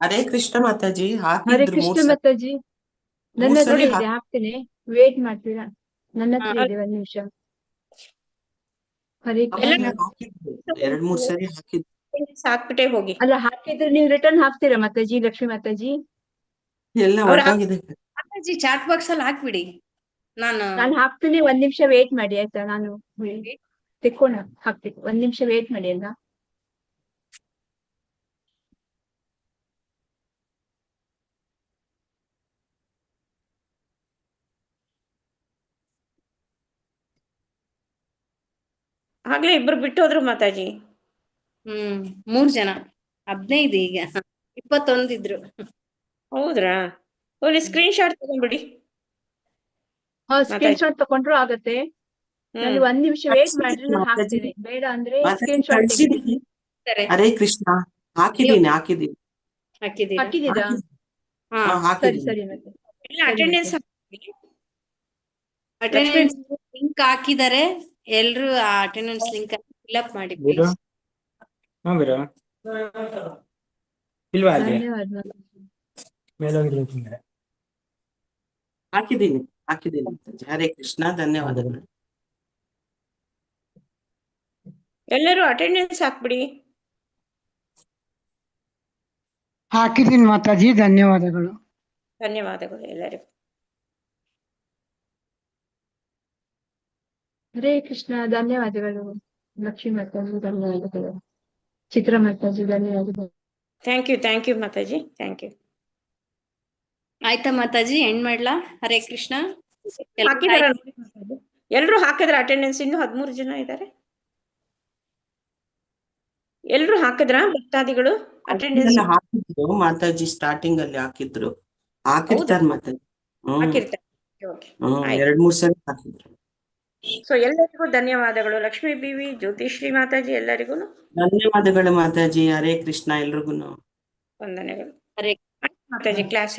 ಹರೇ ಕೃಷ್ಣ ಮಾತಾಜಿ. ಹರೇ ಕೃಷ್ಣ ಮಾತಾಜಿ, ನನ್ನ ಹತ್ರ ಇದೆ, ಹಾಕ್ತೇನೆ. ವೇಟ್ ಮಾಡ್ತೀರಾ? ನನ್ನ ಹತ್ರ ಇದೆ, 1 ನಿಮಿಷ. ಹರೇ ಕೃಷ್ಣ. 2-3 ಸರಿ ಹಾಕಿದ್ದು. ಹಾಕ್ಬಿಟ್ಟೆ ಹೋಗಿ. ಅಲ್ಲ, ಹಾಕಿದ್ರೆ ನೀವು ರಿಟರ್ನ್ ಹಾಕ್ತೀರಾ ಮಾತಾಜಿ? ಲಕ್ಷ್ಮೀ ಮಾತಾಜಿ ಎಲ್ಲ ಹೊರಟೋಗಿದೆ ಮಾತಾಜಿ, ಚಾಟ್ ಬಾಕ್ಸ್ ಅಲ್ಲಿ ಹಾಕ್ಬಿಡಿ. ನಾನು ಹಾಕ್ತೀನಿ, 1 ನಿಮಿಷ ವೇಟ್ ಮಾಡಿ ಆಯ್ತಾ? ನಾನು ತೆಕ್ಕೊಂಡು ಹಾಕ್ತೀನಿ, 1 ನಿಮಿಷ ವೇಟ್ ಮಾಡಿ ಅಲ್ಲ. ಆಗ್ಲೇ ಇಬ್ರು ಬಿಟ್ಟು ಹೋದ್ರು ಮಾತಾಜಿ. 3 ಜನ, 15 ಈಗ 21 ಇದ್ರು. ಹೌದ್ರಾ? ಹೋಗಿ ಸ್ಕ್ರೀನ್ ಶಾಟ್ ತಗೊಂಡ್ಬಿಡಿ. ಸ್ಕ್ರೀನ್ ಶಾಟ್ ತಗೊಂಡ್ರು ಆಗತ್ತೆ. ನಾನು 1 ನಿಮಿಷ ವೇಟ್ ಮಾಡ್ರಿ, ನಾನು ಹಾಕ್ತೀನಿ. ಬೇಡ ಅಂದ್ರೆ ಸ್ಕ್ರೀನ್ ಶಾಟ್ ತೆಗಿತೀನಿ. ಹರೇ ಕೃಷ್ಣ ಹಾಕಿದೀನಿ. ಹಾಕಿದ್ದೀರಾ? ಸರಿ ಸರಿ. ಮತ್ತೆ ಅಟೆಂಡೆನ್ಸ್ ಲಿಂಕ್ ಹಾಕಿದ್ದಾರೆ. ಎಲ್ರು ಆ ಅಟೆಂಡೆನ್ಸ್ ಲಿಂಕ್ ಫಿಲ್ ಅಪ್ ಮಾಡಿ ಪ್ಲೀಸ್. ಇಲ್ವಾ? ಹಾಕಿದ್ದೀನಿ. ಹರೇ ಕೃಷ್ಣ, ಧನ್ಯವಾದಗಳು. ಎಲ್ಲರೂ ಅಟೆಂಡೆನ್ಸ್ ಹಾಕ್ಬಿಡಿ. ಹಾಕಿದ್ದೀನಿ ಮಾತಾಜಿ, ಧನ್ಯವಾದಗಳು. ಧನ್ಯವಾದಗಳು ಎಲ್ಲರಿಗೂ. ಹರೇ ಕೃಷ್ಣ, ಧನ್ಯವಾದಗಳು. ಲಕ್ಷ್ಮೀ ಮಾತಾಜಿ ಧನ್ಯವಾದಗಳು. ಚಿತ್ರ ಮಾತಾಜಿ ಧನ್ಯವಾದಗಳು. Thank you Mataji, thank you. ಆಯ್ತಾ ಮಾತಾಜಿ, ಎಂಡ್ ಮಾಡ್ಲಾ? ಹರೇ ಕೃಷ್ಣ. ಎಲ್ರು ಹಾಕಿದ್ರ ಅಟೆಂಡೆನ್ಸ್? ಇನ್ನು 13 ಜನ ಇದ್ದಾರೆ. ಎಲ್ರು ಹಾಕಿದ್ರ ಭಕ್ತಾದಿಗಳು ಅಟೆಂಡೆನ್ಸ್? ಹಾಕಿದ್ರು ಮಾತಾಜಿ, ಸ್ಟಾರ್ಟಿಂಗ್ ಅಲ್ಲಿ ಹಾಕಿದ್ರು. ಹಾಕಿರ್ತಾರೆ ಮಾತಾಜಿ. 2-3 ಸರಿ ಹಾಕಿದ್ರು. ಸೊ ಎಲ್ಲರಿಗೂ ಧನ್ಯವಾದಗಳು. ಲಕ್ಷ್ಮೀ ಬಿವಿ, ಜ್ಯೋತಿಶ್ರೀ ಮಾತಾಜಿ, ಎಲ್ಲರಿಗೂ ಧನ್ಯವಾದಗಳು ಮಾತಾಜಿ. ಹರೇ ಕೃಷ್ಣ, ಎಲ್ರಿಗೂ ವಂದನೆಗಳು. ಹರೇ ಮಾತಾಜಿ ಕ್ಲಾಸ್